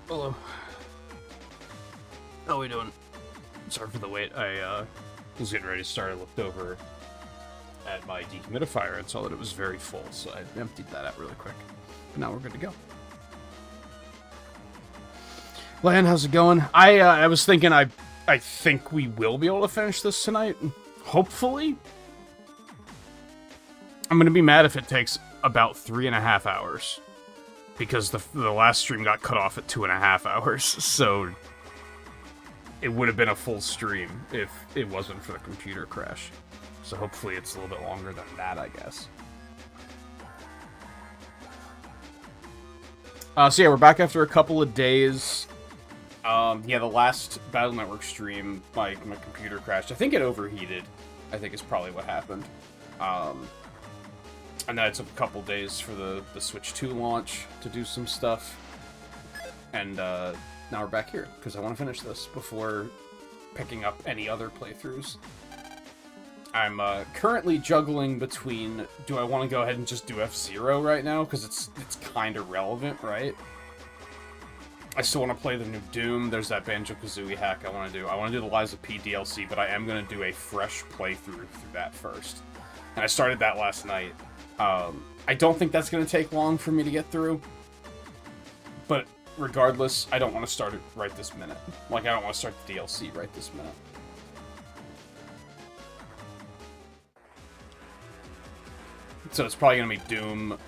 Hello. How are we doing? Sorry for the wait. I was getting ready to start. I looked over at my dehumidifier and saw that it was very full, so I emptied that out really quick. But now we're good to go. Lan, how's it going? I was thinking I think we will be able to finish this tonight. Hopefully. I'm gonna be mad if it takes about 3.5 hours. Because the last stream got cut off at 2.5 hours, so it would have been a full stream if it wasn't for the computer crash. So hopefully it's a little bit longer than that, I guess. So yeah, we're back after a couple of days. Yeah, the last Battle Network stream, my computer crashed. I think it overheated, I think is probably what happened. And then it took a couple days for the Switch 2 launch to do some stuff. And now we're back here, because I want to finish this before picking up any other playthroughs. I'm currently juggling between, do I want to go ahead and just do F-Zero right now, because it's kind of relevant, right? I still want to play the new Doom. There's that Banjo-Kazooie hack I want to do. I want to do the Lies of P DLC, but I am going to do a fresh playthrough through that first. And I started that last night. I don't think that's going to take long for me to get through. But regardless, I don't want to start it right this minute. Like, I don't want to start the DLC right this minute. So it's probably going to be Doom,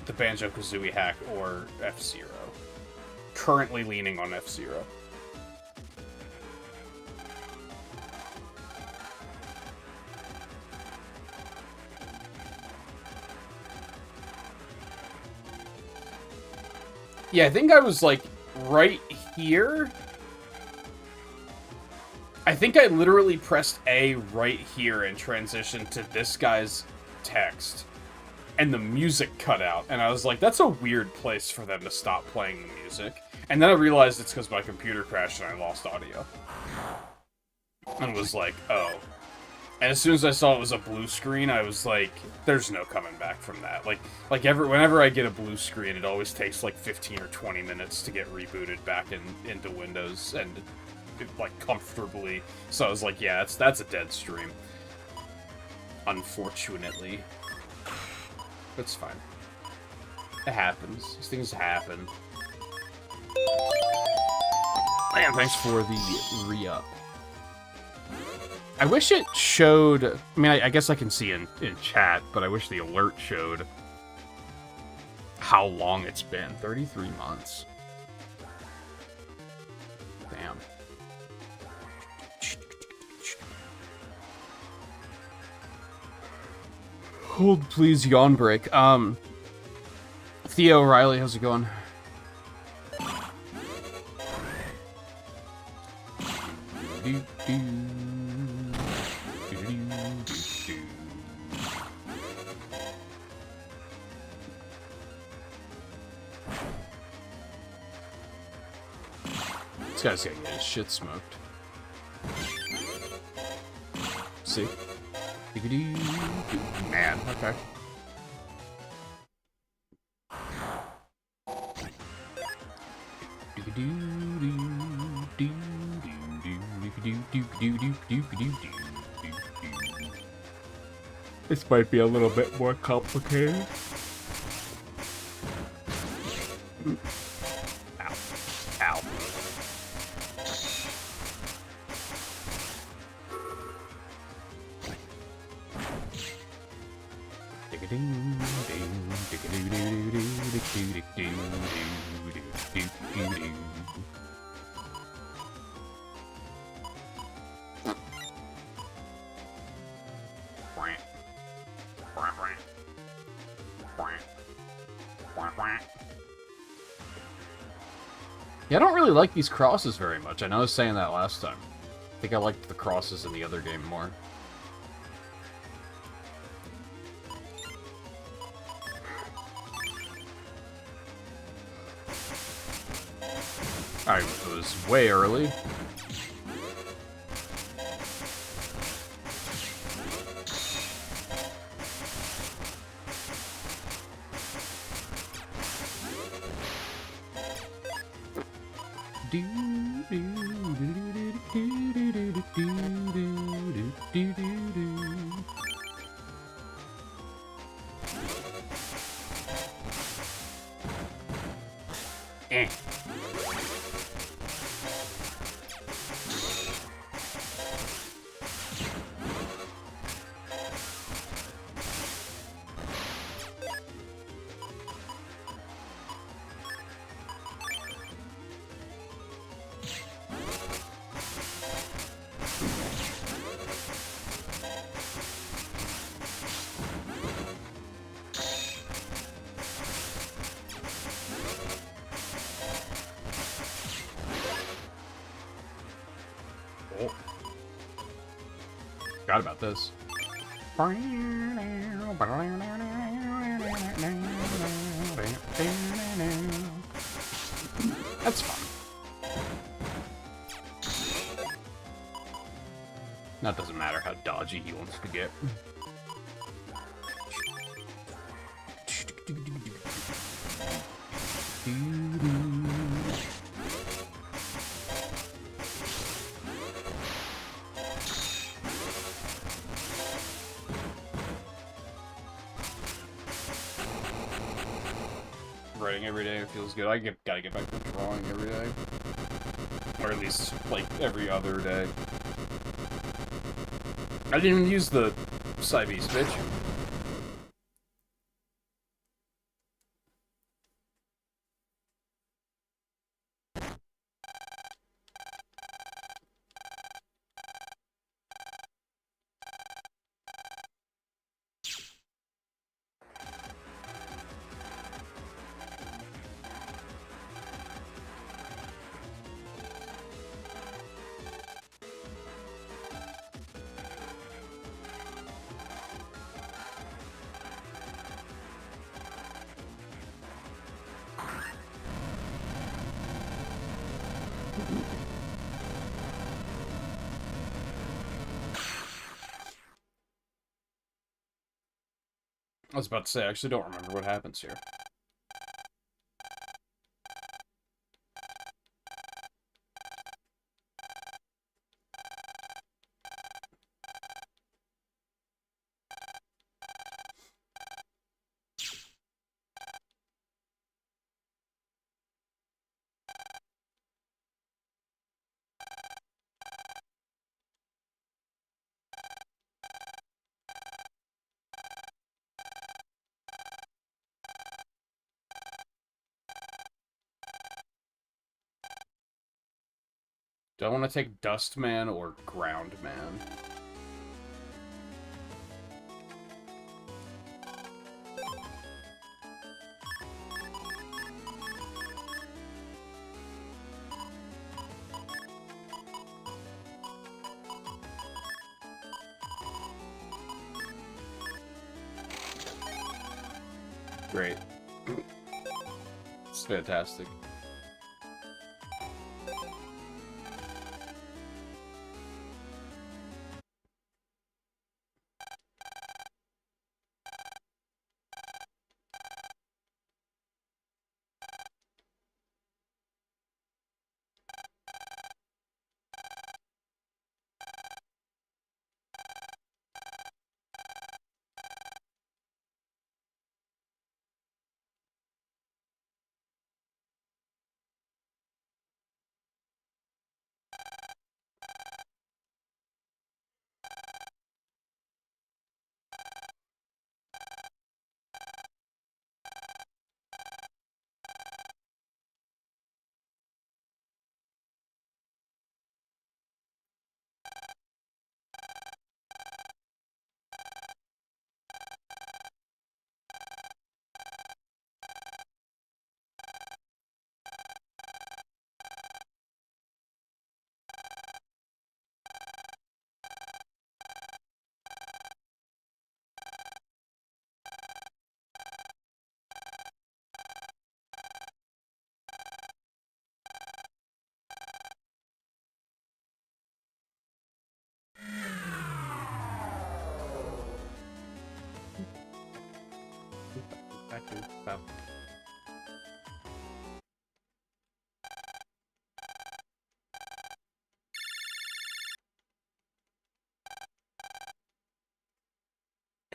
the Banjo-Kazooie hack, or F-Zero. Currently leaning on F-Zero. Yeah, I think I was, like, right here. I think I literally pressed A right here and transitioned to this guy's text. And the music cut out. And I was like, that's a weird place for them to stop playing the music. And then I realized it's because my computer crashed and I lost audio. And was like, oh. And as soon as I saw it was a blue screen, I was like, there's no coming back from that. Whenever I get a blue screen, it always takes like 15 or 20 minutes to get rebooted back into Windows and like comfortably. So I was like, yeah, that's a dead stream. Unfortunately. It's fine. It happens. These things happen. Man, thanks for the re-up. I wish it showed... I mean, I guess I can see in chat, but I wish the alert showed how long it's been. 33 months. Damn. Hold, please, yawn break. Theo O'Reilly, how's it going? This guy's gonna get his shit smoked. See? Man, okay. This might be a little bit more complicated. Ow. Ow. Yeah, I don't really like these crosses very much. I know I was saying that last time. I think I liked the crosses in the other game more. I was way early. Eh. Oh. Forgot about this. That's fun. That doesn't matter how dodgy he wants to get. Writing every day feels good. Gotta get back to drawing every day. Or at least, like, every other day. I didn't even use the Cybeast, bitch. I was about to say, I actually don't remember what happens here. Do I want to take Dustman or Groundman? Great. It's fantastic.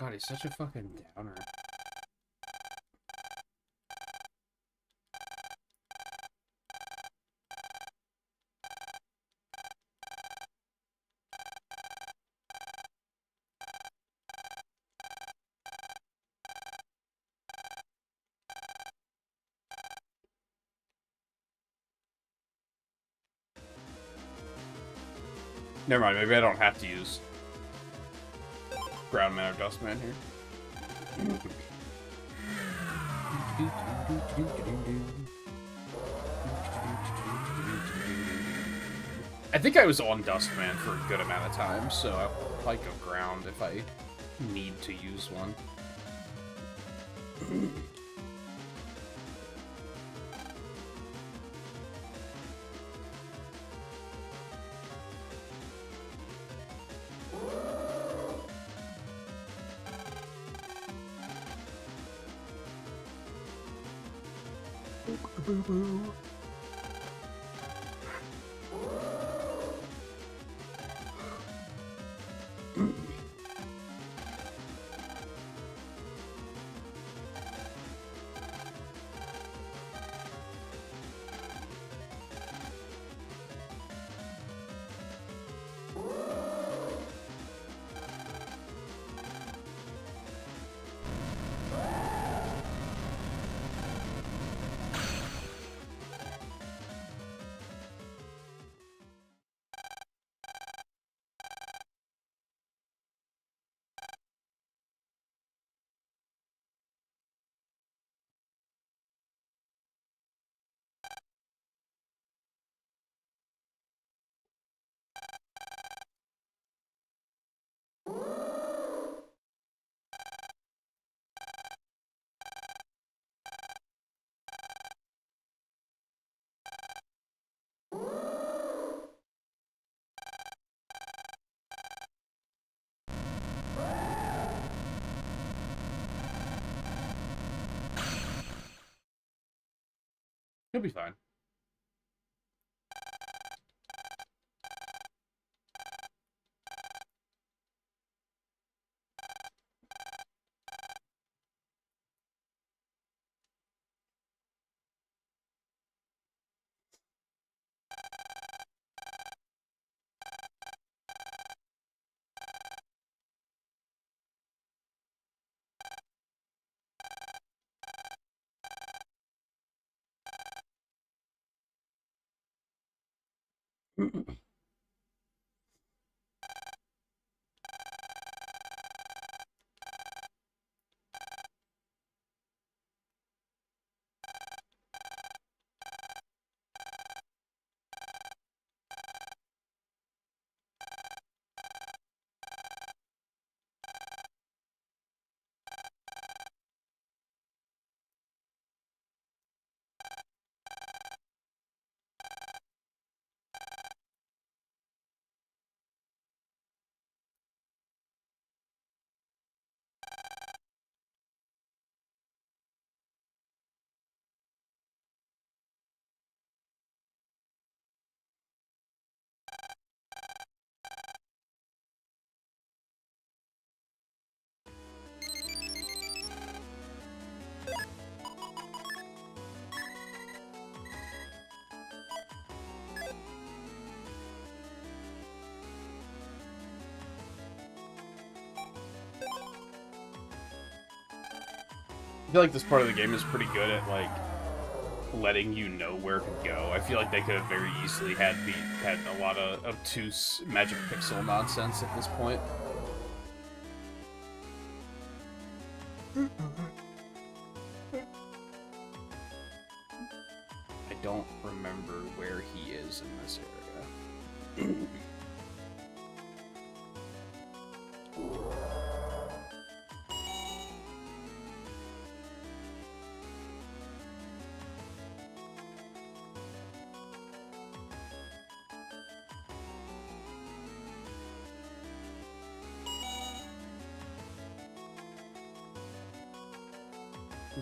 God, he's such a fucking downer. Never mind, maybe I don't have to use Ground Man or Dust Man here. I think I was on Dust Man for a good amount of time, so I'll probably go Ground if I need to use one. Boo-boo. He'll be fine. I feel like this part of the game is pretty good at, like, letting you know where to go. I feel like they could have very easily had a lot of obtuse magic pixel nonsense at this point. I don't remember where he is in this area.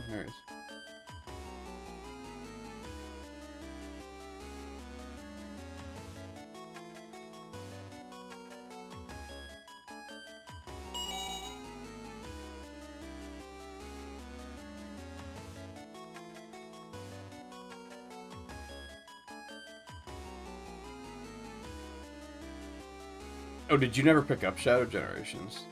There it is. Oh, did you never pick up Shadow Generations?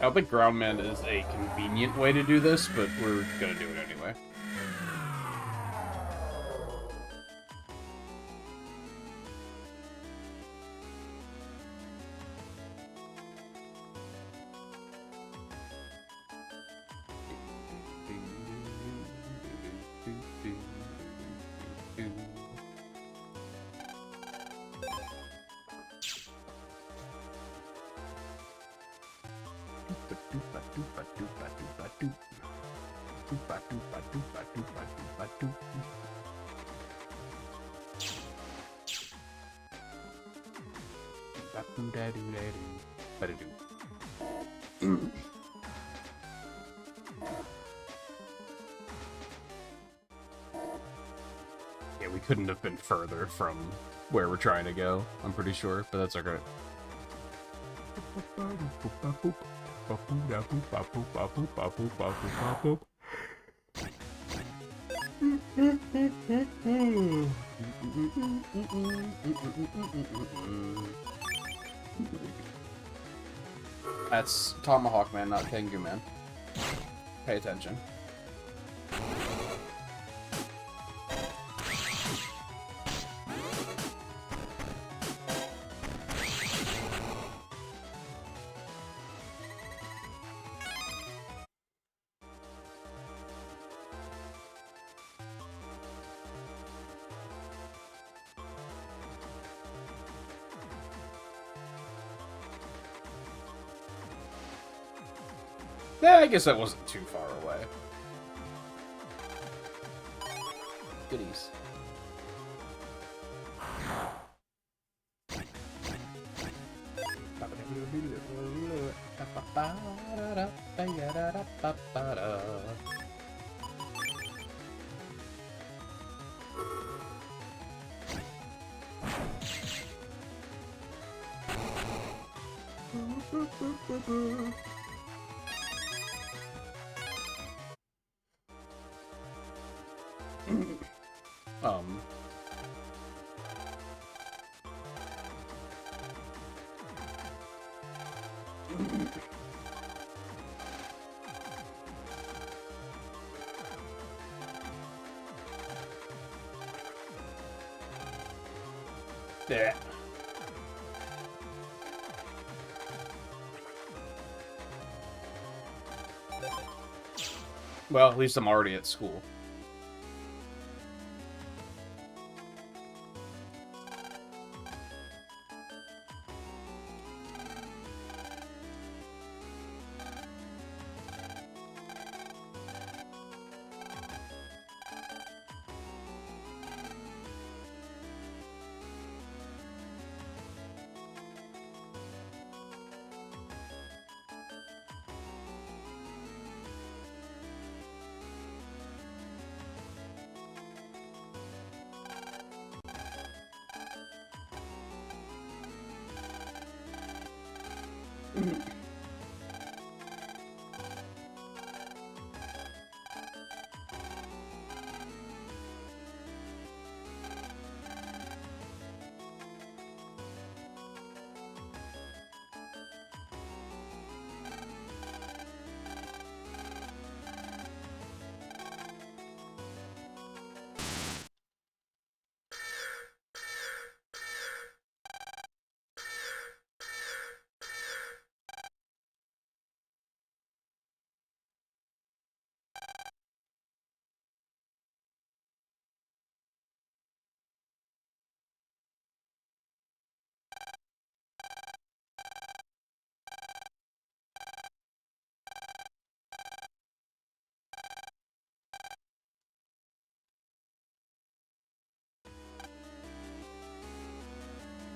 I don't think Groundman is a convenient way to do this, but we're gonna do it anyway. Yeah, we couldn't have been further from where we're trying to go, I'm pretty sure, but that's okay. That's Tomahawk Man, not Tengu Man. Pay attention. Yeah, I guess that wasn't too far away. Goodies. Yeah. Well, at least I'm already at school.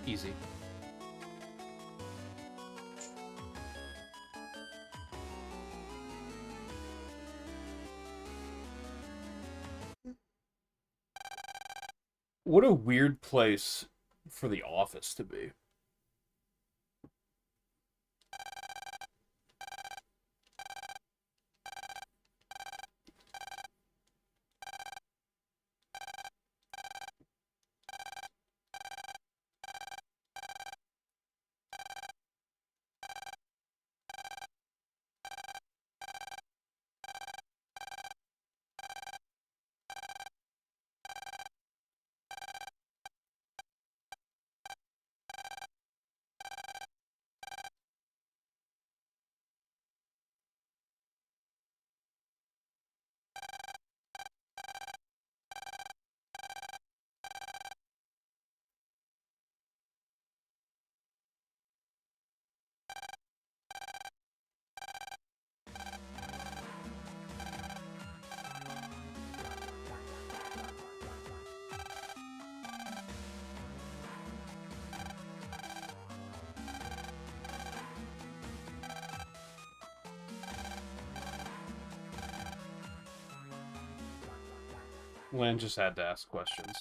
Easy. What a weird place for the office to be. Lan just had to ask questions.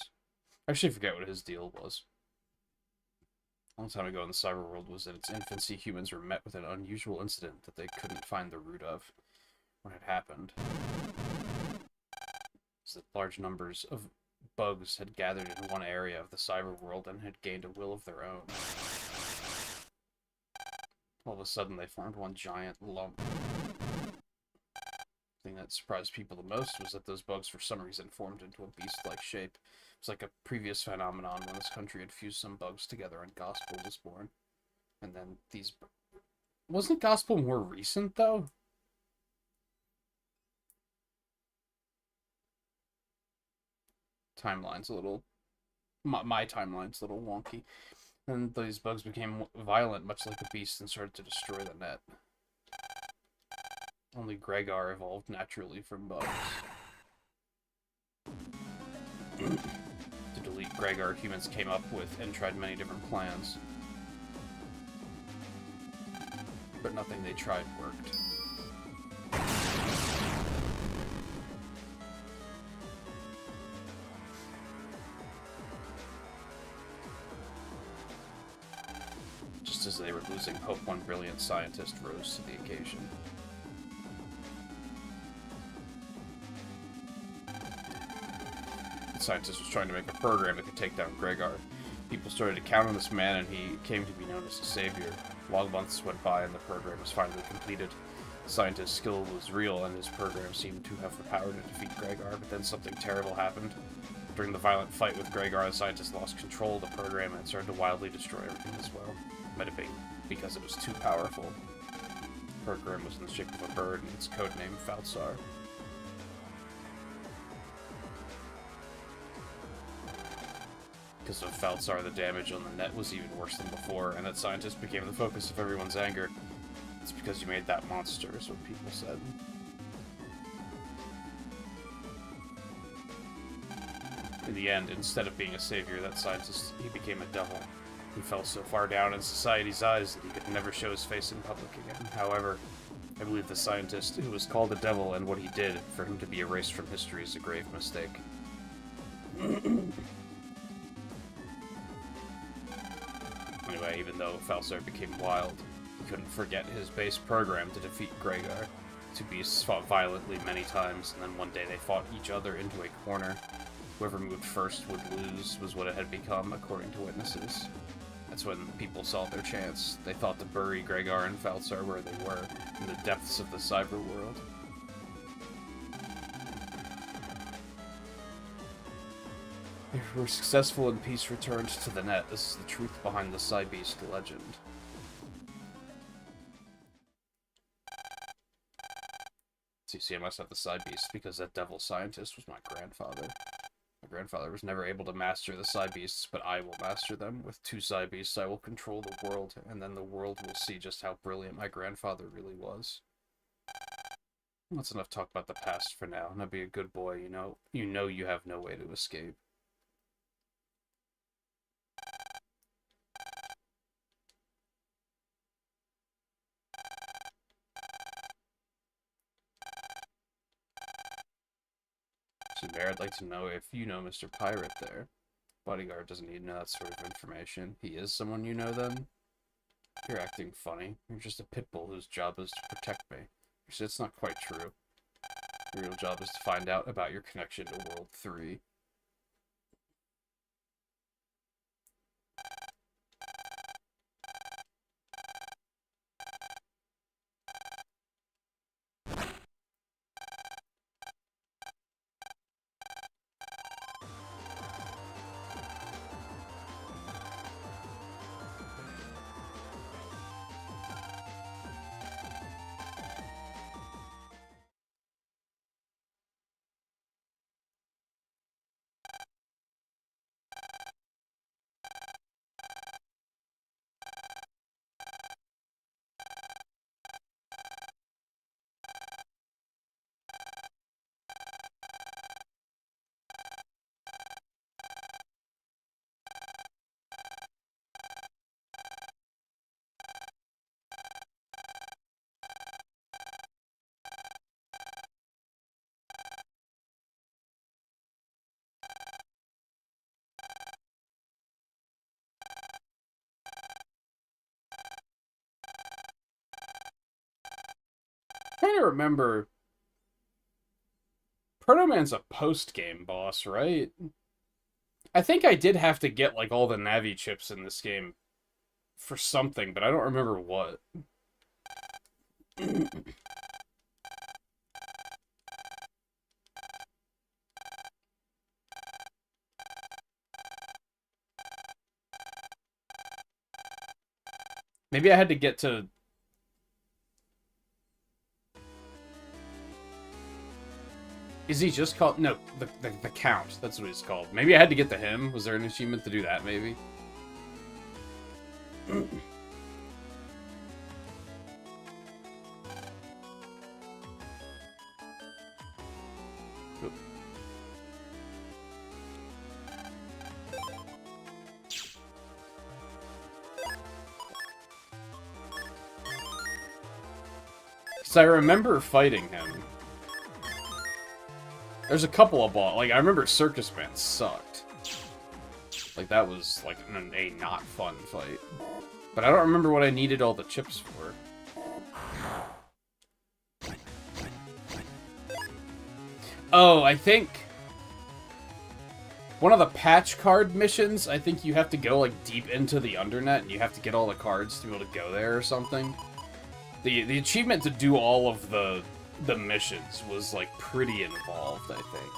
I actually forget what his deal was. A long time ago in the cyber world was in its infancy, humans were met with an unusual incident that they couldn't find the root of. What had happened is that large numbers of bugs had gathered in one area of the cyber world and had gained a will of their own. All of a sudden, they formed one giant lump. The thing that surprised people the most was that those bugs, for some reason, formed into a beast-like shape. It was like a previous phenomenon when this country had fused some bugs together and Gospel was born. And then these... Wasn't Gospel more recent, though? Timeline's a little... My timeline's a little wonky. And these bugs became violent, much like a beast, and started to destroy the net. Only Gregar evolved naturally from bugs. To delete Gregar, humans came up with and tried many different plans. But nothing they tried worked. Just as they were losing hope, one brilliant scientist rose to the occasion. The scientist was trying to make a program that could take down Gregar. People started to count on this man, and he came to be known as a savior. Long months went by, and the program was finally completed. The scientist's skill was real, and his program seemed to have the power to defeat Gregar, but then something terrible happened. During the violent fight with Gregar, the scientist lost control of the program and started to wildly destroy everything as well. Might have been because it was too powerful. The program was in the shape of a bird, and its codename Falzar. Because of Falzar, the damage on the net was even worse than before, and that scientist became the focus of everyone's anger. It's because you made that monster, is what people said. In the end, instead of being a savior, that scientist, he became a devil. He fell so far down in society's eyes that he could never show his face in public again. However, I believe the scientist who was called a devil and what he did, for him to be erased from history, is a grave mistake. Anyway, even though Falzar became wild, He couldn't forget his base program to defeat Gregar. Two beasts fought violently many times, and then one day they fought each other into a corner. Whoever moved first would lose, was what it had become, according to witnesses. That's when people saw their chance. They thought to bury Gregar and Falzar where they were, in the depths of the cyber world. They were successful and peace returned to the net. This is the truth behind the Cybeast legend. So you see, I must have the Cybeast because that devil scientist was my grandfather. My grandfather was never able to master the Cybeasts, but I will master them. With 2 Cybeasts, I will control the world, and then the world will see just how brilliant my grandfather really was. That's enough talk about the past for now. Now be a good boy, you know you have no way to escape. So, Mayor, I'd like to know if you know Mr. Pirate there. Bodyguard doesn't need to know that sort of information. He is someone you know, then? You're acting funny. You're just a pit bull whose job is to protect me. Actually, it's not quite true. Your real job is to find out about your connection to World 3. I'm trying to remember. Proto Man's a post-game boss, right? I think I did have to get, like, all the Navi chips in this game for something, but I don't remember what. Maybe I had to get to... Is he just called... No, the Count. That's what he's called. Maybe I had to get to him. Was there an achievement to do that, maybe? Because I remember fighting him. There's a couple of balls. Like, I remember Circus Man sucked. Like, that was, like, a not fun fight. But I don't remember what I needed all the chips for. Oh, I think... one of the patch card missions, I think you have to go, like, deep into the Undernet, and you have to get all the cards to be able to go there or something. The achievement to do all of the missions was, like, pretty involved, I think.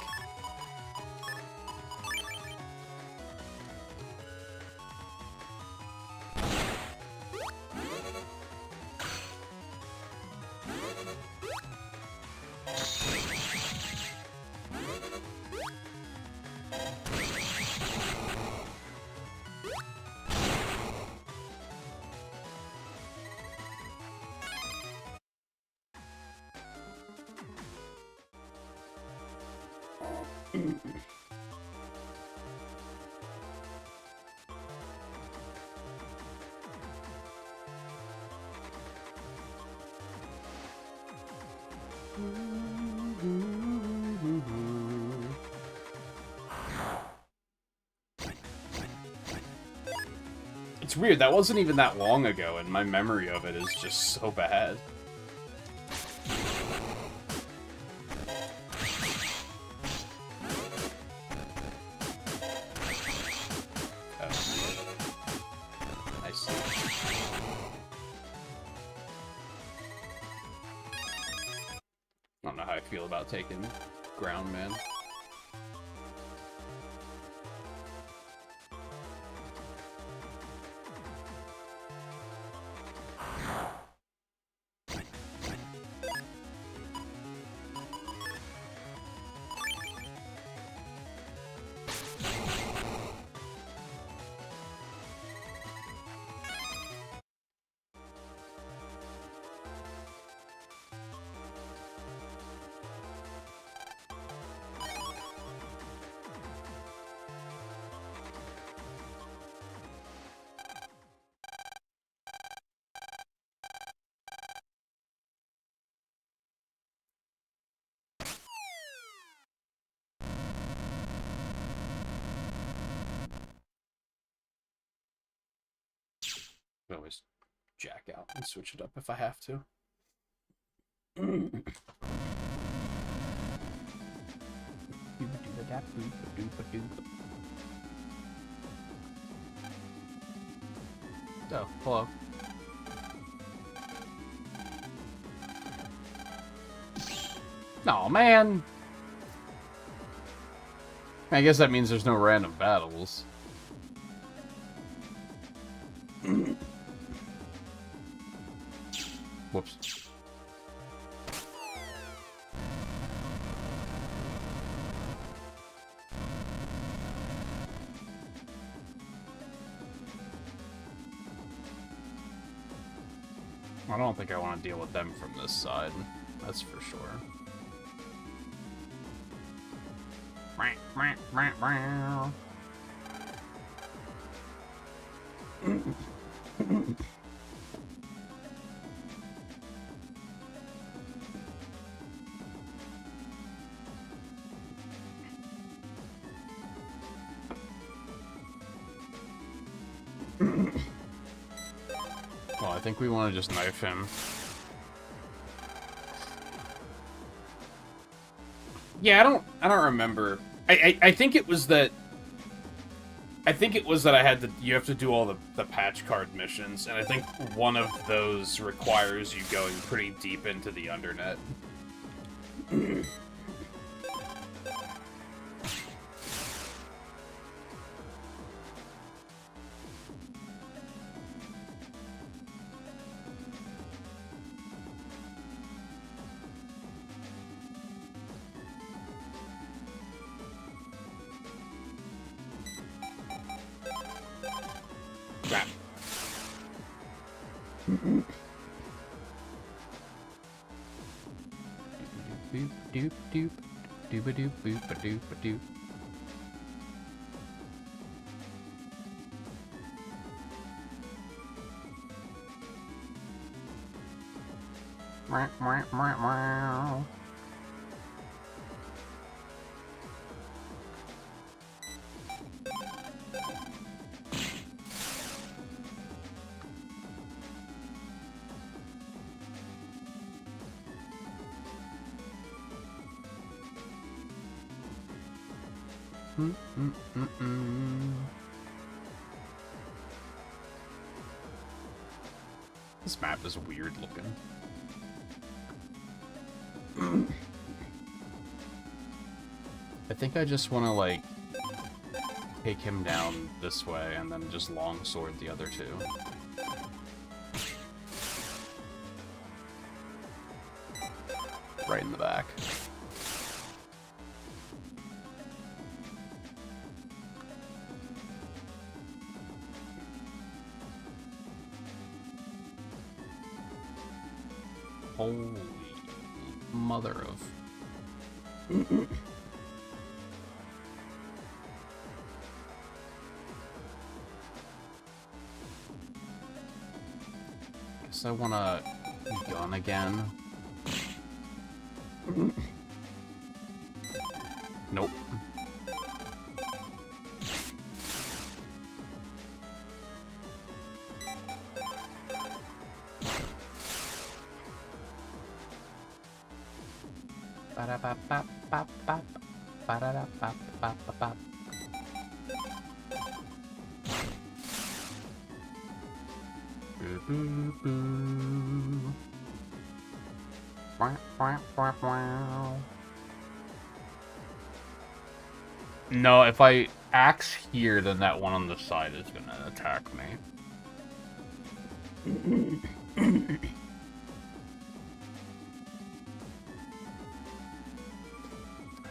It's weird, that wasn't even that long ago, and my memory of it is just so bad. I see. I don't know how I feel about taking ground, man. I always jack out and switch it up if I have to. Oh, hello. Oh man. I guess that means there's no random battles. Whoops. I don't think I want to deal with them from this side. That's for sure. Well, I think we want to just knife him. Yeah, I don't remember. I think it was that I had to you have to do all the patch card missions, and I think one of those requires you going pretty deep into the undernet. Boop doop doop dooba doop boop a doop a doop. This map is weird looking. I think I just want to, like, take him down this way and then just longsword the other two. Right in the back. Holy mother of... Guess I wanna gun again. Nope. No, if I axe here, then that one on the side is gonna attack me.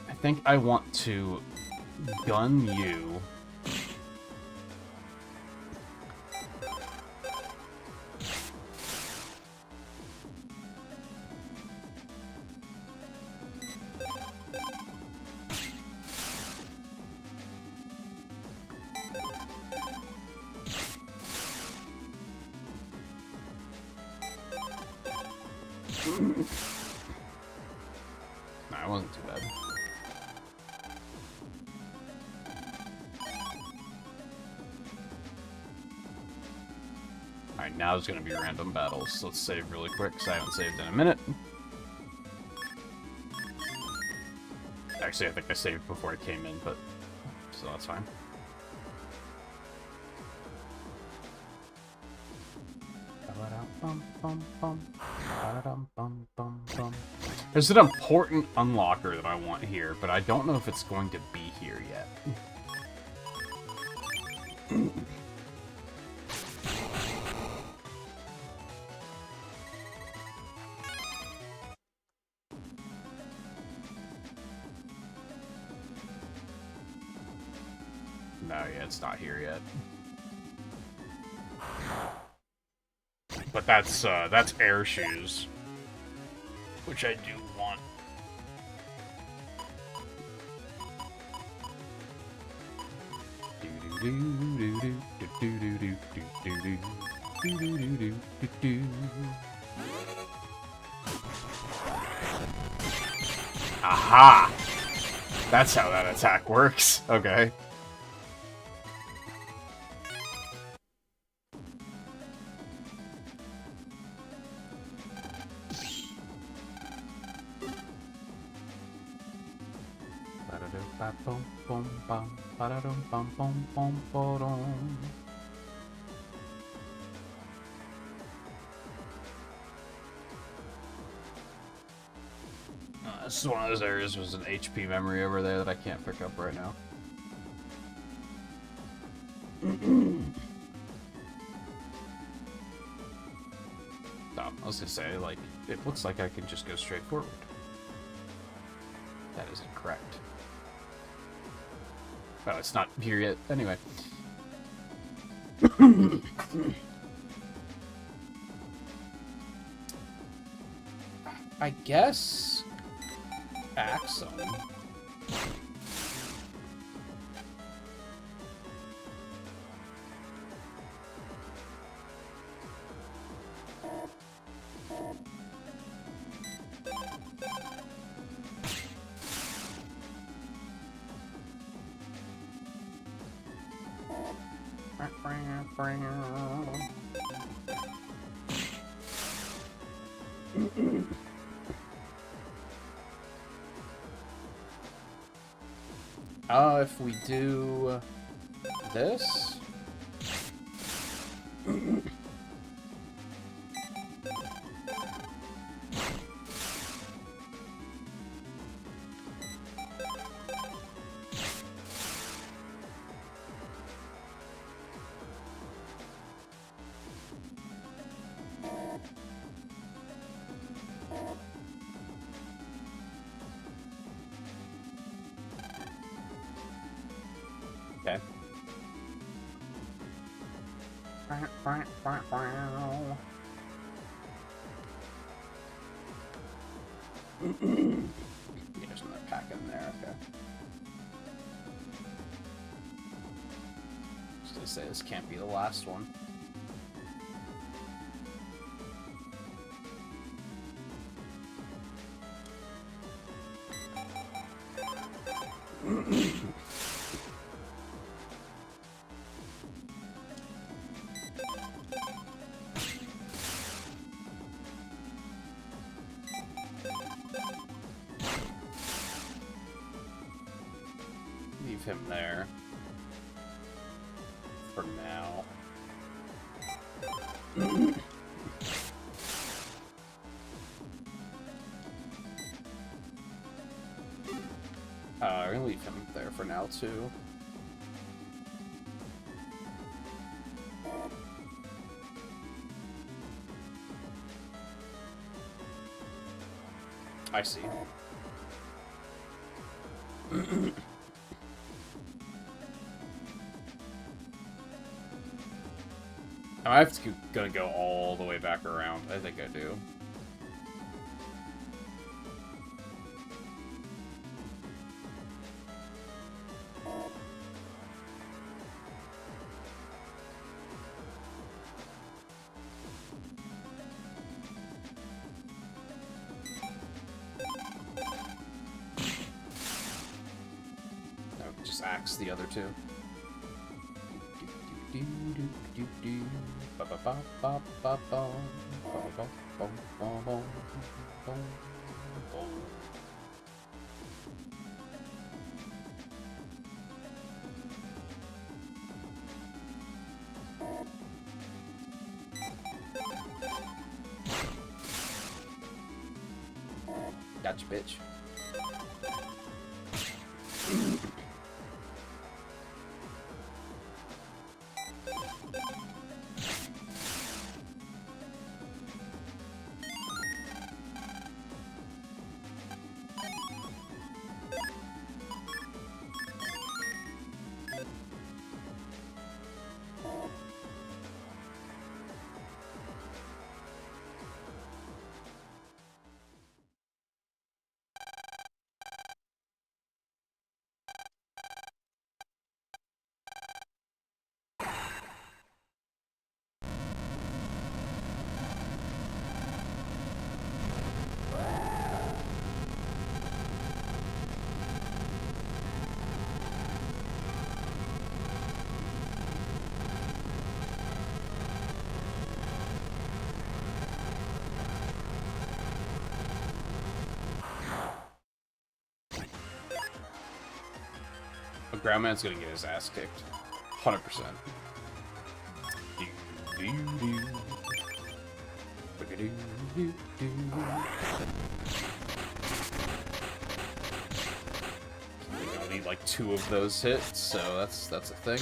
I think I want to gun you. Nah, it wasn't too bad. Alright, now there's gonna be random battles. Let's save really quick, because I haven't saved in a minute. Actually, I think I saved before I came in, but... so that's fine. There's an important unlocker that I want here, but I don't know if it's going to be here yet. No, yeah, it's not here yet. But that's air shoes, which I do want. Aha! That's how that attack works. Okay. This is one of those areas with an HP memory over there that I can't pick up right now. Oh, I was gonna say, like, it looks like I can just go straight forward. That is incorrect. Oh, it's not here yet. Anyway. I guess... Axum. If we do this. Okay. There's another pack in there, okay. Just gonna say this can't be the last one. him there. For now. I'm gonna leave him there for now, too. I see. I have to gonna go all the way back around. I think I do. Just axe the other two. Gotcha, bitch. Groundman's gonna get his ass kicked. 100%. We only need like 2 of those hits, so that's a thing.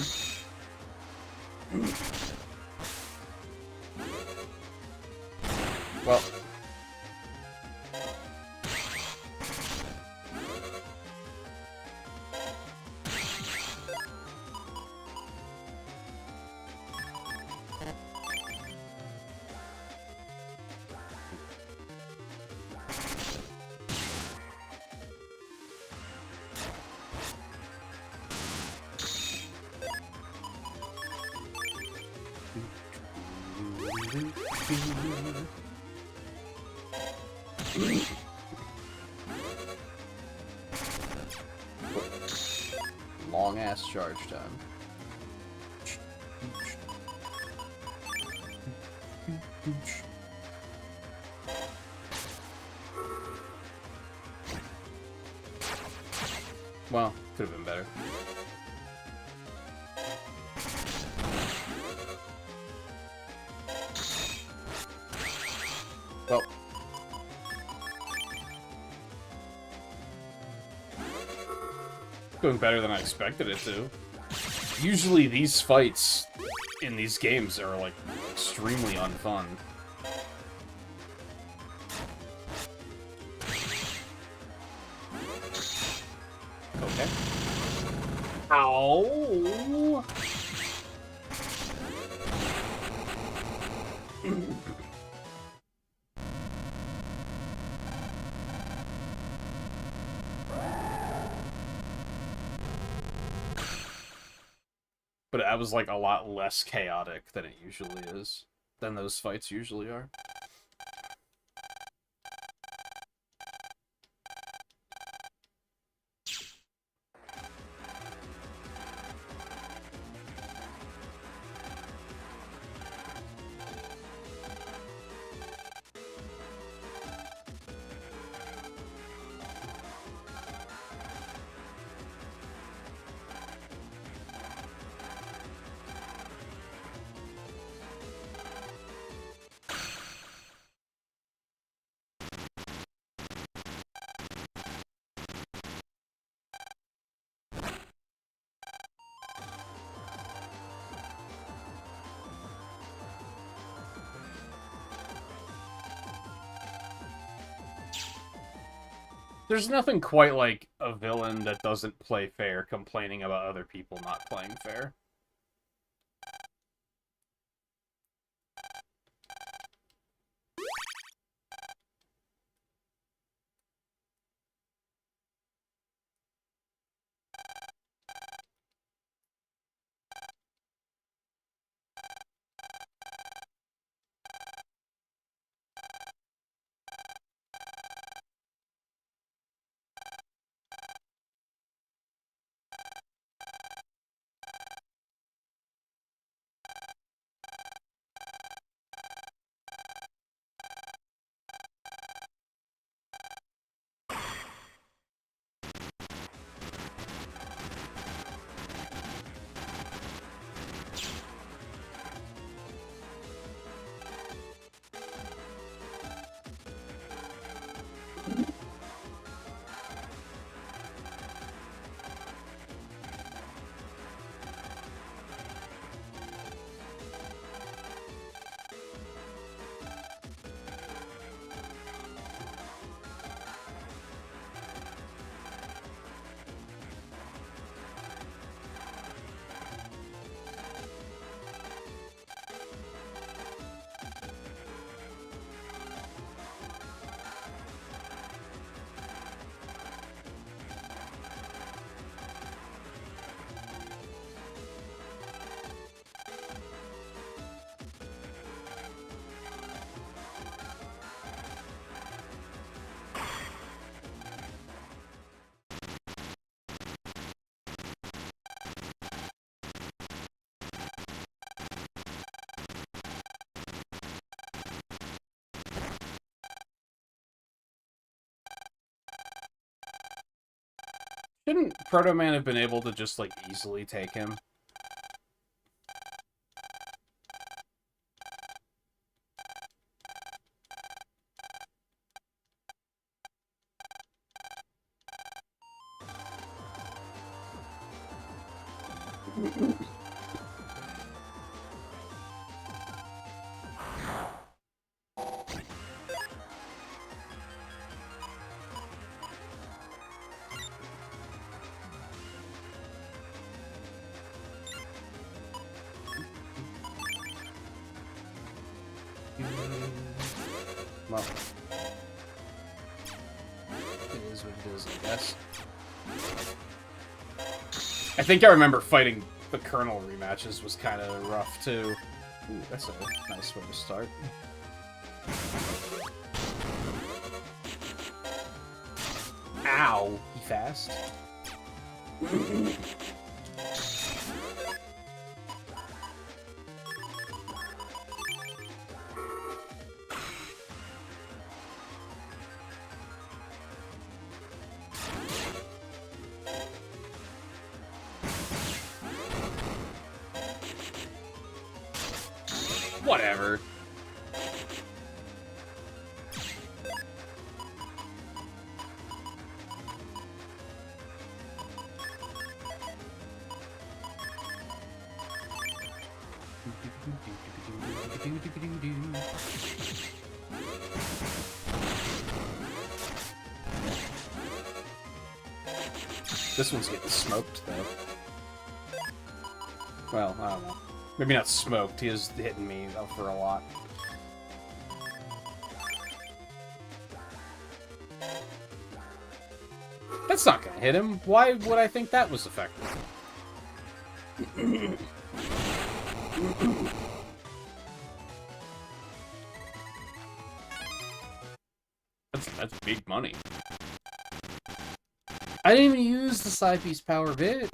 Well. Long ass charge time. Well, could have been better. Well. Doing better than I expected it to. Usually these fights in these games are, like, extremely unfun. Okay. Ow! But that was, like, a lot less chaotic than it usually is. Than those fights usually are. There's nothing quite like a villain that doesn't play fair complaining about other people not playing fair. Shouldn't Proto Man have been able to just, like, easily take him? Well, it is what it is, I guess. I think I remember fighting the Colonel rematches was kind of rough, too. Ooh, that's a nice way to start. Ow! He fast. Whatever. This one's getting smoked, though. Well, I don't know. Maybe not smoked, he is hitting me for a lot. That's not gonna hit him. Why would I think that was effective? That's big money. I didn't even use the Cybeast power, bitch.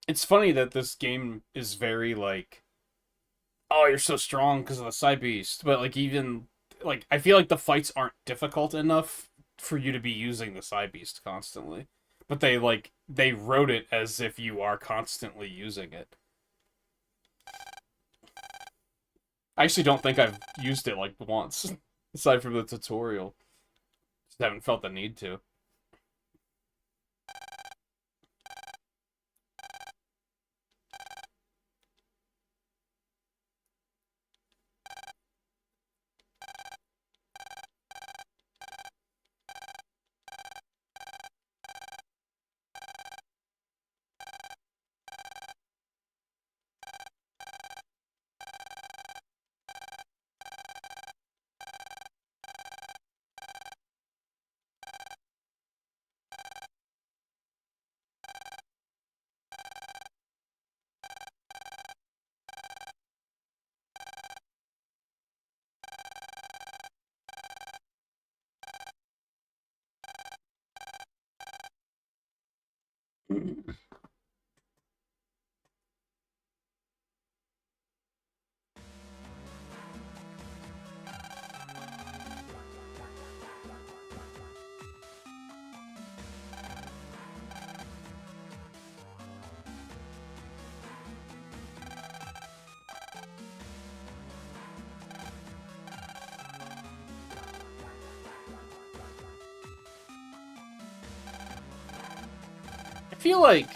It's funny that this game is very, like, oh, you're so strong because of the Cybeast, but, like, even, like, I feel like the fights aren't difficult enough for you to be using the Cybeast constantly. But they, like, they wrote it as if you are constantly using it. I actually don't think I've used it, like, once, aside from the tutorial. Just haven't felt the need to. I feel like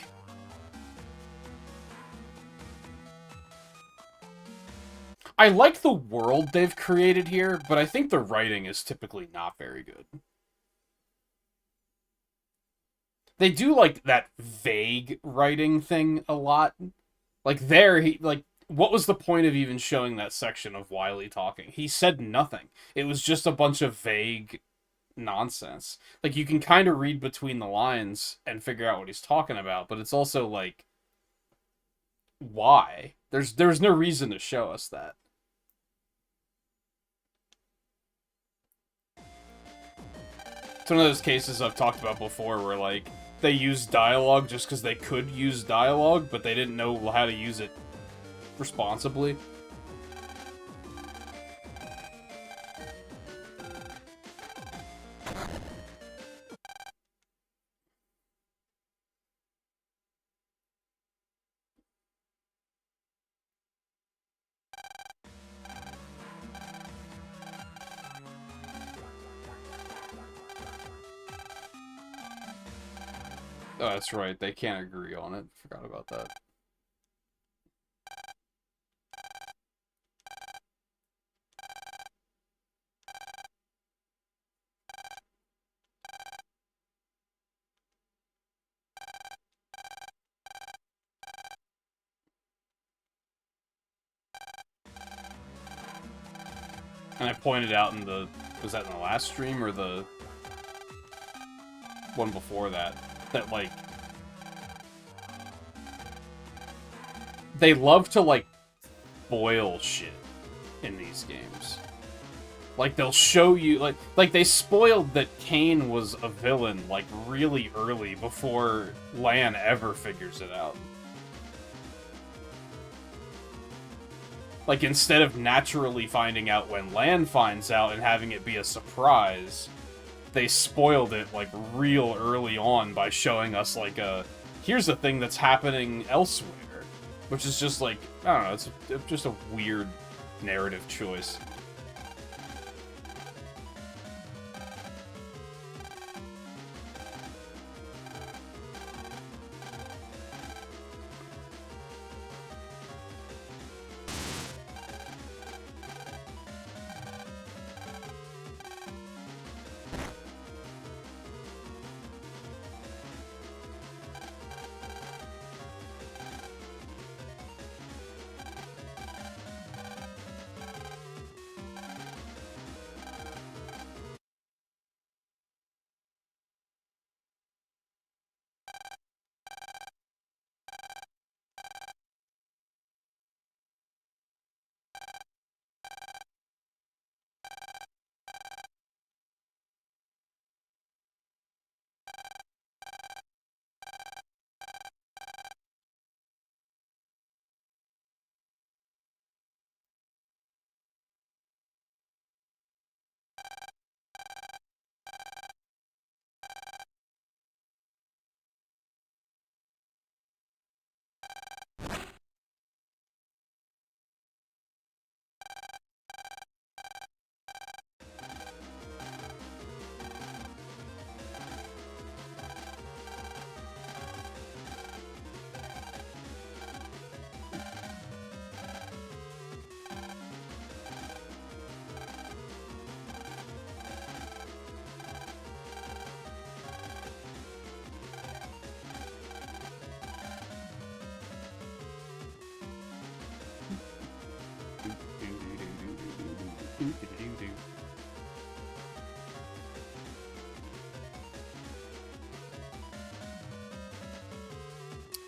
I like the world they've created here, but I think the writing is typically not very good. They do, like, that vague writing thing a lot. Like, there, what was the point of even showing that section of Wily talking? He said nothing. It was just a bunch of vague nonsense. Like, you can kind of read between the lines and figure out what he's talking about, but it's also, like, why? There's no reason to show us that. It's one of those cases I've talked about before where, like, they use dialogue just because they could use dialogue, but they didn't know how to use it responsibly. Oh, that's right. They can't agree on it. Forgot about that. And I pointed out in the... Was that in the last stream or the one before that? That, like... They love to, like, spoil shit in these games. Like, they'll show you... Like they spoiled that Kane was a villain, like, really early before Lan ever figures it out. Like, instead of naturally finding out when Lan finds out and having it be a surprise, they spoiled it, like, real early on by showing us, like, here's a thing that's happening elsewhere. Which is just, like, I don't know, it's just a weird narrative choice.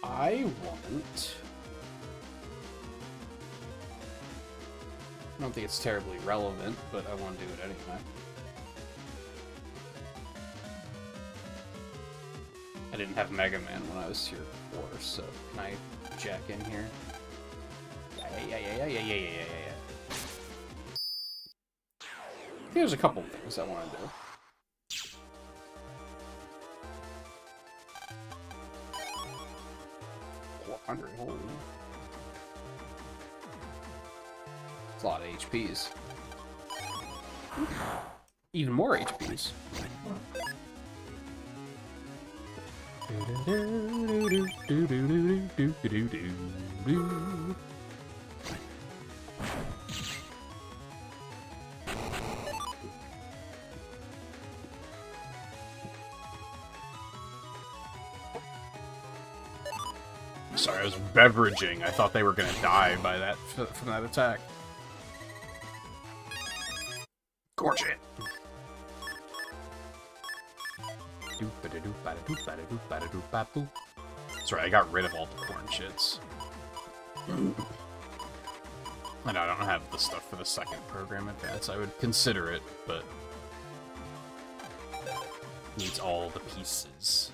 I want... I don't think it's terribly relevant, but I want to do it anyway. I didn't have Mega Man when I was here before, so can I jack in here? Yeah. There's a couple things I want to do. Holy. It's a lot of HPs. Even more HPs. Sorry, I was beveraging. I thought they were gonna die by that from that attack. Gorge it. Sorry, I got rid of all the corn shits. I know I don't have the stuff for the second program advance. I would consider it, but needs all the pieces.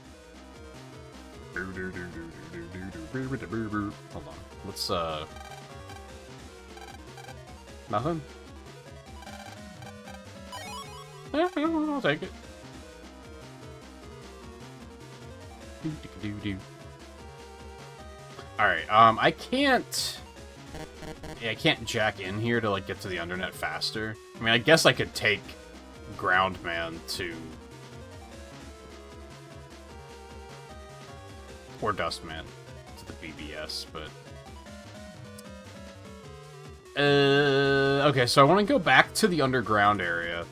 Hold on. Let's nothing? I'll take it. Alright, I can't jack in here to, like, get to the undernet faster. I mean, I guess I could take Groundman to... or Dustman to the BBS, but... okay, so I want to go back to the underground area.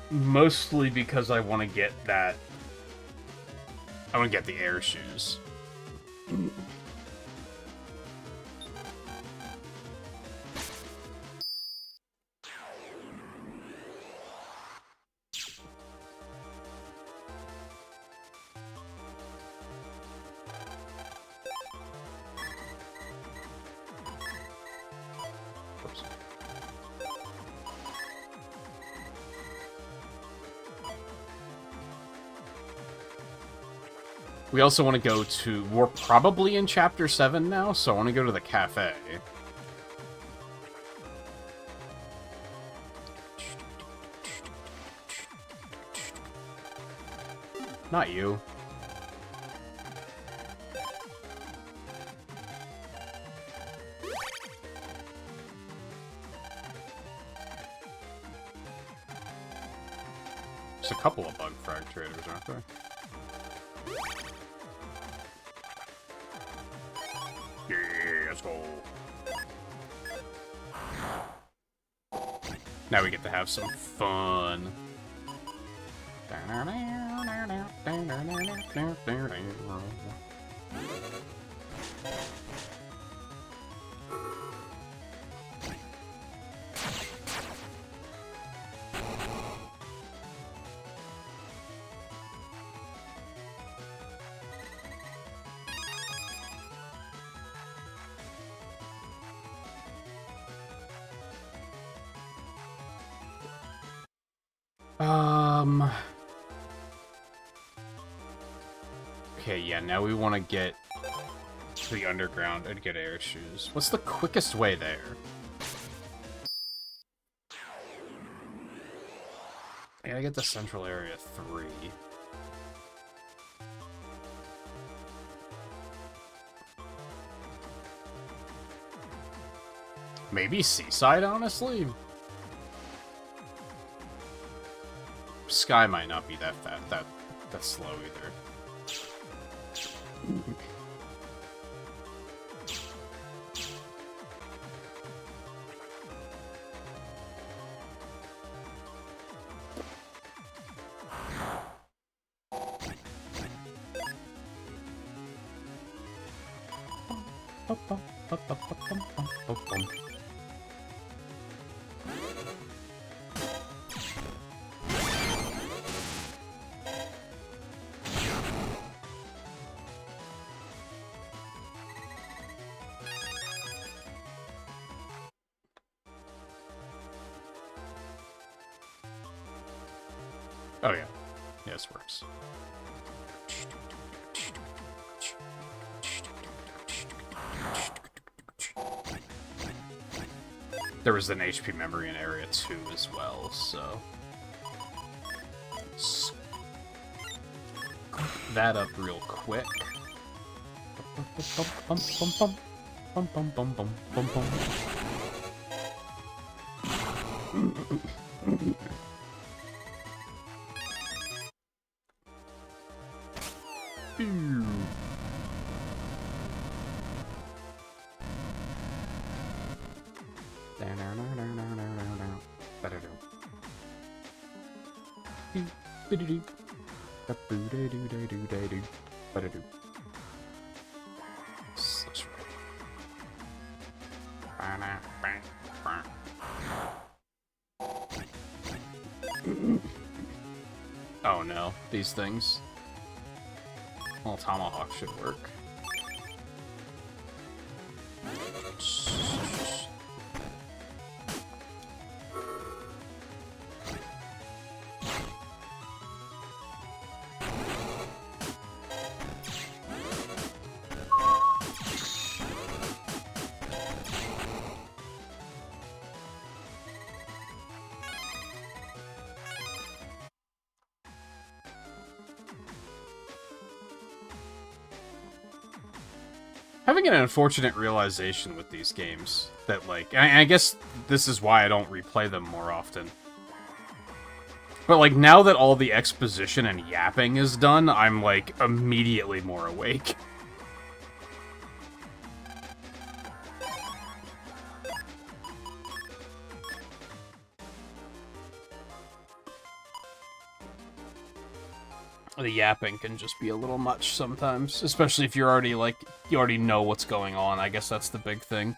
Mostly because I want to get that... I want to get the air shoes. We also want to go to... We're probably in Chapter 7 now, so I want to go to the cafe. Not you. There's a couple of bug frag traders, aren't there? Yeah, let's go. Now we get to have some fun. Okay, yeah, now we want to get to the underground and get air shoes. What's the quickest way there? I gotta get to Central Area 3. Maybe Seaside, honestly? Sky might not be that fast, that slow either. Oh, yeah. Yeah, this works. There was an HP memory in Area 2 as well, so... Scoop that up real quick. Oh no, these things. Well, Tomahawk should work. Having an unfortunate realization with these games that, like, I guess this is why I don't replay them more often. But, like, now that all the exposition and yapping is done, I'm, like, immediately more awake. The yapping can just be a little much sometimes, especially if you're already, like, you already know what's going on. I guess that's the big thing.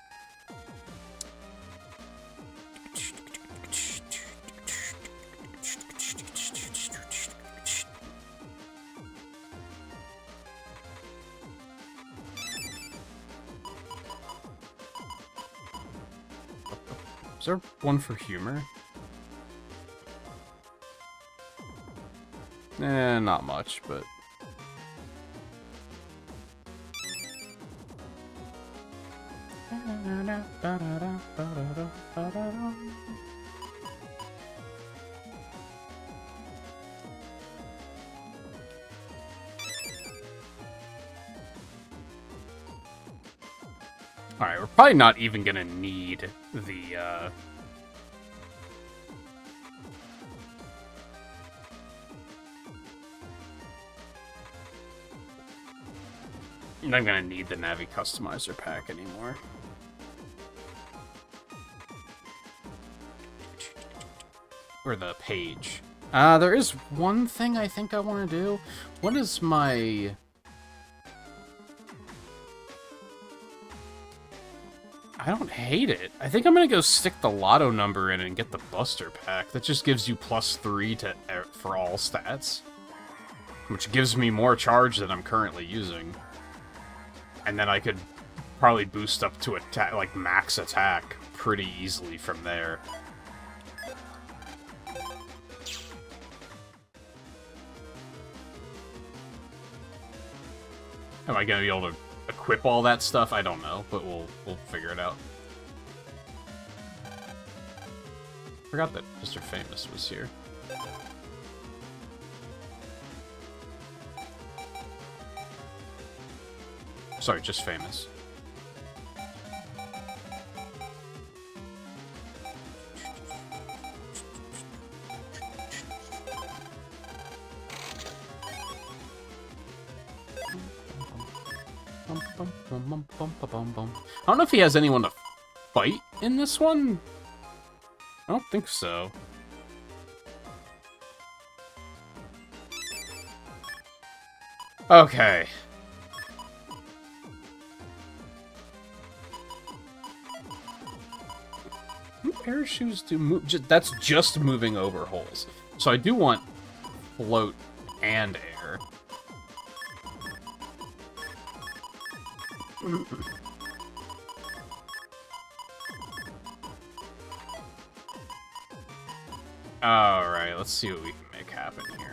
Is there one for humor? Not much, but... Alright, we're probably not even gonna need the, I'm not gonna need the Navi Customizer pack anymore. Or the page. There is one thing I think I want to do. What is my... I don't hate it. I think I'm gonna go stick the lotto number in and get the Buster pack. That just gives you +3 to for all stats. Which gives me more charge than I'm currently using. And then I could probably boost up to attack, like max attack pretty easily from there. Am I gonna be able to equip all that stuff? I don't know, but we'll figure it out. Forgot that Mr. Famous was here. Sorry, just Famous. I don't know if he has anyone to fight in this one. I don't think so. Okay. Pair of shoes to move. That's just moving over holes. So I do want float and air. Alright, let's see what we can make happen here.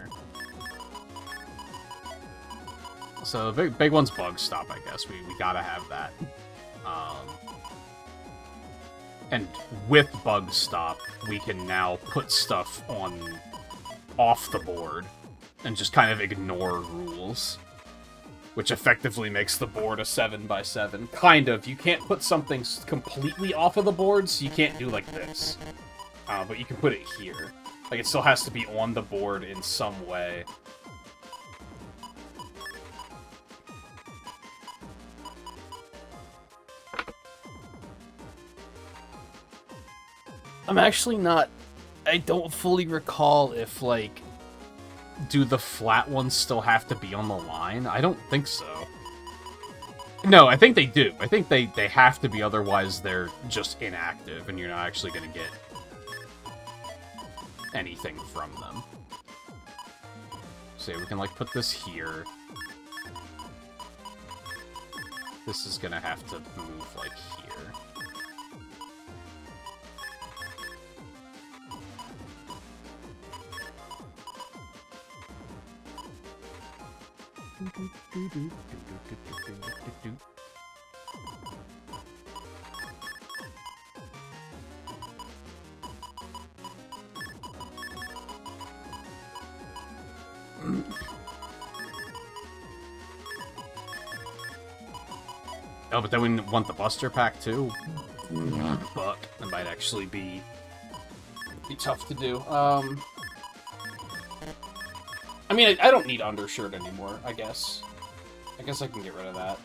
So the big one's bug stop, I guess. We gotta have that. And with bug stop, we can now put stuff off the board and just kind of ignore rules, which effectively makes the board a 7x7. Kind of. You can't put something completely off of the board, so you can't do like this. But you can put it here. Like, it still has to be on the board in some way. I'm actually not... I don't fully recall if, like... Do the flat ones still have to be on the line? I don't think so. No, I think they do. I think they have to be, otherwise they're just inactive, and you're not actually going to get anything from them. So we can, like, put this here. This is going to have to move, like, here. Oh, but then we want the Buster Pack too. Fuck, that might actually be tough to do. I mean, I don't need undershirt anymore, I guess. I guess I can get rid of that.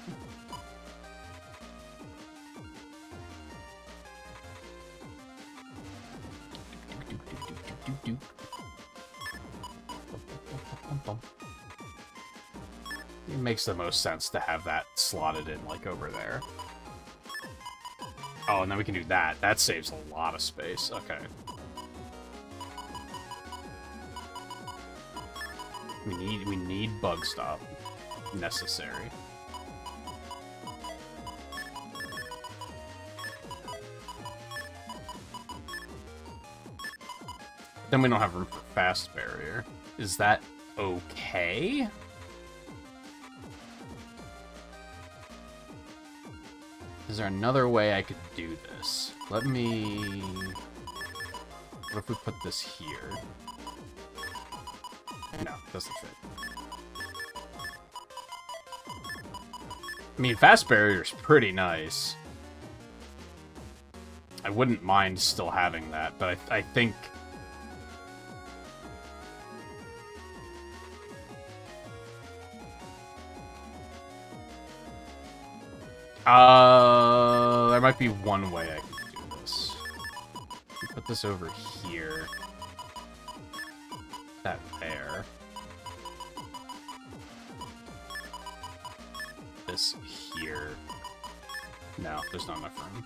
It makes the most sense to have that slotted in, like, over there. Oh, and then we can do that. That saves a lot of space. Okay. We need bug stop. Necessary. Then we don't have room for fast barrier. Is that okay? Is there another way I could do this? Let me... What if we put this here? No, doesn't fit. I mean, fast barrier's pretty nice. I wouldn't mind still having that, but I think... There might be one way I can do this. Put this over here. That there. This here. No, there's not enough room.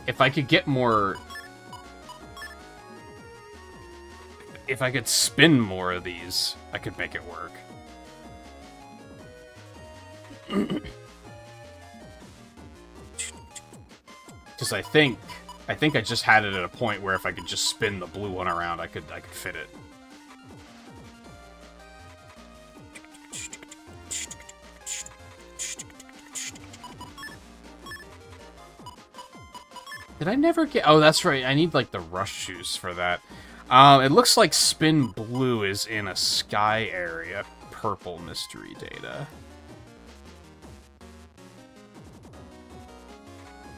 If I could get more... If I could spin more of these, I could make it work. Because I think I just had it at a point where if I could just spin the blue one around, I could fit it. Did I never get... Oh, that's right. I need, like, the rush juice for that. It looks like spin blue is in a sky area. Purple mystery data.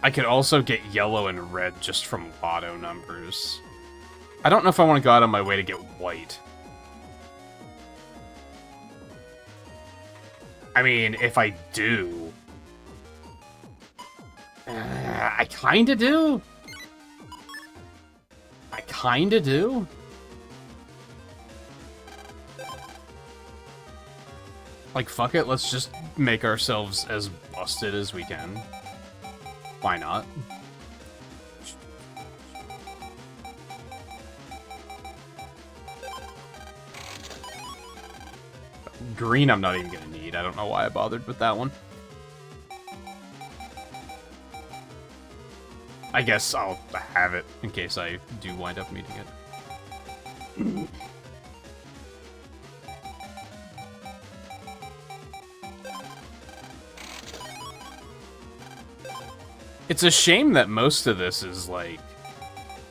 I could also get yellow and red just from lotto numbers. I don't know if I want to go out on my way to get white. I mean, if I do... I kinda do. I kinda do. Like, fuck it, let's just make ourselves as busted as we can. Why not? Green I'm not even gonna need. I don't know why I bothered with that one. I guess I'll have it in case I do wind up needing it. It's a shame that most of this is, like...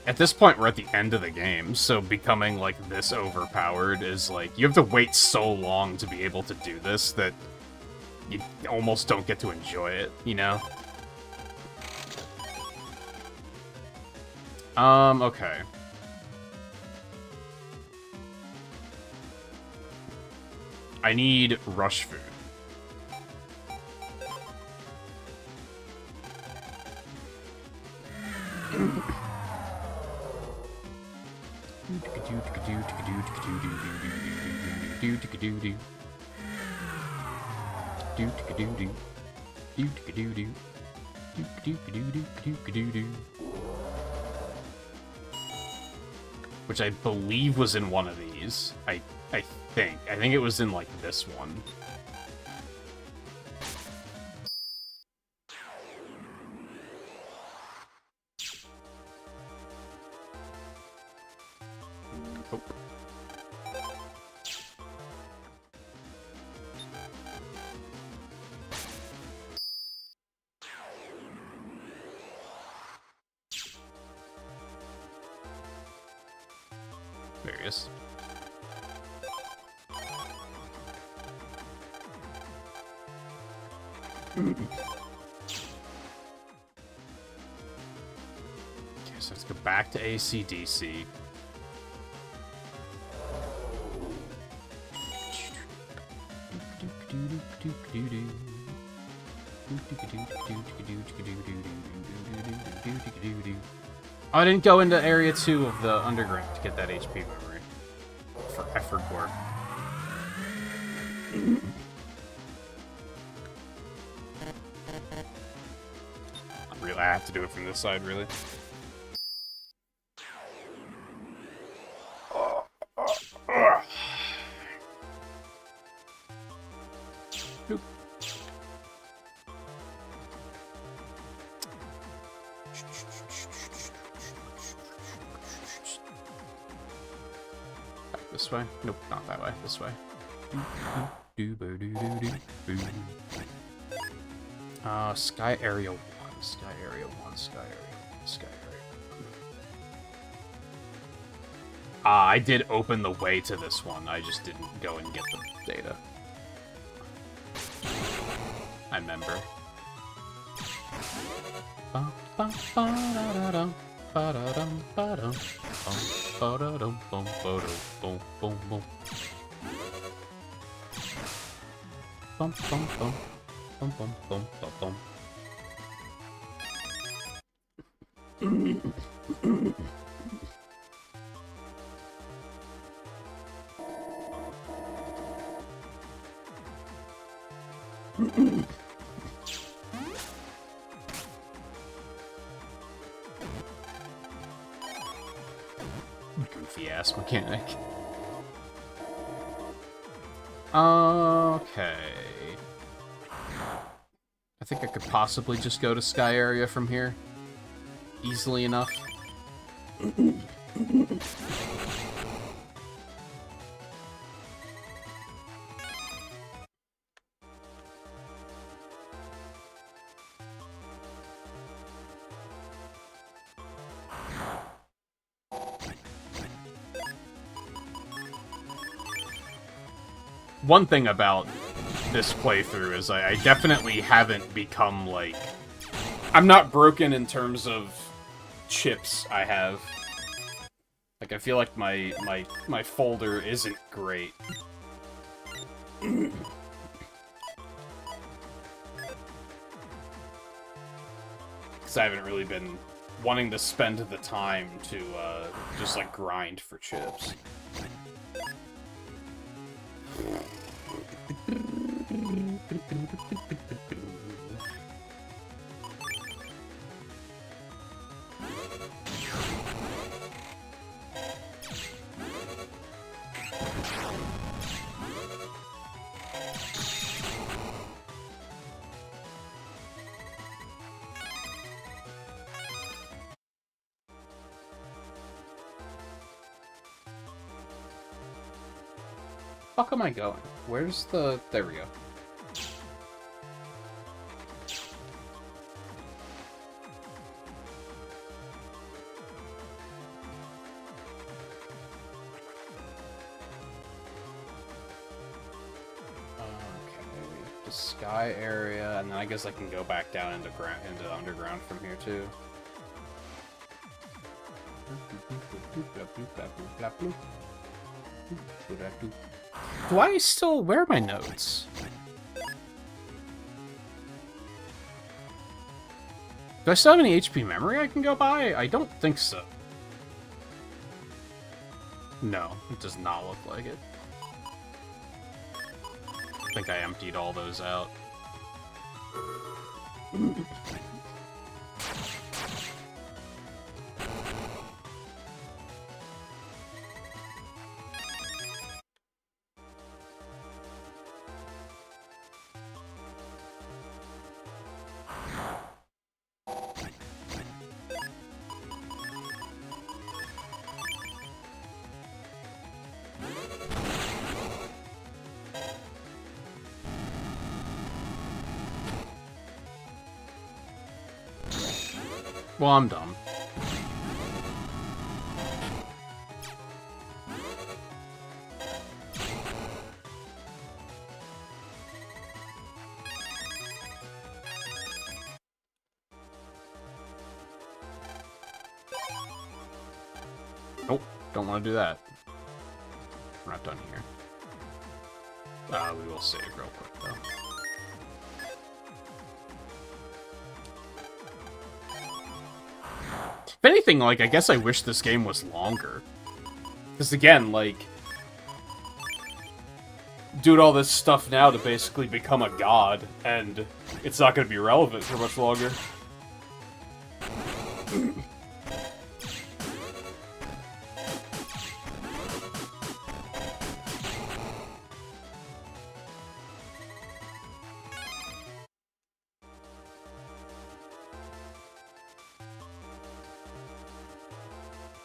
At this point, we're at the end of the game, so becoming, like, this overpowered is, like... You have to wait so long to be able to do this that you almost don't get to enjoy it, you know? Okay. I need rush food. Which I believe was in one of these. I think. I think it was in, like, this one. Oh. Various. Okay, so let's go back to AC/DC. Oh, I didn't go into Area 2 of the Underground to get that HP memory. For effort work. I have to do it from this side, really. Boop. Back this way? Nope, not that way. This way. Sky Area 1. Sky Area 1, Sky Area 1, Sky Area 1. I did open the way to this one, I just didn't go and get the data. I remember. Goofy ass mechanic. Okay. I think I could possibly just go to Sky Area from here. Easily enough. One thing about this playthrough is I definitely haven't become, like... I'm not broken in terms of chips I have. Like, I feel like my folder isn't great. Because I haven't really been wanting to spend the time to just, like, grind for chips. fuck am I going? Where's the... There we go. The sky area, and then I guess I can go back down into the underground from here too. Do I still... Where are my notes? Do I still have any HP memory I can go by? I don't think so. No, it does not look like it. I think I emptied all those out. Well, I'm dumb. Nope, don't want to do that. We're not done here. We will save real quick, though. If anything, like, I guess I wish this game was longer. Because, again, like... doing all this stuff now to basically become a god, and it's not going to be relevant for much longer.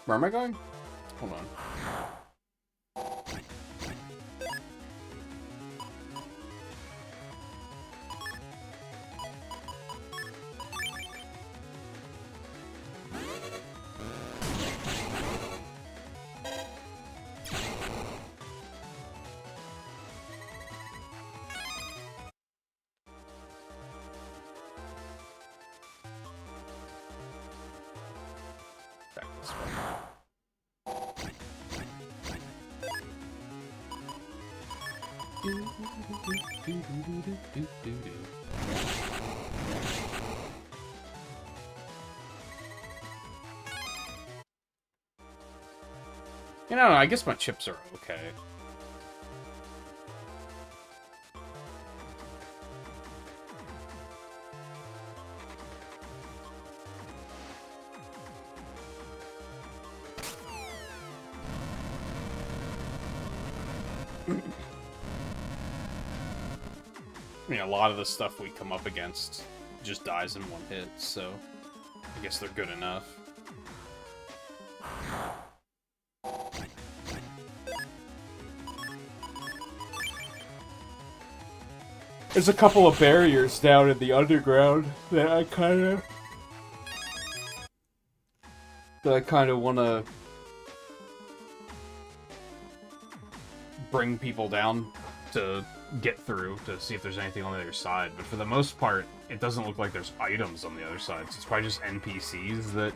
Where am I going? Hold on. Back this way. You know, I guess my chips are okay. I mean, a lot of the stuff we come up against just dies in one hit, so I guess they're good enough. There's a couple of barriers down in the underground that I kind of want to bring people down to get through to see if there's anything on the other side, but for the most part, it doesn't look like there's items on the other side, so it's probably just NPCs that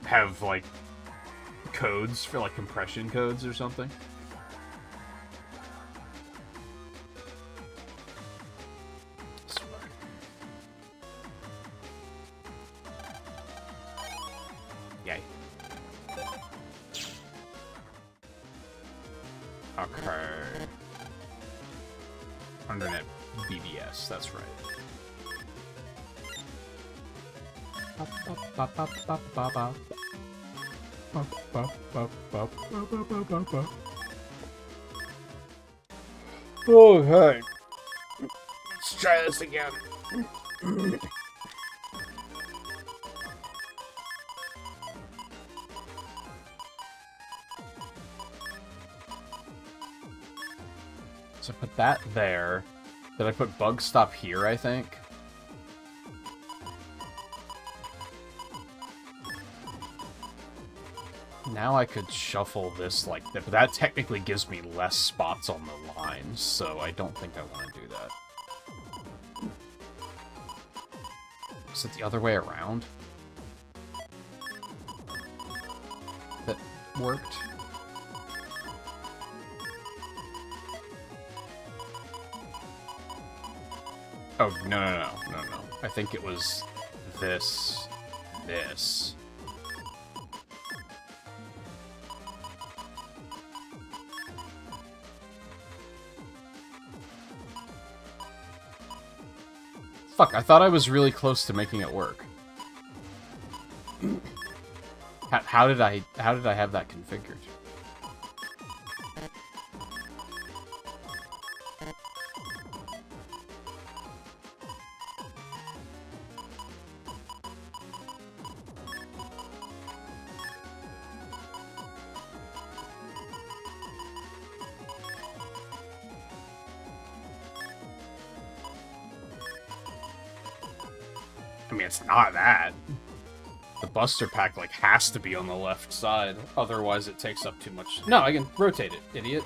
have, like, codes for, like, compression codes or something. Yay. Okay. Undernet BBS, that's right. Okay. Let's try this again. So I put that there. Did I put bug stop here, I think? Now I could shuffle this like that, but that technically gives me less spots on the lines, so I don't think I want to do that. Is it the other way around? That worked? Oh, no. I think it was this. Fuck, I thought I was really close to making it work. How did I have that configured? I mean, it's not that. The Buster Pack, like, has to be on the left side. Otherwise, it takes up too much. No, I can rotate it, idiot.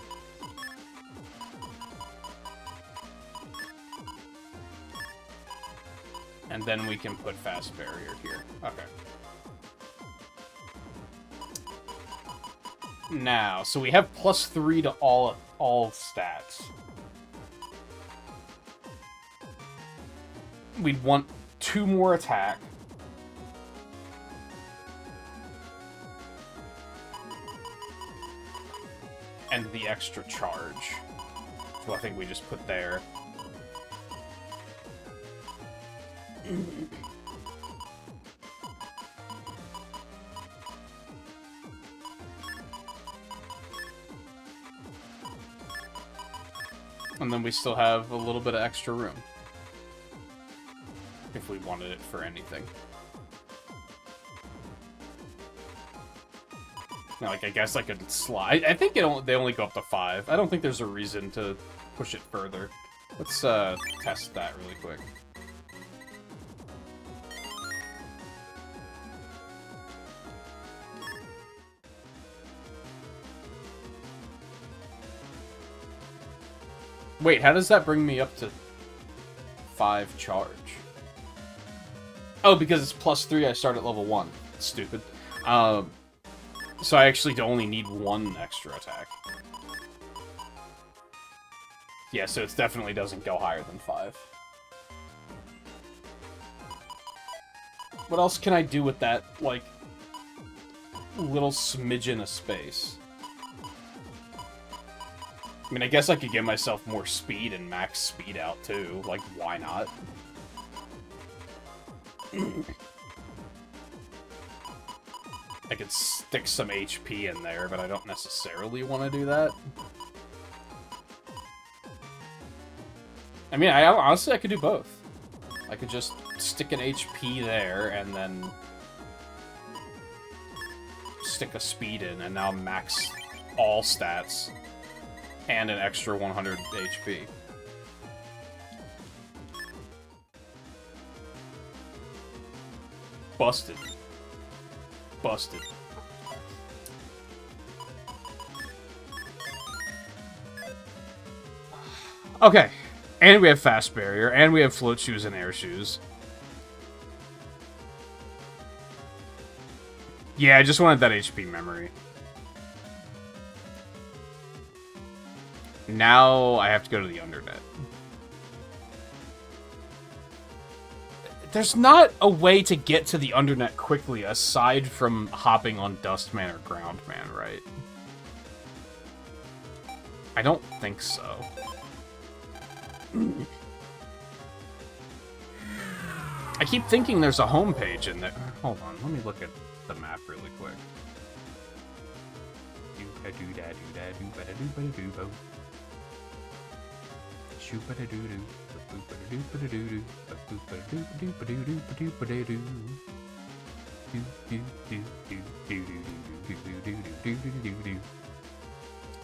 And then we can put fast barrier here. Okay. Now, so we have +3 to all stats. We'd want 2 more attack. And the extra charge. So I think we just put there. And then we still have a little bit of extra room. If we wanted it for anything. Now, like, I guess I could slide. I think they only go up to 5. I don't think there's a reason to push it further. Let's test that really quick. Wait, how does that bring me up to 5 charge? Oh, because it's +3, I start at level 1. Stupid. So I actually only need 1 extra attack. Yeah, so it definitely doesn't go higher than 5. What else can I do with that, like, little smidgen of space? I mean, I guess I could give myself more speed and max speed out, too. Like, why not? I could stick some HP in there, but I don't necessarily want to do that. I mean, honestly, I could do both. I could just stick an HP there, and then stick a speed in, and now max all stats, and an extra 100 HP. Busted. Busted. Okay. And we have fast barrier, and we have float shoes and air shoes. Yeah, I just wanted that HP memory. Now I have to go to the undernet. There's not a way to get to the undernet quickly aside from hopping on Dustman or Groundman, right? I don't think so. I keep thinking there's a homepage in there. Hold on, let me look at the map really quick.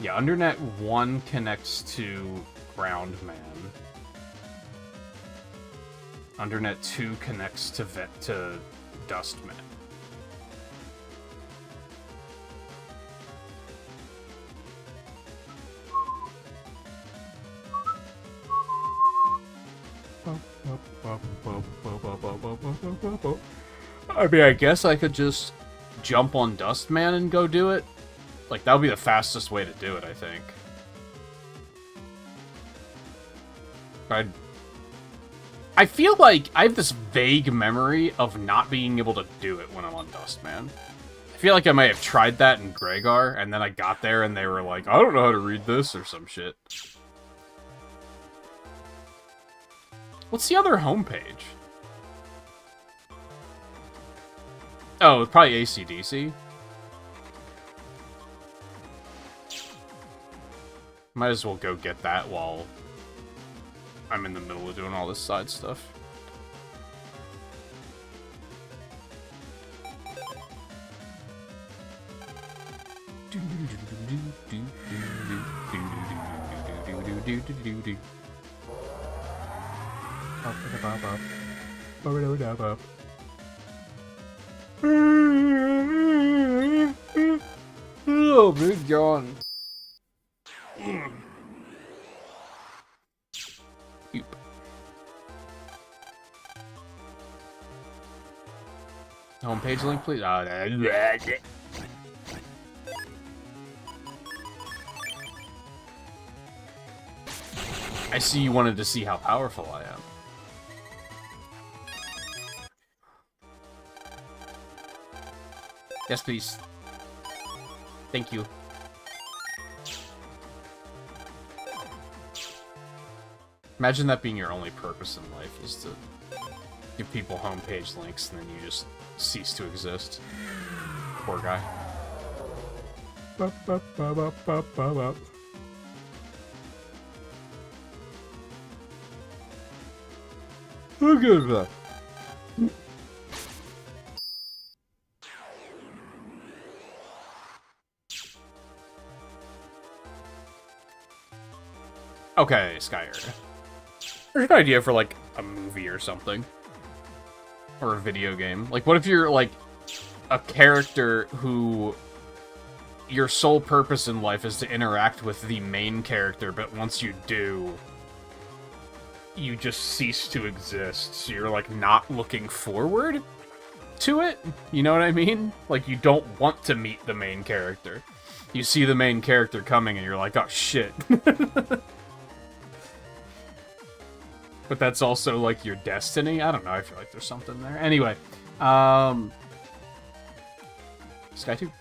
Yeah, Undernet 1 connects to Ground Man. Undernet 2 connects to Dust Man. I mean, I guess I could just jump on Dustman and go do it. Like, that would be the fastest way to do it, I think. I feel like I have this vague memory of not being able to do it when I'm on Dustman. I feel like I might have tried that in Gregar, and then I got there and they were like, I don't know how to read this, or some shit. What's the other homepage? Oh, it's probably AC/DC. Might as well go get that while I'm in the middle of doing all this side stuff. Oh, big yawn. Homepage link, please. I see you wanted to see how powerful I am. Yes, please. Thank you. Imagine that being your only purpose in life, is to give people homepage links and then you just cease to exist. Poor guy. Look at that. Okay, Sky Area. There's an idea for, like, a movie or something. Or a video game. Like, what if you're, like, a character who... your sole purpose in life is to interact with the main character, but once you do, you just cease to exist. So you're, like, not looking forward to it? You know what I mean? Like, you don't want to meet the main character. You see the main character coming and you're like, oh, shit. But that's also, like, your destiny? I don't know, I feel like there's something there. Anyway, Sky 2.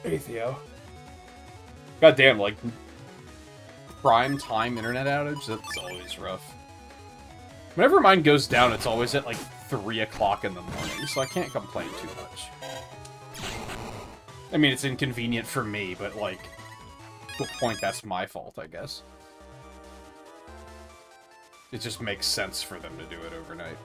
Hey, Theo. Goddamn, like, prime time internet outage? That's always rough. Whenever mine goes down, it's always at, like, 3 o'clock in the morning, so I can't complain too much. I mean, it's inconvenient for me, but, like, to a point, that's my fault, I guess. It just makes sense for them to do it overnight.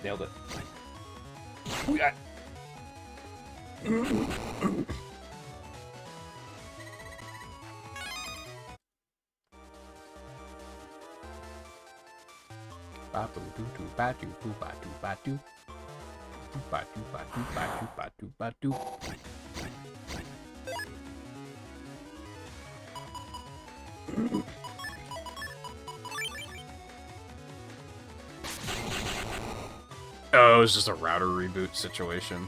Nailed it. Yeah. Oh, it was just a router reboot situation.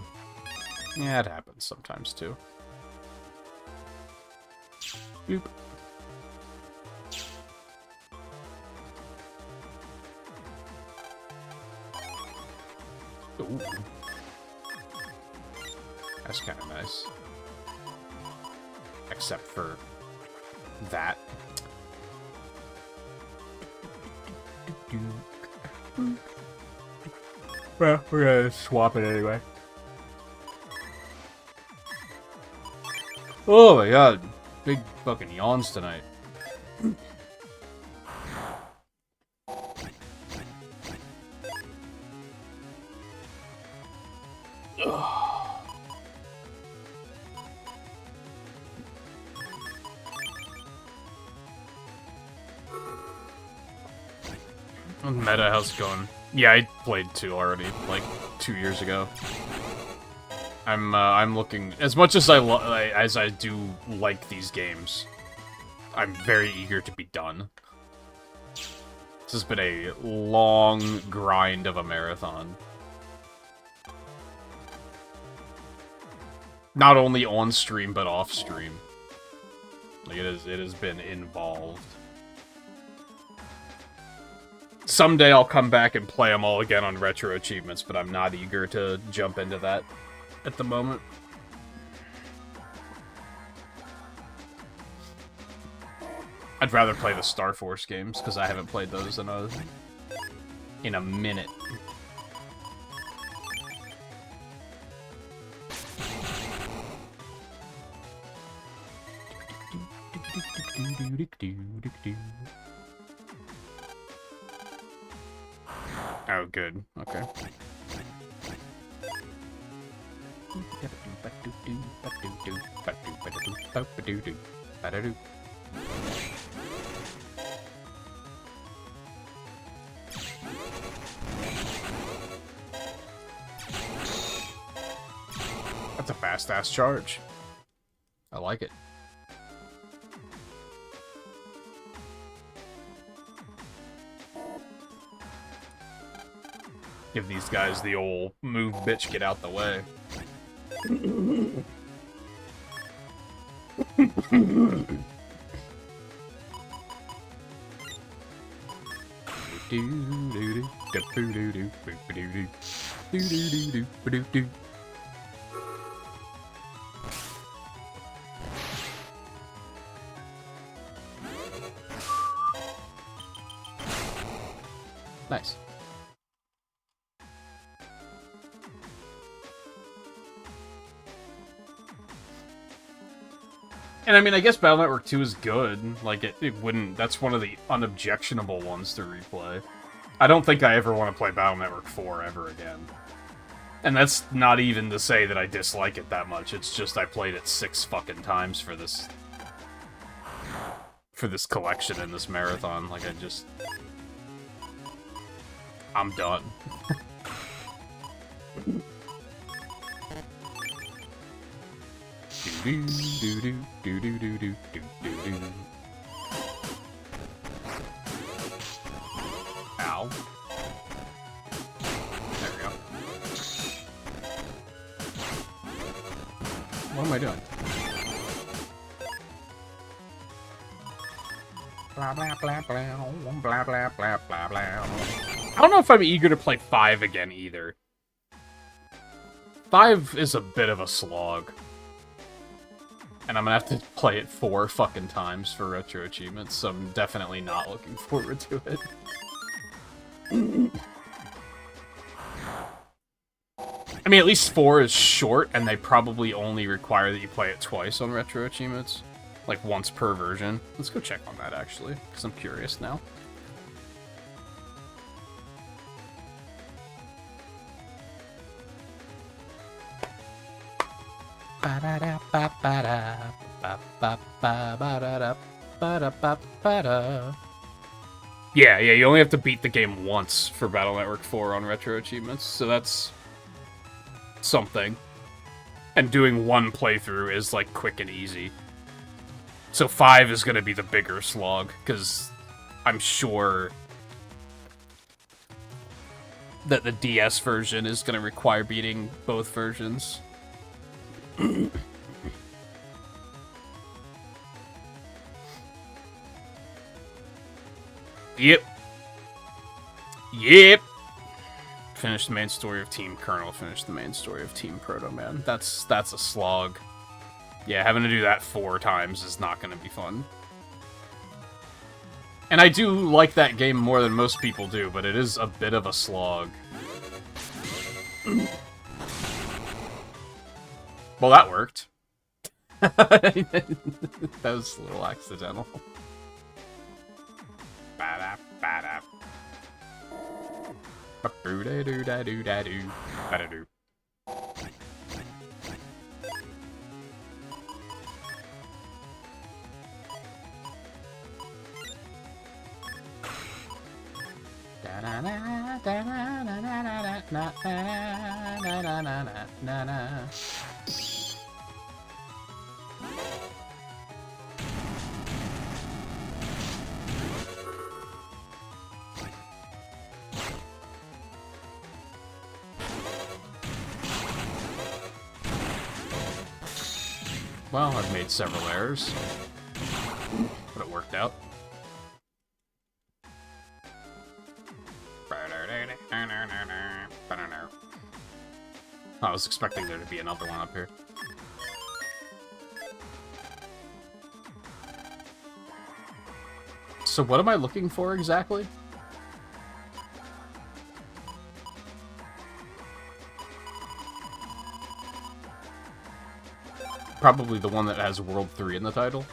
Yeah, it happens sometimes too. Boop. Ooh. That's kind of nice. Except for that. Well, we're gonna swap it anyway. Oh my god. Big fucking yawns tonight. Meta, how's it going? Yeah, I played 2 already, like 2 years ago. I'm looking, as much as I do like these games, I'm very eager to be done. This has been a long grind of a marathon. Not only on stream, but off stream. Like, it has been involved. Someday I'll come back and play them all again on Retro Achievements, but I'm not eager to jump into that at the moment. I'd rather play the Star Force games, because I haven't played those in a minute. Oh, good. Okay. That's a fast-ass charge. I like it. Give these guys the old move, bitch, get out the way. Nice. And I mean, I guess Battle Network 2 is good. Like, it wouldn't... That's one of the unobjectionable ones to replay. I don't think I ever want to play Battle Network 4 ever again. And that's not even to say that I dislike it that much. It's just I played it 6 fucking times for this... for this collection and this marathon. Like, I just... I'm done. Ow. There we go. What am I doing? Blah blah blah blah blah blah blah blah blah. I don't know if I'm eager to play 5 again either. 5 is a bit of a slog. And I'm gonna have to play it 4 fucking times for Retro Achievements, so I'm definitely not looking forward to it. I mean, at least 4 is short, and they probably only require that you play it twice on Retro Achievements. Like, once per version. Let's go check on that, actually, because I'm curious now. Yeah, you only have to beat the game once for Battle Network 4 on Retro Achievements, so that's something. And doing one playthrough is, like, quick and easy. So 5 is gonna be the bigger slog, because I'm sure that the DS version is gonna require beating both versions. Yep. Finished the main story of Team Colonel, finished the main story of Team Proto Man. That's a slog. Yeah, having to do that 4 times is not gonna be fun. And I do like that game more than most people do, but it is a bit of a slog. Well, that worked. That was a little accidental. Well, I've made several errors, but it worked out. I was expecting there to be another one up here. So what am I looking for exactly? Probably the one that has World 3 in the title.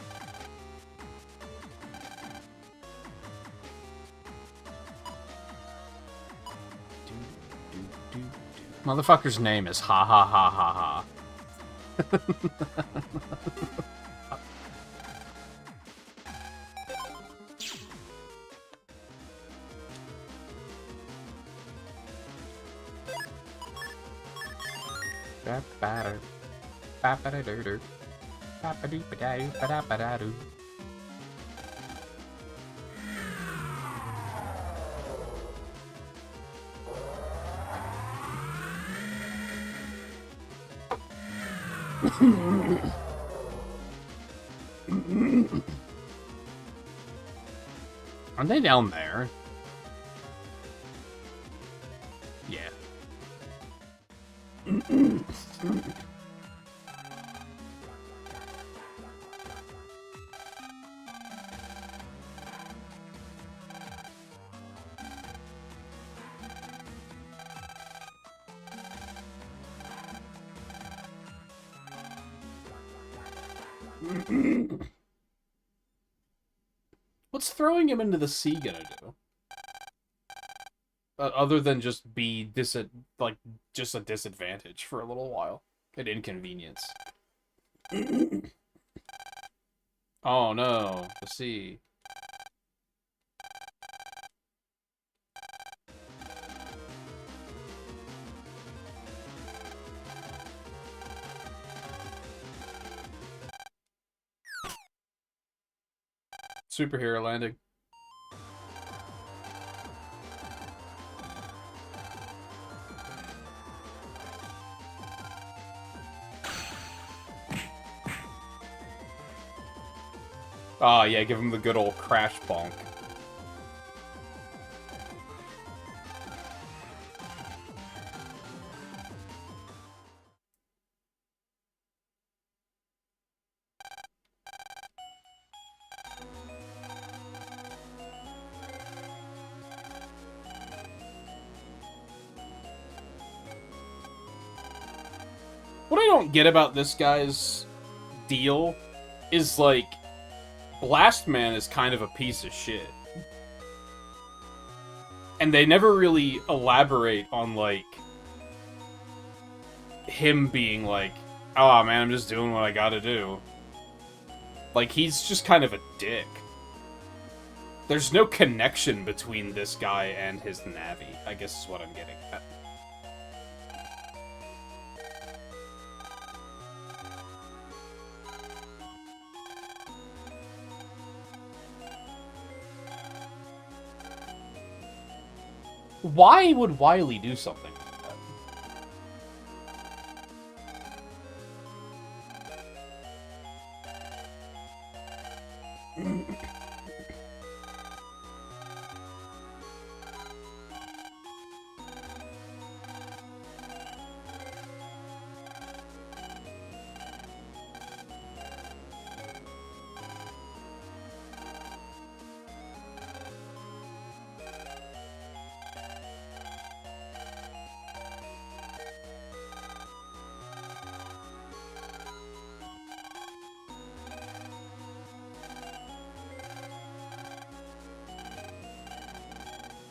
Motherfucker's name is ha ha ha ha ha. Are they down there? Yeah. What's throwing him into the sea gonna do? Other than just be just a disadvantage for a little while. An inconvenience. Oh no, the sea. Superhero landing. Ah, yeah, give him the good old crash bonk. What I don't get about this guy's deal is, like, Blastman is kind of a piece of shit. And they never really elaborate on, like, him being like, oh man, I'm just doing what I gotta do. Like, he's just kind of a dick. There's no connection between this guy and his Navi, I guess is what I'm getting at. Why would Wily do something like that?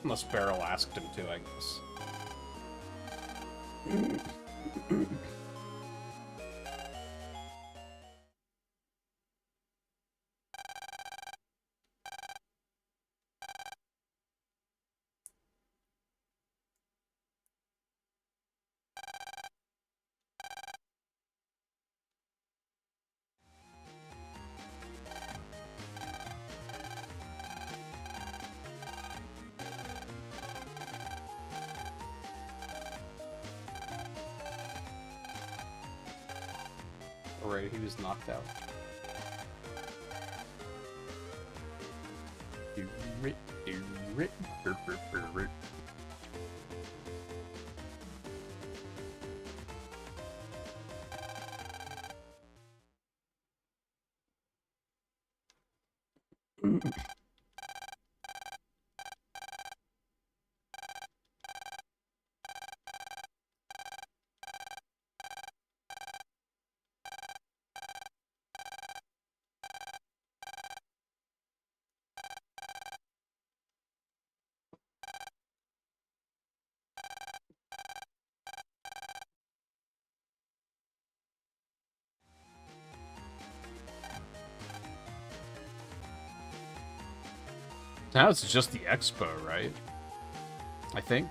Unless Beryl asked him to, I guess. Right, he was knocked out. Now it's just the expo, right? I think.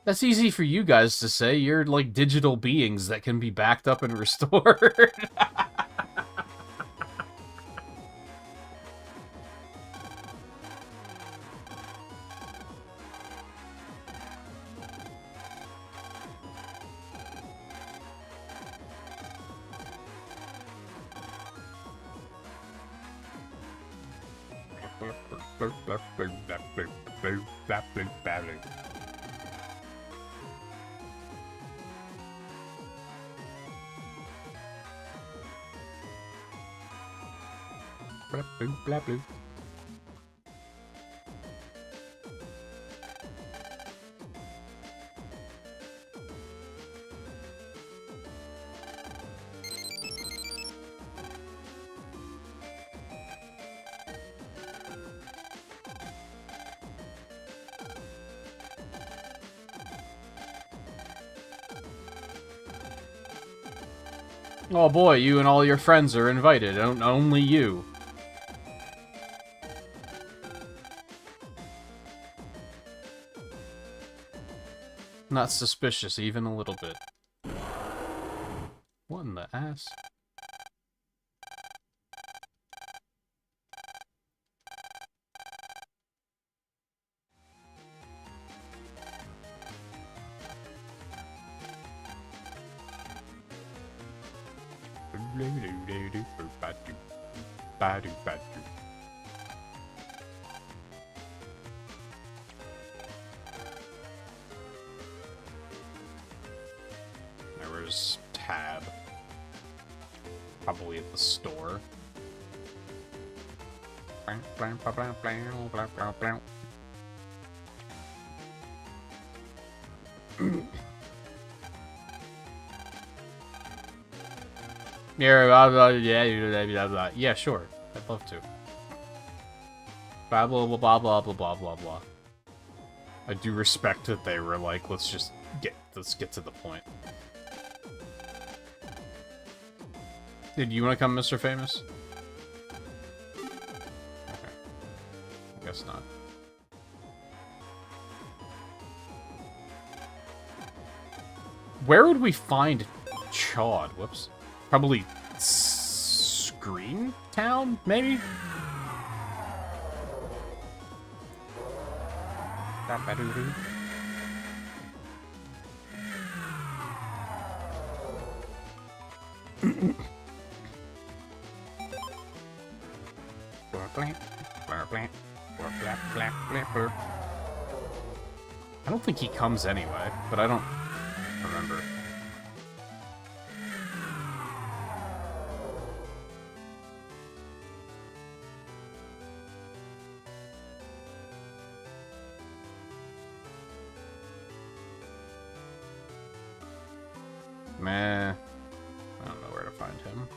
That's easy for you guys to say. You're like digital beings that can be backed up and restored. Blah, blah. Oh boy, you and all your friends are invited, only you. Not suspicious, even a little bit. What in the ass? There's Tab. Probably at the store. Yeah, sure. I'd love to. Blah blah blah blah blah blah blah blah blah. I do respect that they were like, let's get to the point. Did you want to come, Mr. Famous? Okay. I guess not. Where would we find Chaude? Whoops. Probably Screen Town, maybe? I don't think he comes anyway, but I don't remember. Meh. I don't know where to find him.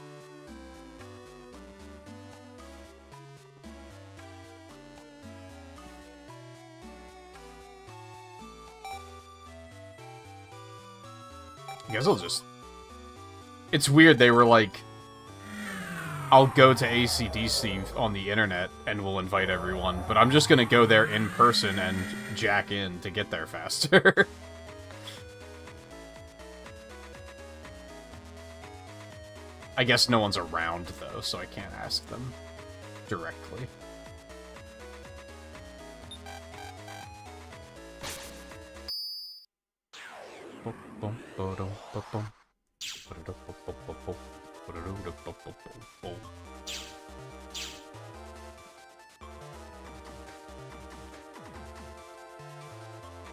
I guess I'll just... It's weird, they were like, I'll go to AC/DC on the internet and we'll invite everyone, but I'm just gonna go there in person and jack in to get there faster. I guess no one's around, though, so I can't ask them directly.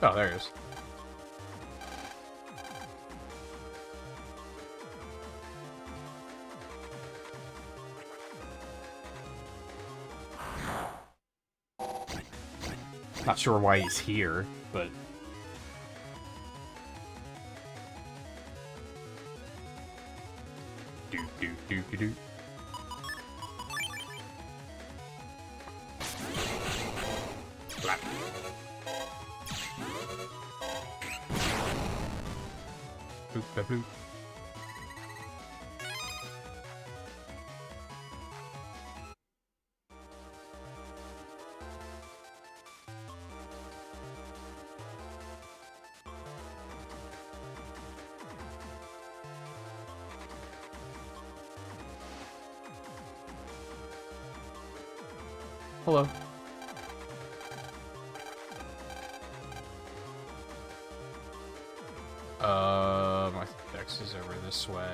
Oh, there he is. Not sure why he's here, but... Do. Flap. Bloop, bloop, bloop. Hello. My Dex is over this way.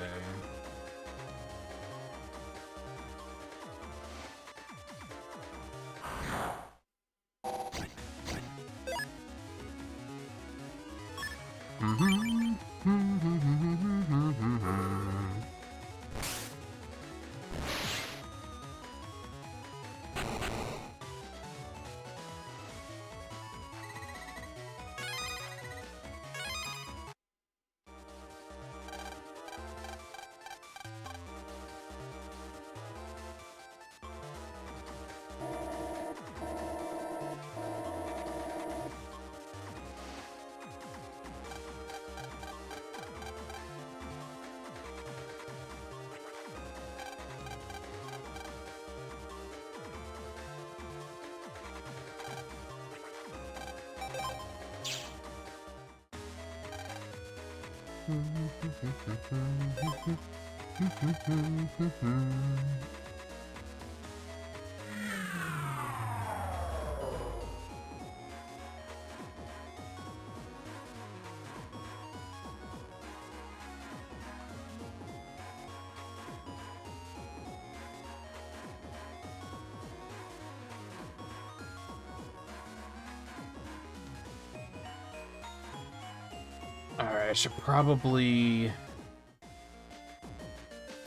Alright, I should probably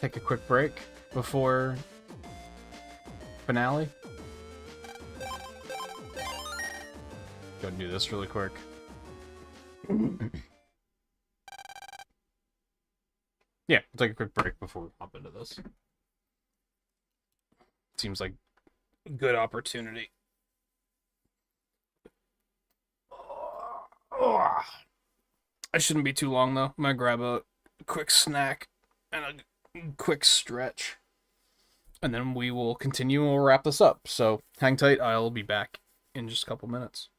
take a quick break before finale. Go and do this really quick. Yeah, we'll take a quick break before we hop into this. Seems like a good opportunity. I shouldn't be too long, though. I'm gonna grab a quick snack and a quick stretch. And then we will continue and we'll wrap this up. So hang tight, I'll be back in just a couple minutes.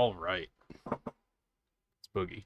All right. It's Boogie.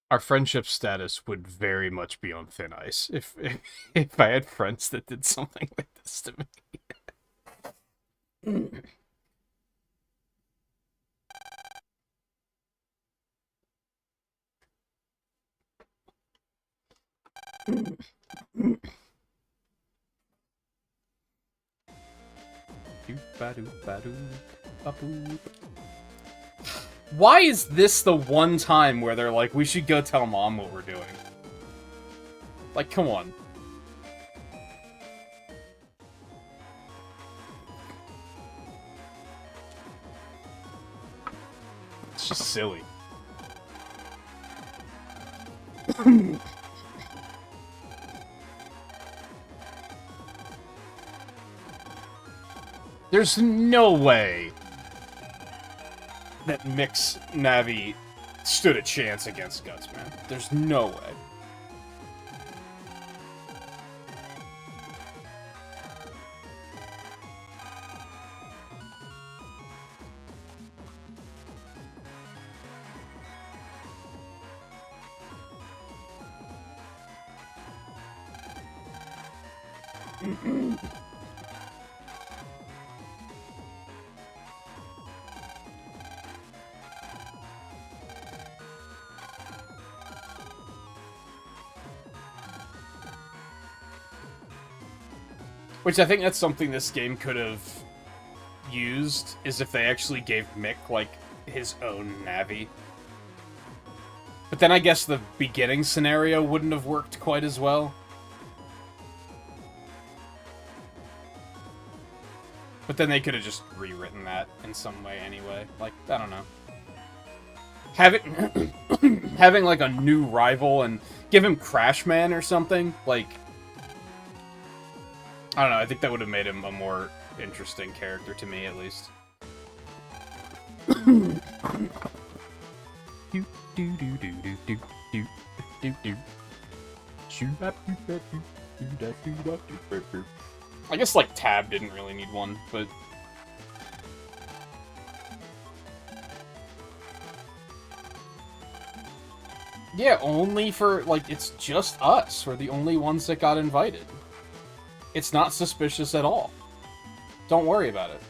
Our friendship status would very much be on thin ice if I had friends that did something like this to me. Why is this the one time where they're like, we should go tell Mom what we're doing? Like, come on. It's just silly. There's no way that Mix Navi stood a chance against Guts, man. There's no way. Which I think that's something this game could have used, is if they actually gave Mick, like, his own Navi. But then I guess the beginning scenario wouldn't have worked quite as well. But then they could have just rewritten that in some way anyway. Like, I don't know. Having like, a new rival and give him Crashman or something, like... I don't know, I think that would have made him a more interesting character to me, at least. I guess, like, Tab didn't really need one, but... Yeah, only for, like, it's just us. We're the only ones that got invited. It's not suspicious at all. Don't worry about it.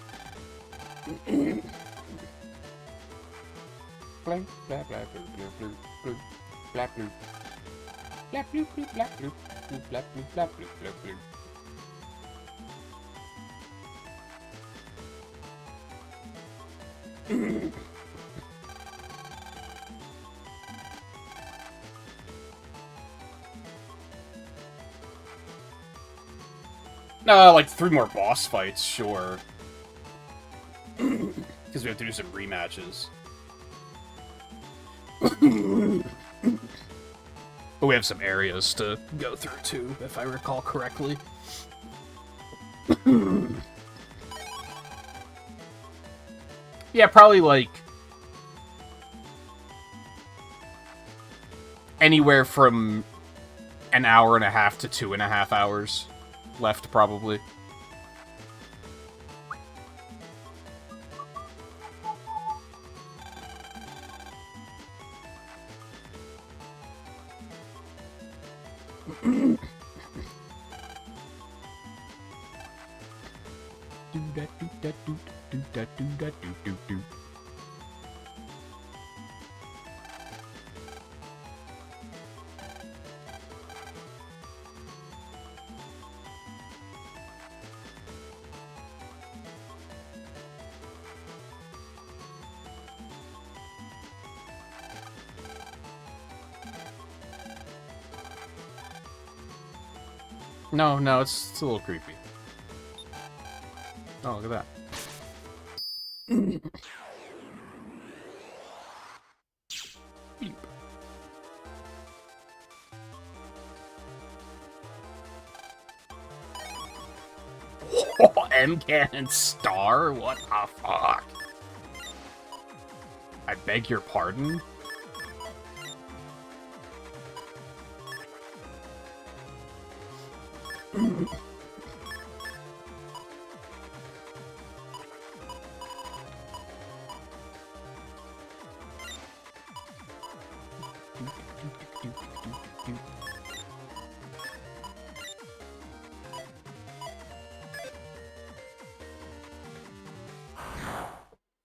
Blah, blah, blah, blah, blah, blah, blah, blah, blah, blah, blah, blah, blah, blah, blah, blah. No, like 3 more boss fights, sure. Because we have to do some rematches. But we have some areas to go through too, if I recall correctly. Yeah, probably like... anywhere from an hour and a half to 2.5 hours. Left, probably. No, it's a little creepy. Oh, look at that. Bleep. Oh, M-Cannon Star? What the fuck? I beg your pardon?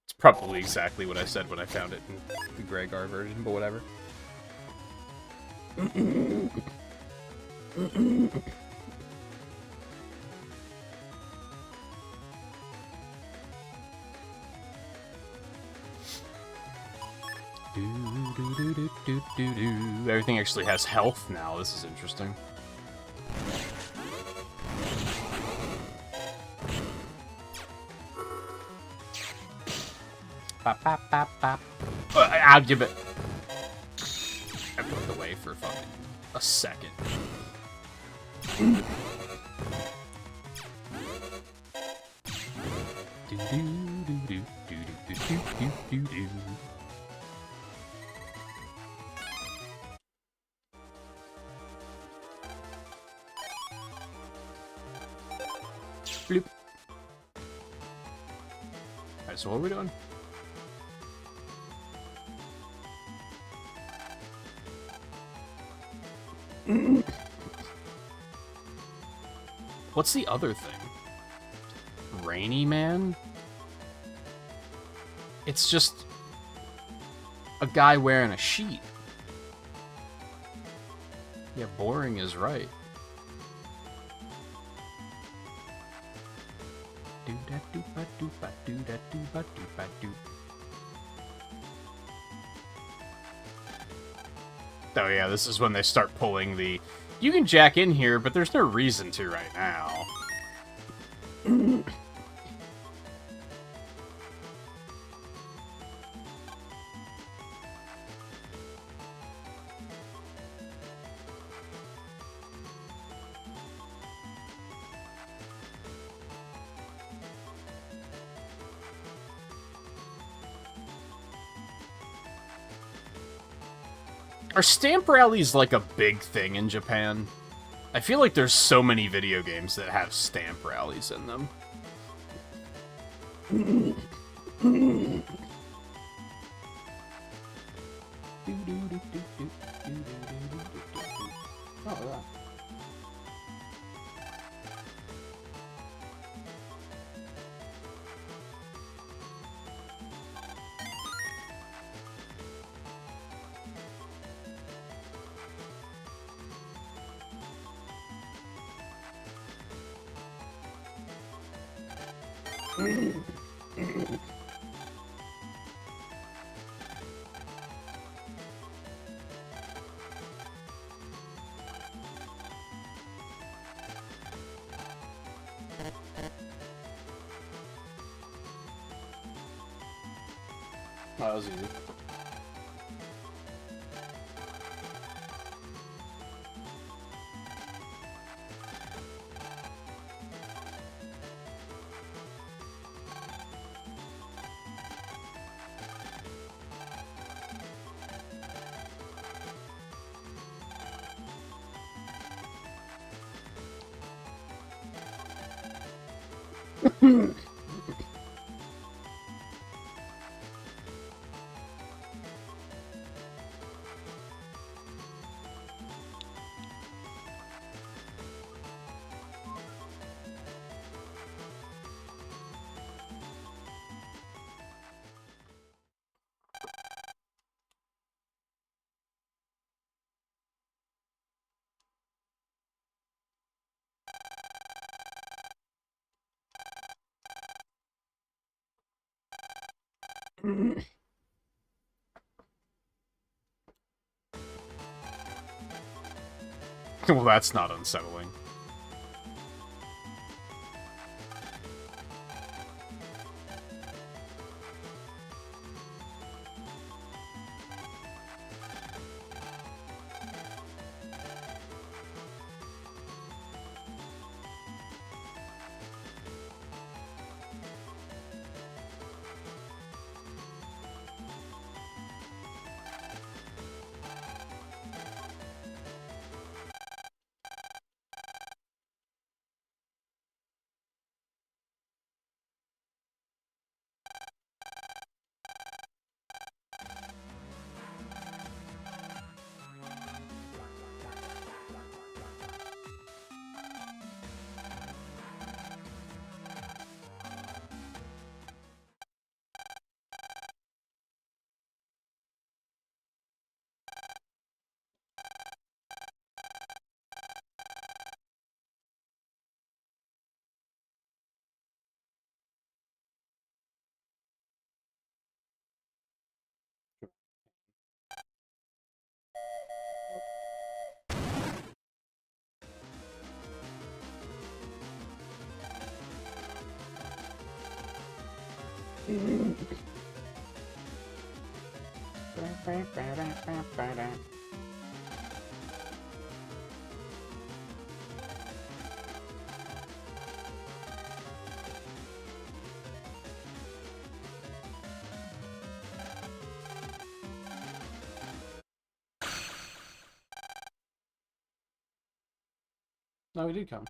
It's probably exactly what I said when I found it in the Gregar version, but whatever. Everything actually has health now. This is interesting. Bop, bop, bop, bop. I'll give it. I put it away for fucking a second. Bloop. Alright, so what are we doing? What's the other thing? Rainy Man? It's just a guy wearing a sheet. Yeah, boring is right. Oh yeah, this is when they start pulling the... You can jack in here, but there's no reason to right now. Are stamp rallies like a big thing in Japan? I feel like there's so many video games that have stamp rallies in them. Oh, that was easy. Well, that's not unsettling. No, he did come.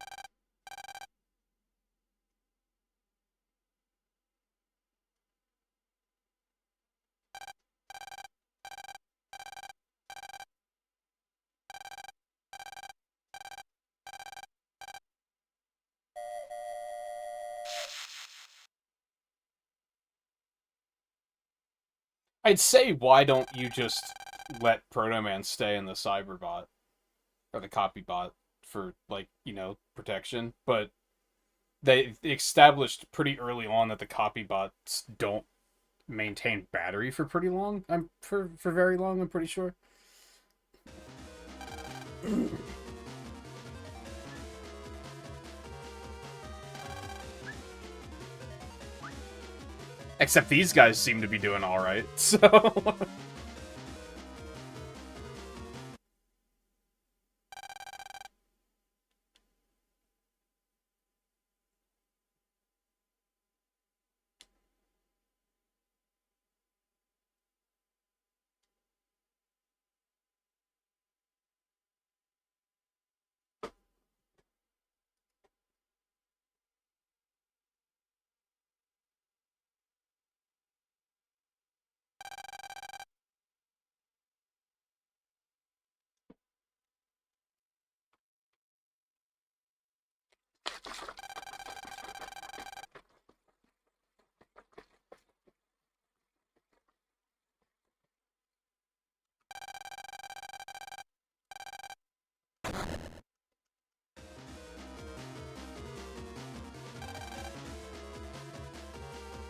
I'd say, why don't you just let Proto Man stay in the Cyberbot or the copy bot for, like, you know, protection? But they established pretty early on that the copy bots don't maintain battery for pretty long. For very long, I'm pretty sure. Except these guys seem to be doing all right, so.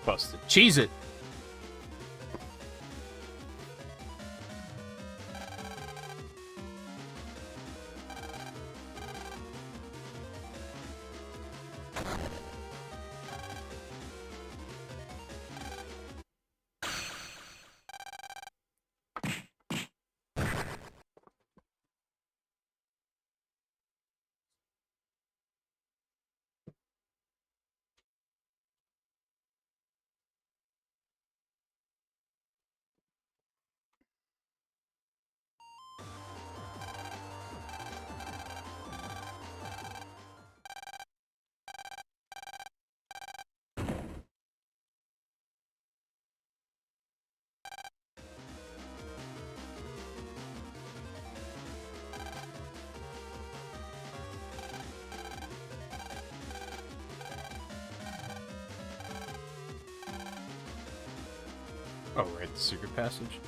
Busted. Cheese it! Oh, right, the secret passage.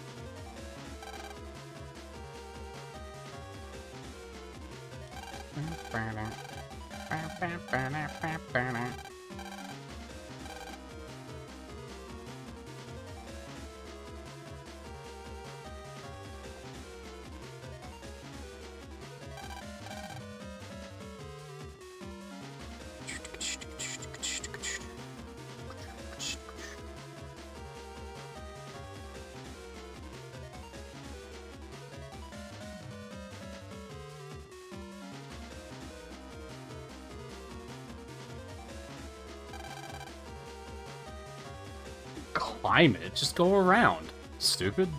Climb it, just go around. Stupid.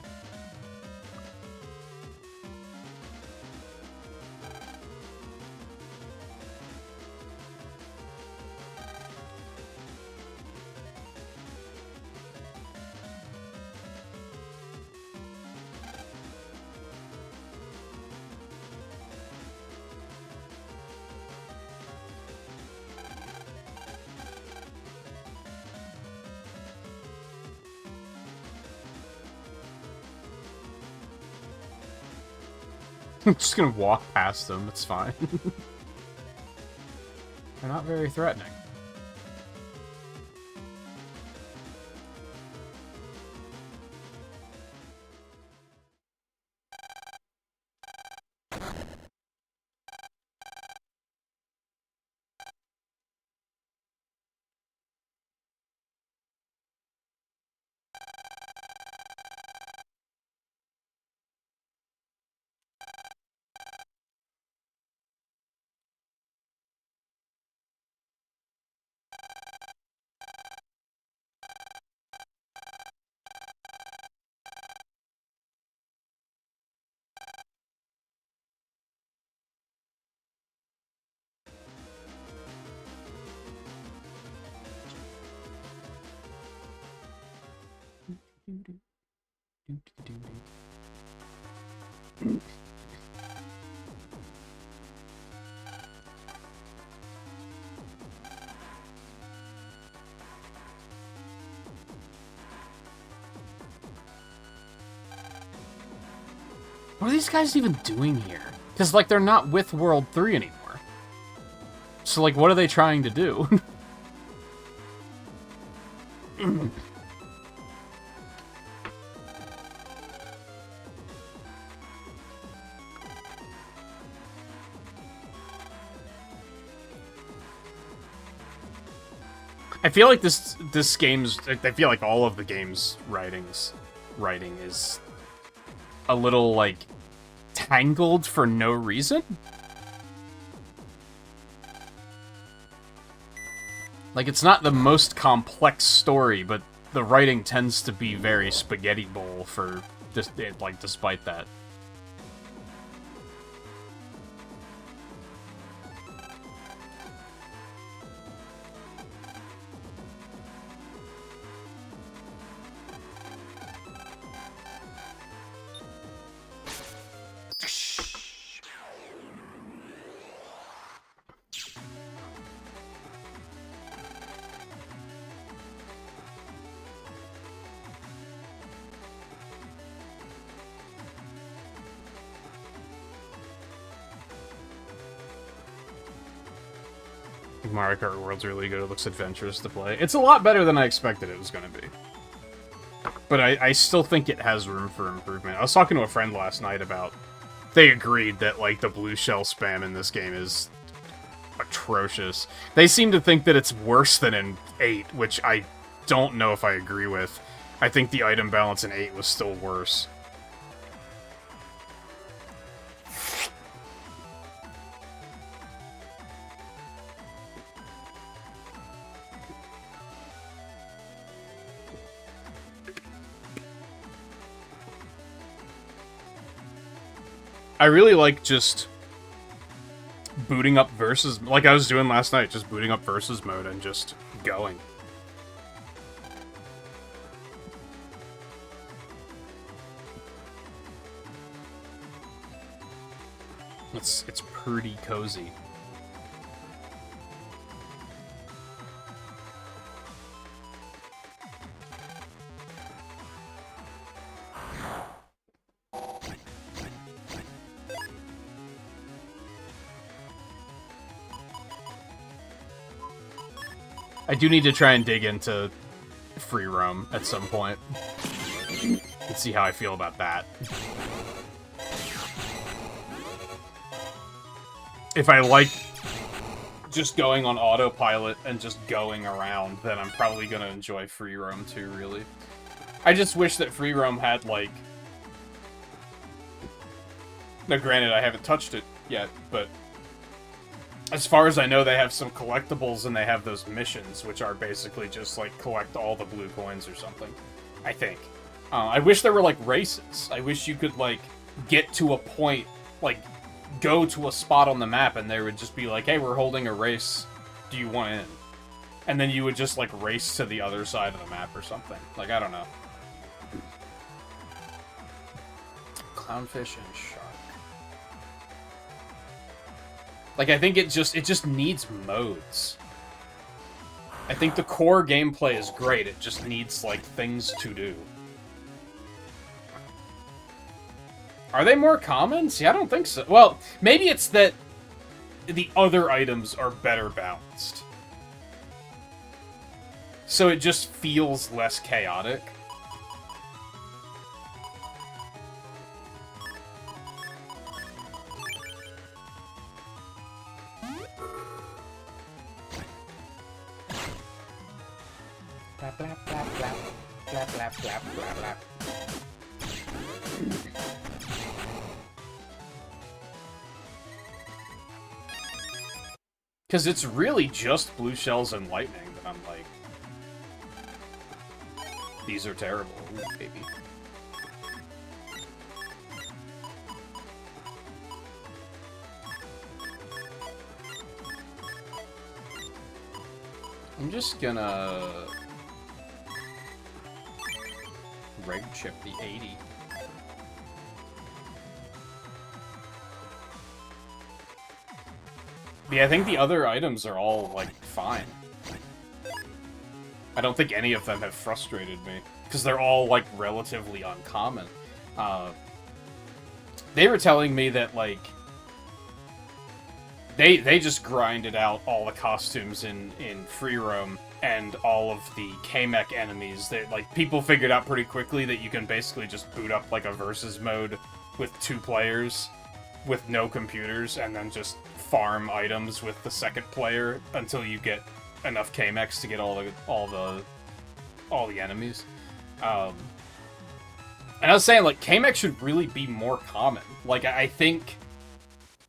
I'm just gonna walk past them, it's fine. They're not very threatening. What are these guys even doing here? Because, like, they're not with World 3 anymore. So, like, what are they trying to do? I feel like this game's... I feel like all of the game's writing is a little, like, tangled for no reason. Like, it's not the most complex story, but the writing tends to be very spaghetti bowl for this, like, despite that. Mario Kart World's really good. It looks adventurous to play. It's a lot better than I expected it was going to be. But I still think it has room for improvement. I was talking to a friend last night about... They agreed that, like, the blue shell spam in this game is atrocious. They seem to think that it's worse than in 8, which I don't know if I agree with. I think the item balance in 8 was still worse. I really like just booting up versus, like I was doing last night, just booting up versus mode and just going. It's pretty cozy. I do need to try and dig into free roam at some point and see how I feel about that. If I like just going on autopilot and just going around, then I'm probably going to enjoy free roam too, really. I just wish that free roam had, like... Now, granted, I haven't touched it yet, but... As far as I know, they have some collectibles and they have those missions, which are basically just, like, collect all the blue coins or something. I think. I wish there were, like, races. I wish you could, like, get to a point, like, go to a spot on the map and there would just be like, hey, we're holding a race. Do you want in? And then you would just, like, race to the other side of the map or something. Like, I don't know. Clownfish and shark. Like, I think it just needs modes. I think the core gameplay is great, it just needs, like, things to do. Are they more common? See, I don't think so. Well, maybe it's that the other items are better balanced. So it just feels less chaotic. Blap, blap, blap, blap. Blap, blap, blap, blap, blap. Because it's really just blue shells and lightning that I'm like... These are terrible, baby. I'm just gonna... Reg chip, the 80. Yeah, I think the other items are all, like, fine. I don't think any of them have frustrated me, because they're all, like, relatively uncommon. They were telling me that, like, they just grinded out all the costumes in free roam and all of the K-Mech enemies. That, like, people figured out pretty quickly that you can basically just boot up, like, a versus mode with 2 players with no computers and then just farm items with the second player until you get enough K-Mechs to get all the enemies. And I was saying, like, K-Mech should really be more common. Like, I think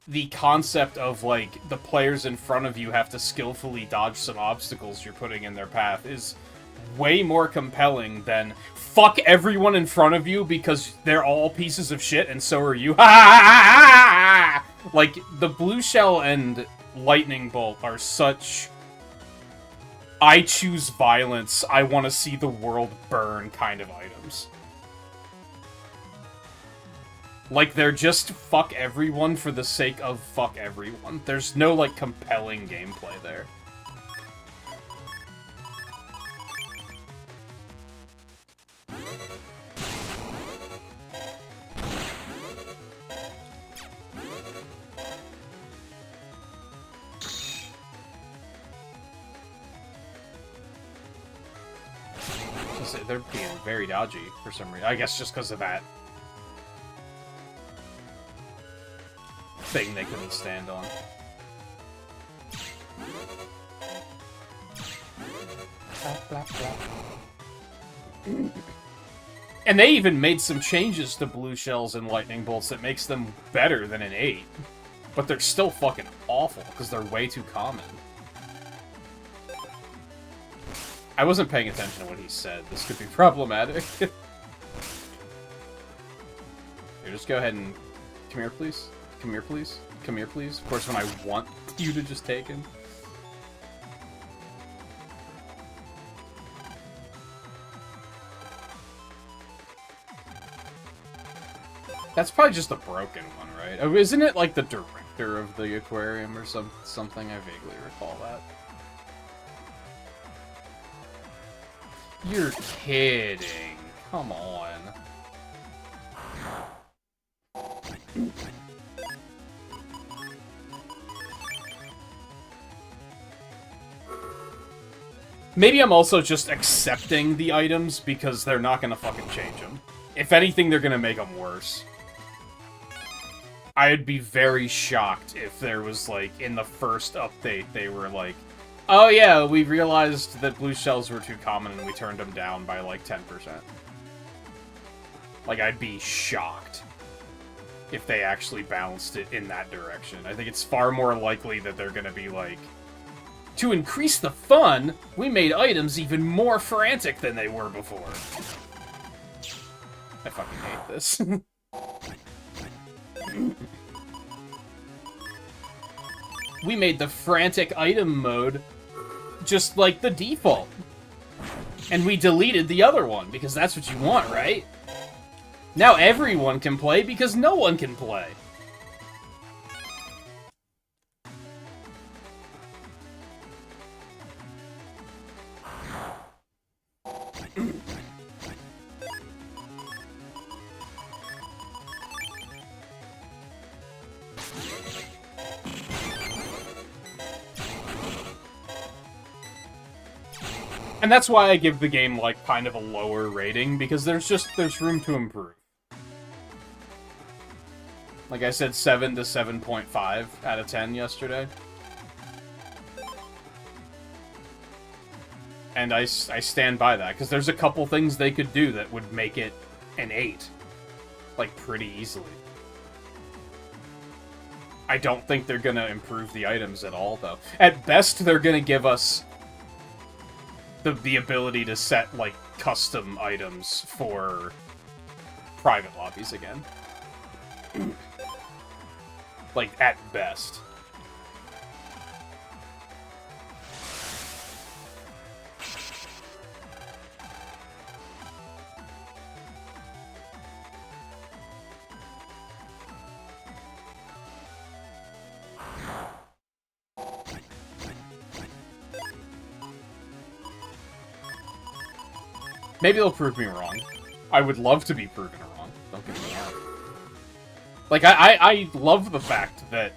the concept of, like, the players in front of you have to skillfully dodge some obstacles you're putting in their path is way more compelling than fuck everyone in front of you because they're all pieces of shit and so are you. Like, the Blue Shell and Lightning Bolt are such I choose violence, I want to see the world burn kind of items. Like, they're just fuck everyone for the sake of fuck everyone. There's no, like, compelling gameplay there. They're being very dodgy for some reason. I guess just because of that thing they couldn't stand on. And they even made some changes to Blue Shells and Lightning Bolts that makes them better than an 8. But they're still fucking awful, because they're way too common. I wasn't paying attention to what he said. This could be problematic. Here, just go ahead and... Come here, please. Come here, please. Come here, please. Of course, when I want you to just take him. That's probably just the broken one, right? Oh, isn't it like the director of the aquarium or something? I vaguely recall that. You're kidding. Come on. Maybe I'm also just accepting the items because they're not gonna fucking change them. If anything, they're gonna make them worse. I'd be very shocked if there was, like, in the first update, they were like, oh yeah, we realized that blue shells were too common and we turned them down by, like, 10%. Like, I'd be shocked if they actually balanced it in that direction. I think it's far more likely that they're gonna be like, to increase the fun, we made items even more frantic than they were before. I fucking hate this. We made the frantic item mode just like the default. And we deleted the other one, because that's what you want, right? Now everyone can play because no one can play. And that's why I give the game, like, kind of a lower rating, because there's room to improve. Like I said, 7 to 7.5 out of 10 yesterday. And I stand by that, because there's a couple things they could do that would make it an 8. Like, pretty easily. I don't think they're gonna improve the items at all, though. At best, they're gonna give us the ability to set, like, custom items for private lobbies again. Like, at best. Maybe they'll prove me wrong. I would love to be proven wrong. Don't get me wrong. Like, I love the fact that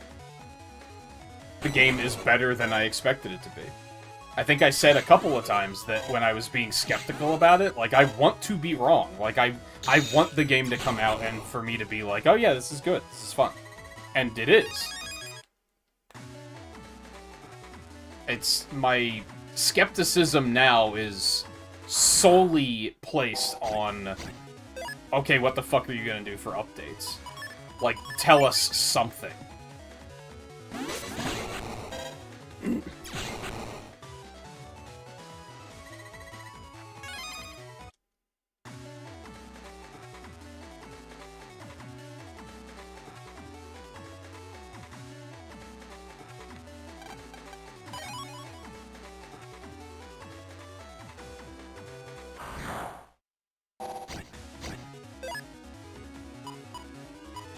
the game is better than I expected it to be. I think I said a couple of times that when I was being skeptical about it, like, I want to be wrong. Like, I want the game to come out and for me to be like, oh yeah, this is good, this is fun. And it is. It's, my skepticism now is solely placed on, okay, what the fuck are you gonna do for updates? Like, tell us something.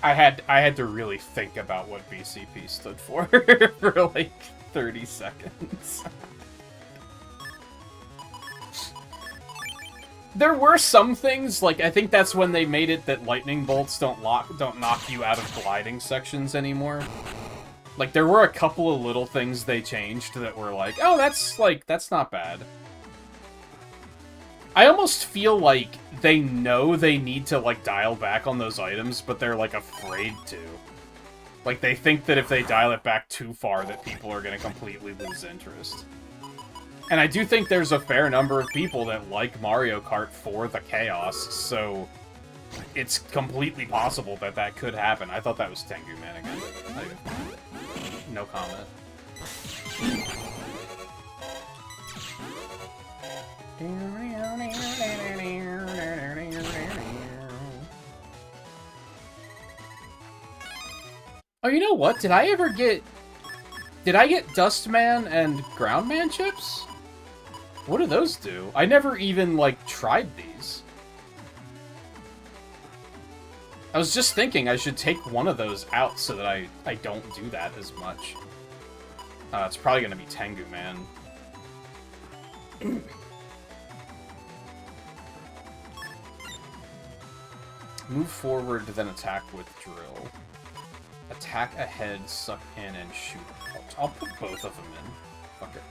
I had to really think about what BCP stood for for like 30 seconds. There were some things, like, I think that's when they made it that lightning bolts don't knock you out of gliding sections anymore. Like, there were a couple of little things they changed that were like, oh, that's not bad. I almost feel like they know they need to, like, dial back on those items, but they're, like, afraid to. Like, they think that if they dial it back too far, that people are gonna completely lose interest. And I do think there's a fair number of people that like Mario Kart for the chaos, so it's completely possible that that could happen. I thought that was Tengu Man again. No comment. Oh, you know what? Did I get Dustman and Groundman chips? What do those do? I never even, like, tried these. I was just thinking I should take one of those out so that I don't do that as much. It's probably gonna be Tengu Man. Move forward, then attack with drill. Attack ahead, suck in, and shoot out. I'll put both of them in. Fuck it.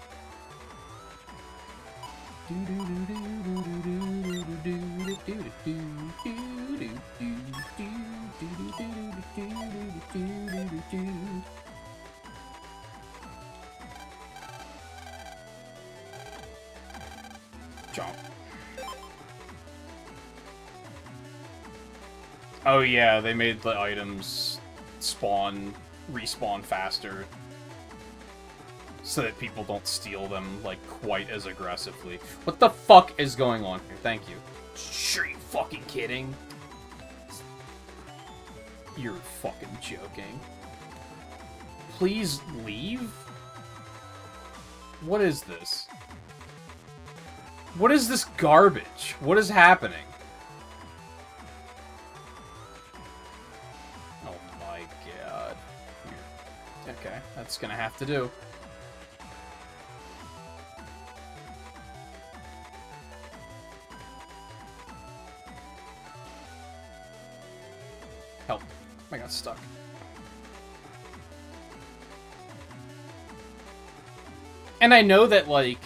Jump. Oh yeah, they made the items respawn faster so that people don't steal them, like, quite as aggressively. What the fuck is going on here? Thank you. Sure, you fucking kidding? You're fucking joking. Please leave? What is this? What is this garbage? What is happening? Oh my god. Okay, that's gonna have to do. Help. I got stuck. And I know that, like,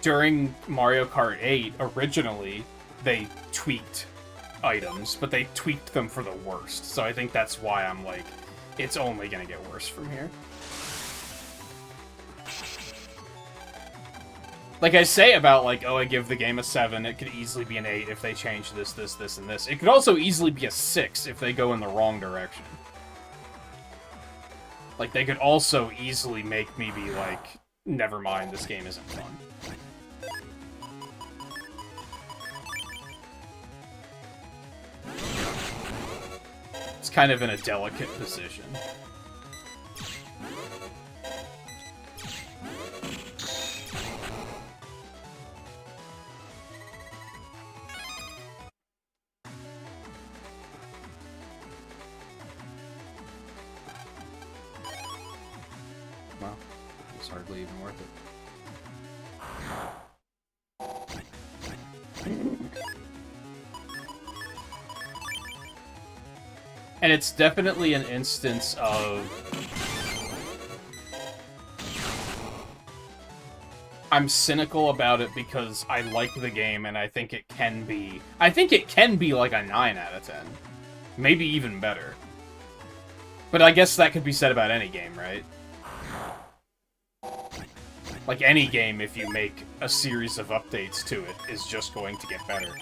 during Mario Kart 8, originally, they tweaked items, but they tweaked them for the worst. So I think that's why I'm like, it's only gonna get worse from here. Like I say about, like, oh, I give the game a 7, it could easily be an 8 if they change this, this, and this. It could also easily be a 6 if they go in the wrong direction. Like, they could also easily make me be like, never mind, this game isn't fun. It's kind of in a delicate position. Well, it's hardly even worth it. And it's definitely an instance of... I'm cynical about it because I like the game and I think it can be... I think it can be like a 9 out of 10. Maybe even better. But I guess that could be said about any game, right? Like any game, if you make a series of updates to it, is just going to get better.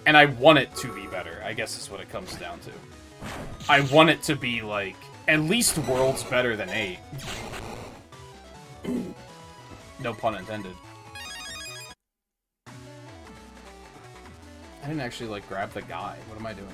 And I want it to be better, I guess is what it comes down to. I want it to be, like, at least worlds better than 8. No pun intended. I didn't actually, like, grab the guy. What am I doing?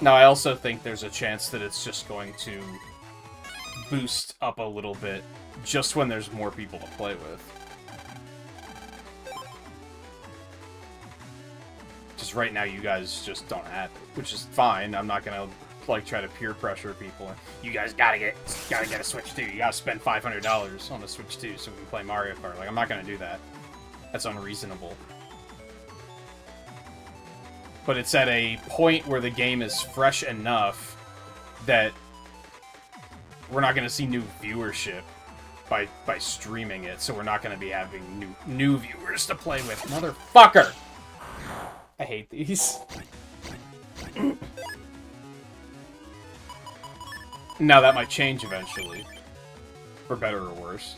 Now, I also think there's a chance that it's just going to boost up a little bit just when there's more people to play with. Just right now, you guys just don't have it, which is fine. I'm not gonna, like, try to peer pressure people. You guys gotta get a Switch 2. You gotta spend $500 on a Switch 2 so we can play Mario Kart. Like, I'm not gonna do that. That's unreasonable. But it's at a point where the game is fresh enough that we're not going to see new viewership by streaming it, so we're not going to be having new viewers to play with. Motherfucker! I hate these. Now that might change eventually. For better or worse.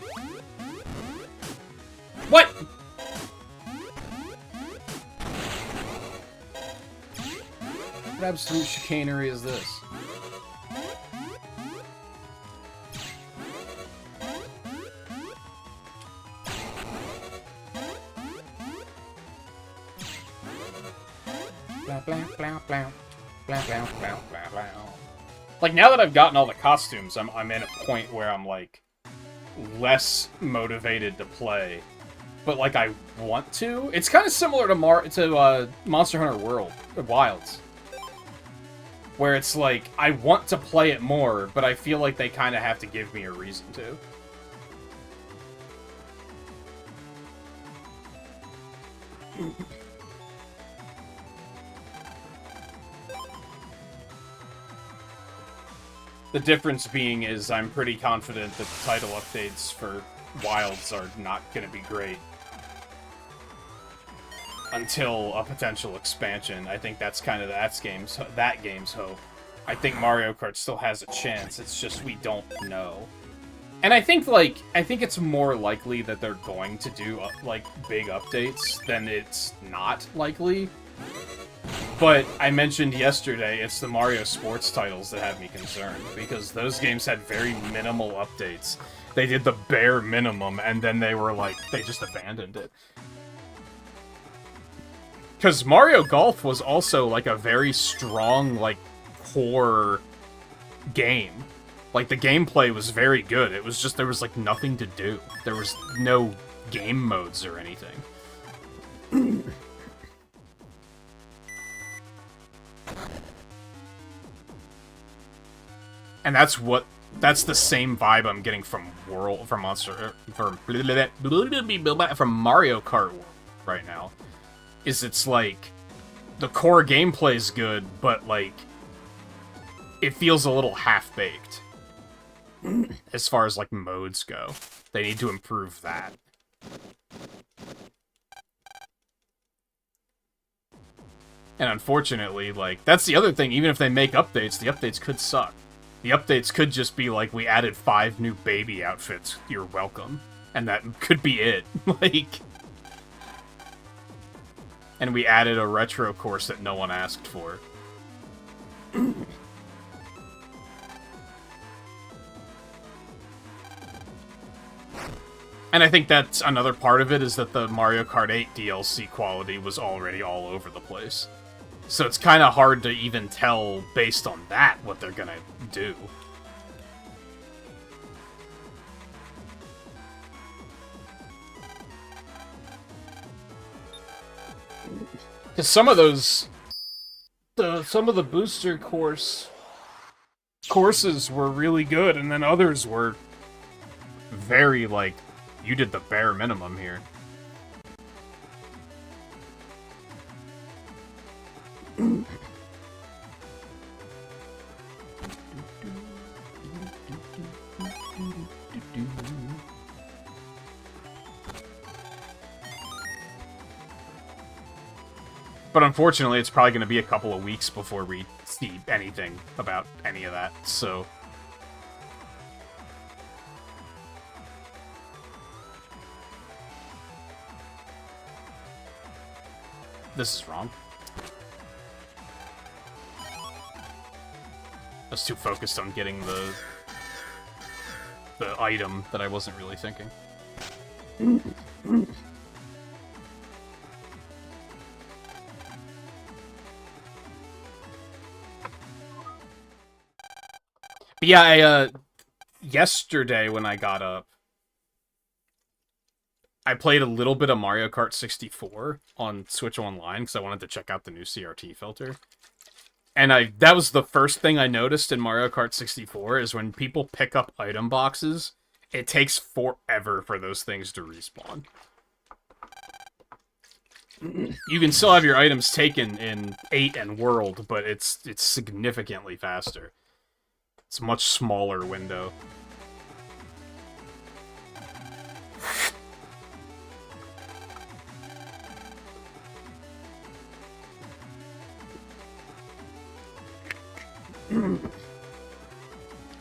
What?! What absolute chicanery is this? Blah, blah, blah, blah. Blah, blah, blah, blah, blah. Like, now that I've gotten all the costumes, I'm in a point where I'm, like, less motivated to play. But, like, I want to. It's kind of similar to Monster Hunter Wilds. Where it's like, I want to play it more, but I feel like they kind of have to give me a reason to. The difference being is I'm pretty confident that the title updates for Wilds are not going to be great. Until a potential expansion. I think that's kind of that game's hope. I think Mario Kart still has a chance, it's just we don't know. And I think it's more likely that they're going to do, like, big updates than it's not likely. But I mentioned yesterday, it's the Mario sports titles that have me concerned, because those games had very minimal updates. They did the bare minimum, and then they were like, they just abandoned it. Because Mario Golf was also, like, a very strong, like, core game. Like, the gameplay was very good. It was just, there was, like, nothing to do. There was no game modes or anything. And that's the same vibe I'm getting from Mario Kart right now. It's like, the core gameplay's good, but, like, it feels a little half-baked. As far as, like, modes go. They need to improve that. And unfortunately, like, that's the other thing, even if they make updates, the updates could suck. The updates could just be like, we added 5 new baby outfits, you're welcome. And that could be it. Like... And we added a retro course that no one asked for. And I think that's another part of it, is that the Mario Kart 8 DLC quality was already all over the place. So it's kind of hard to even tell, based on that, what they're gonna do. Because some of those, some of the booster courses were really good, and then others were very, like, you did the bare minimum here. But unfortunately, it's probably going to be a couple of weeks before we see anything about any of that, so... This is wrong. I was too focused on getting the item that I wasn't really thinking. But yeah, yesterday when I got up, I played a little bit of Mario Kart 64 on Switch Online because I wanted to check out the new CRT filter. And that was the first thing I noticed in Mario Kart 64 is when people pick up item boxes, it takes forever for those things to respawn. You can still have your items taken in 8 and World, but it's significantly faster. It's a much smaller window.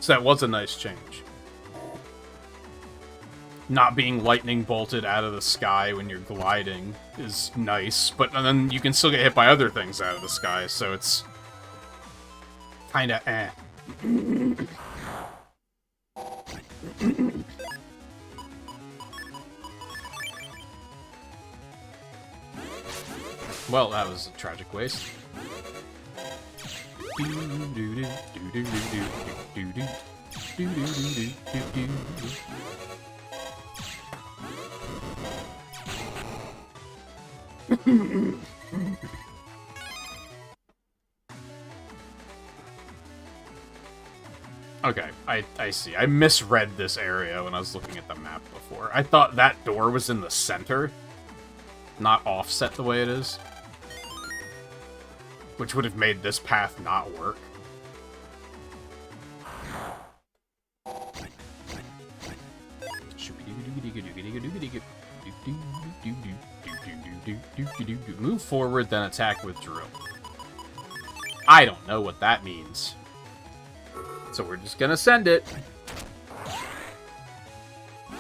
So that was a nice change. Not being lightning bolted out of the sky when you're gliding is nice, but then you can still get hit by other things out of the sky, so it's kinda eh. Well, that was a tragic waste. Okay, I see. I misread this area when I was looking at the map before. I thought that door was in the center, not offset the way it is. Which would have made this path not work. Move forward, then attack with drill. I don't know what that means. So we're just gonna send it.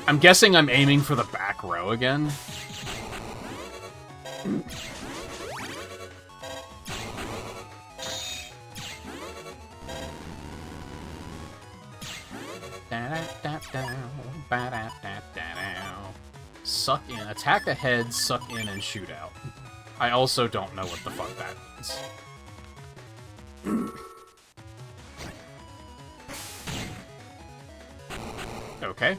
I'm guessing I'm aiming for the back row again. Suck in. Attack ahead, suck in, and shoot out. I also don't know what the fuck that means. Okay.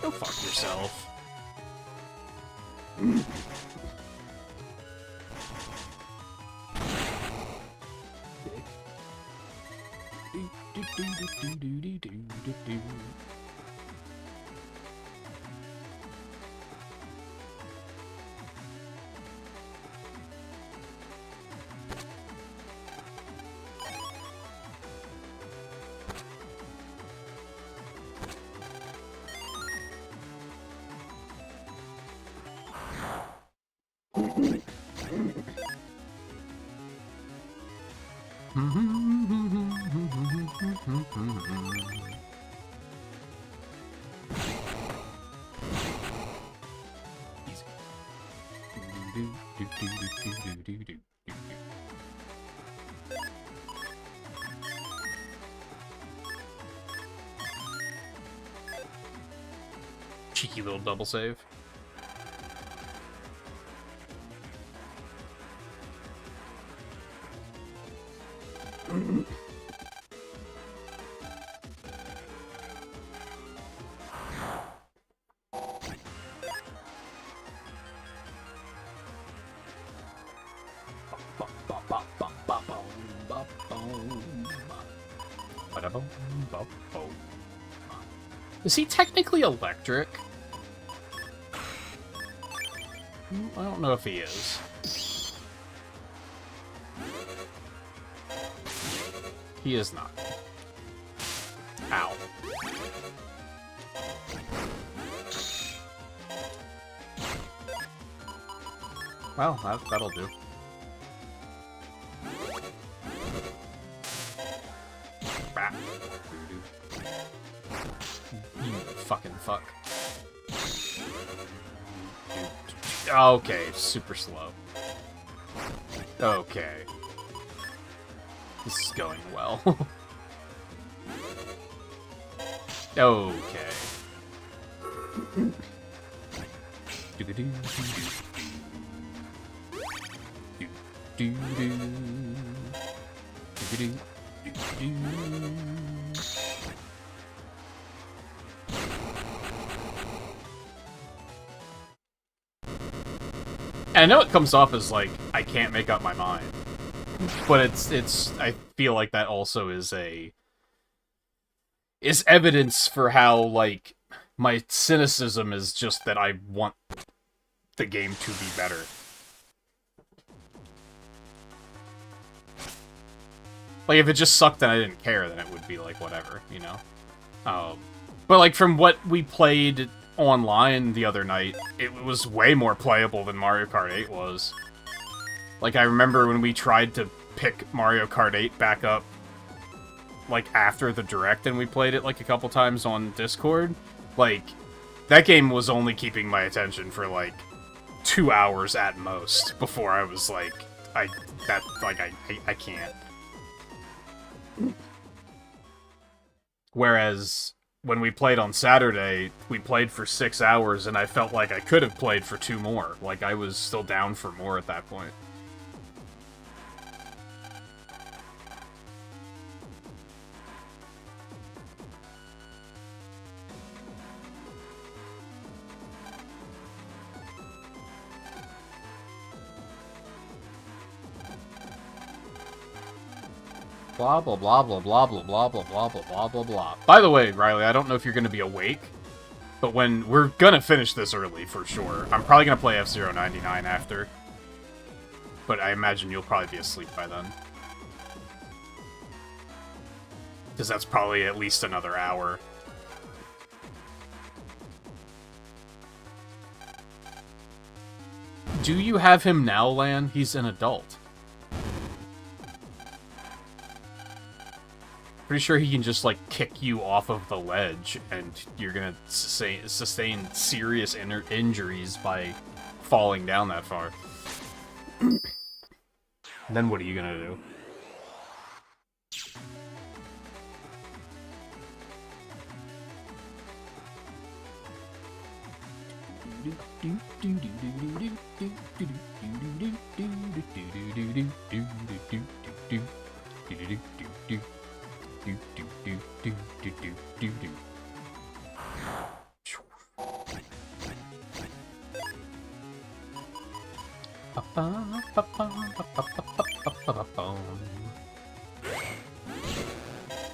Go fuck yourself. Cheeky little double save. Is he technically electric? I don't know if he is. He is not. Ow. Well, that'll do. Bah. You fucking fuck. Okay, super slow. Okay. This is going well. Okay. I know it comes off as like I can't make up my mind, but it's I feel like that also is evidence for how like my cynicism is just that I want the game to be better. Like if it just sucked and I didn't care, then it would be like whatever, you know. But like from what we played online the other night, it was way more playable than Mario Kart 8 was. Like, I remember when we tried to pick Mario Kart 8 back up, like, after the Direct, and we played it, like, a couple times on Discord, like, that game was only keeping my attention for, like, 2 hours at most, before I was like, I can't. Whereas when we played on Saturday, we played for 6 hours, and I felt like I could have played for 2 more. Like, I was still down for more at that point. Blah, blah, blah, blah, blah, blah, blah, blah, blah, blah, blah, blah, blah. By the way, Riley, I don't know if you're going to be awake, but when we're going to finish this early, for sure. I'm probably going to play F-Zero 99 after. But I imagine you'll probably be asleep by then. Because that's probably at least another hour. Do you have him now, Lan? He's an adult. Pretty sure he can just, like, kick you off of the ledge, and you're gonna sustain serious injuries by falling down that far. Then what are you gonna do?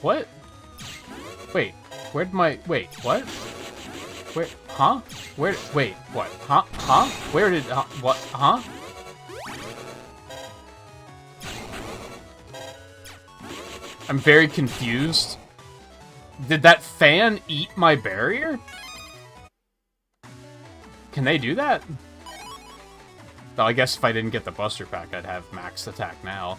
What? Wait, where'd my... Wait, what? Where... Huh? Where... Wait, what? Huh? Huh? Where did... what? Huh? I'm very confused. Did that fan eat my barrier? Can they do that? Well, I guess if I didn't get the Buster Pack, I'd have max attack now.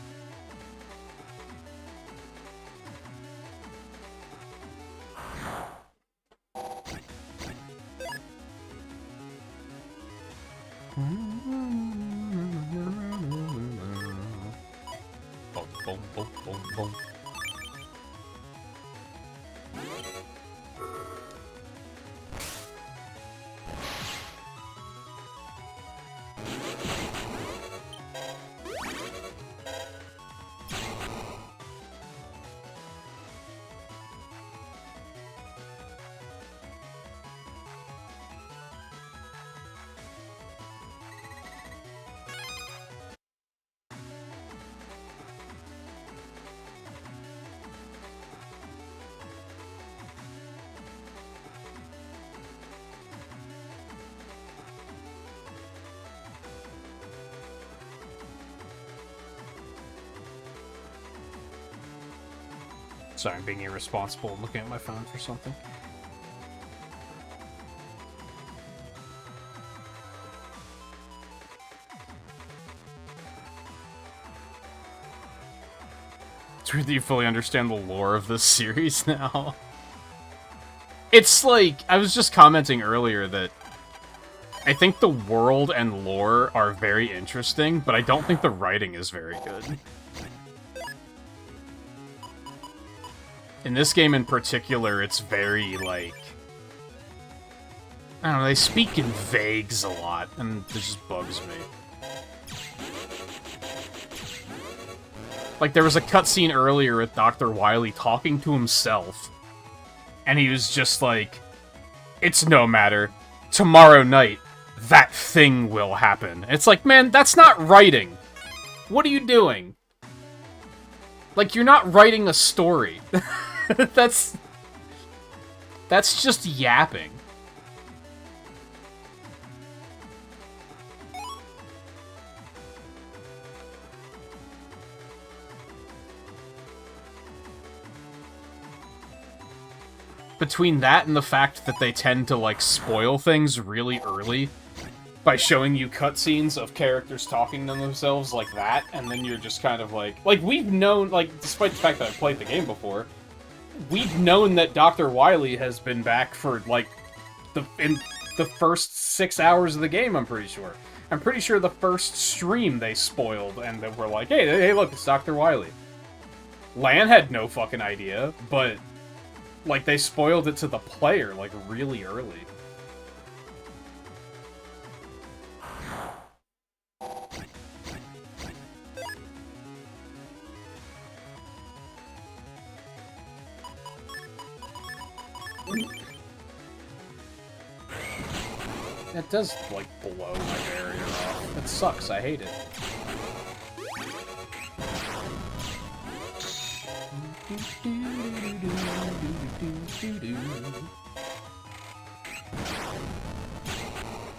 boom, boom, boom, boom. Sorry, I'm being irresponsible and looking at my phone for something. It's weird that you fully understand the lore of this series now. It's like, I was just commenting earlier that I think the world and lore are very interesting, but I don't think the writing is very good. In this game in particular, it's very, like... I don't know, they speak in vagues a lot, and it just bugs me. Like, there was a cutscene earlier with Dr. Wily talking to himself, and he was just like, "It's no matter. Tomorrow night, that thing will happen." It's like, man, that's not writing. What are you doing? Like, you're not writing a story. That's just yapping. Between that and the fact that they tend to, like, spoil things really early by showing you cutscenes of characters talking to themselves like that, and then you're just kind of like... Like, we've known, like, despite the fact that I've played the game before, we've known that Dr. Wily has been back for, like, in the first 6 hours of the game, I'm pretty sure. I'm pretty sure the first stream they spoiled, and they were like, hey, look, it's Dr. Wily. Lan had no fucking idea, but... Like, they spoiled it to the player, like, really early. That does, like, blow my barrier off. It sucks, I hate it.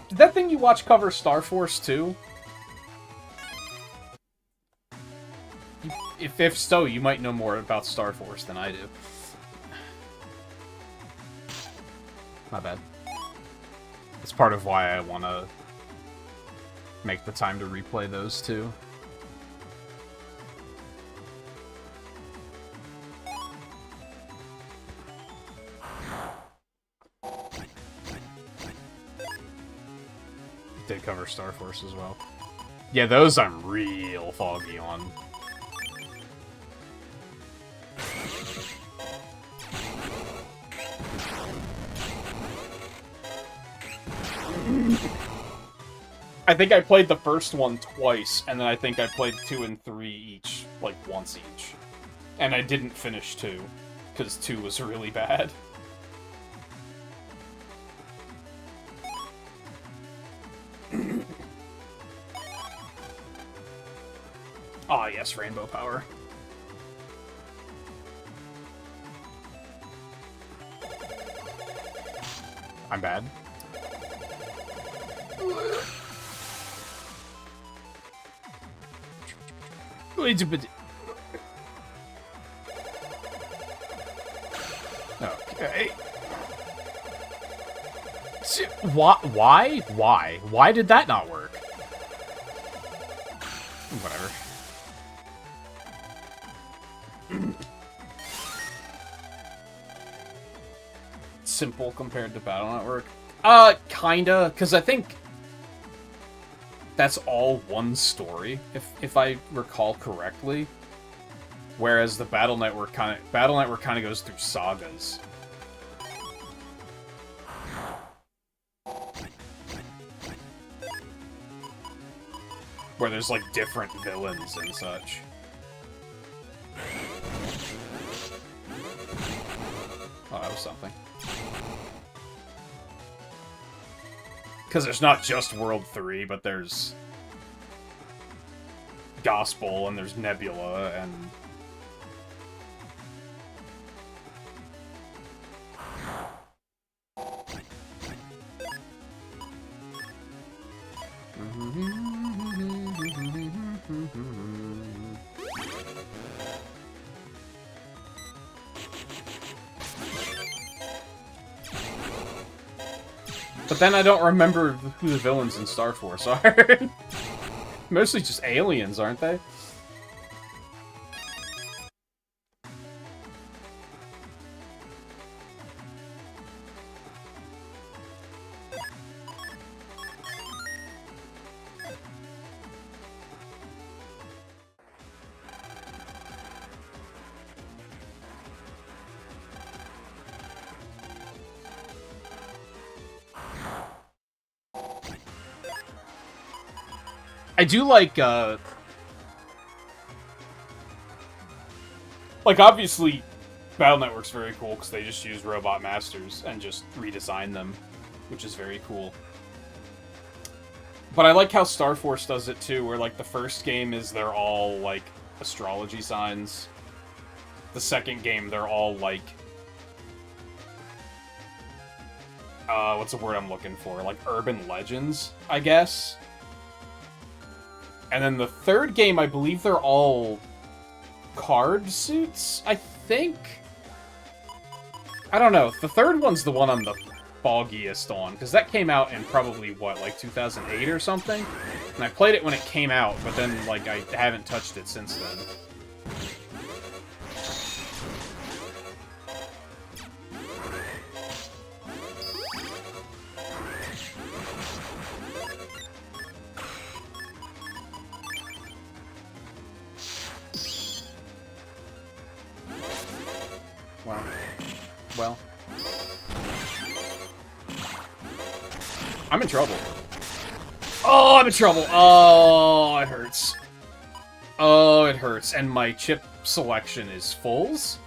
Did that thing you watch cover Star Force 2? If so, you might know more about Star Force than I do. My bad. It's part of why I want to make the time to replay those two. Did cover Star Force as well. Yeah, those I'm real foggy on. I think I played the first one twice, and then I think I played 2 and 3 each, like, once each. And I didn't finish 2, because 2 was really bad. Ah, yes, Rainbow Power. I'm bad. Wait a bit. Okay. Why? Why did that not work? Whatever. Simple compared to Battle Network? Kinda, because I think that's all one story, if I recall correctly. Whereas the Battle Network kind of goes through sagas. Where there's, like, different villains and such. Oh, that was something. Because there's not just World 3, but there's Gospel, and there's Nebula, and... But then I don't remember who the villains in Star Force are. Mostly just aliens, aren't they? I do like, obviously, Battle Network's very cool, because they just use Robot Masters and just redesign them, which is very cool. But I like how Star Force does it, too, where, like, the first game is they're all, like, astrology signs. The second game, they're all, like... what's the word I'm looking for? Like, urban legends, I guess? And then the third game, I believe they're all card suits, I think? I don't know. The third one's the one I'm the foggiest on, because that came out in probably, what, like 2008 or something? And I played it when it came out, but then, like, I haven't touched it since then. Well. I'm in trouble. Oh, I'm in trouble. Oh, it hurts. Oh, it hurts. And my chip selection is fulls?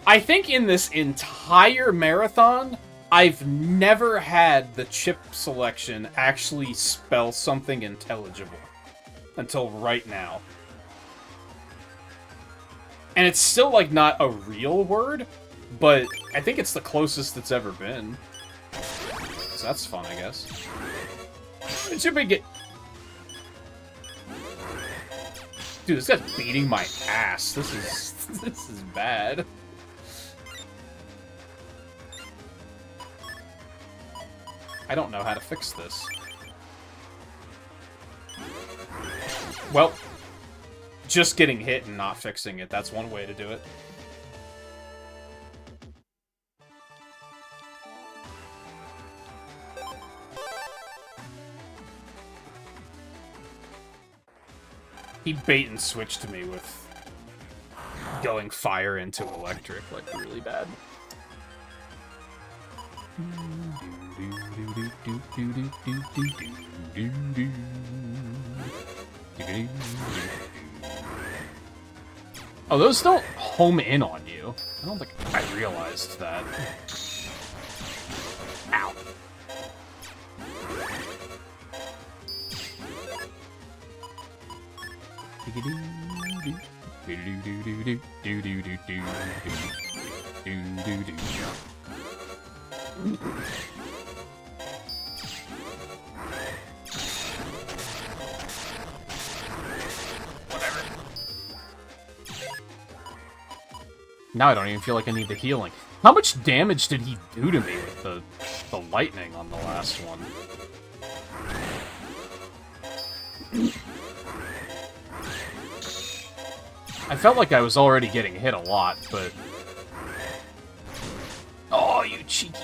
I think in this entire marathon, I've never had the chip selection actually spell something intelligible. Until right now. And it's still, like, not a real word, but I think it's the closest it's ever been. So that's fun, I guess. It should be Dude, this guy's beating my ass. This is bad. I don't know how to fix this. Well... just getting hit and not fixing it, that's one way to do it. He bait and switched me with going fire into electric, like, really bad. Oh, those don't home in on you. I don't think I realized that. Ow. Now I don't even feel like I need the healing. How much damage did he do to me with the lightning on the last one? I felt like I was already getting hit a lot, but... Oh, you cheeky...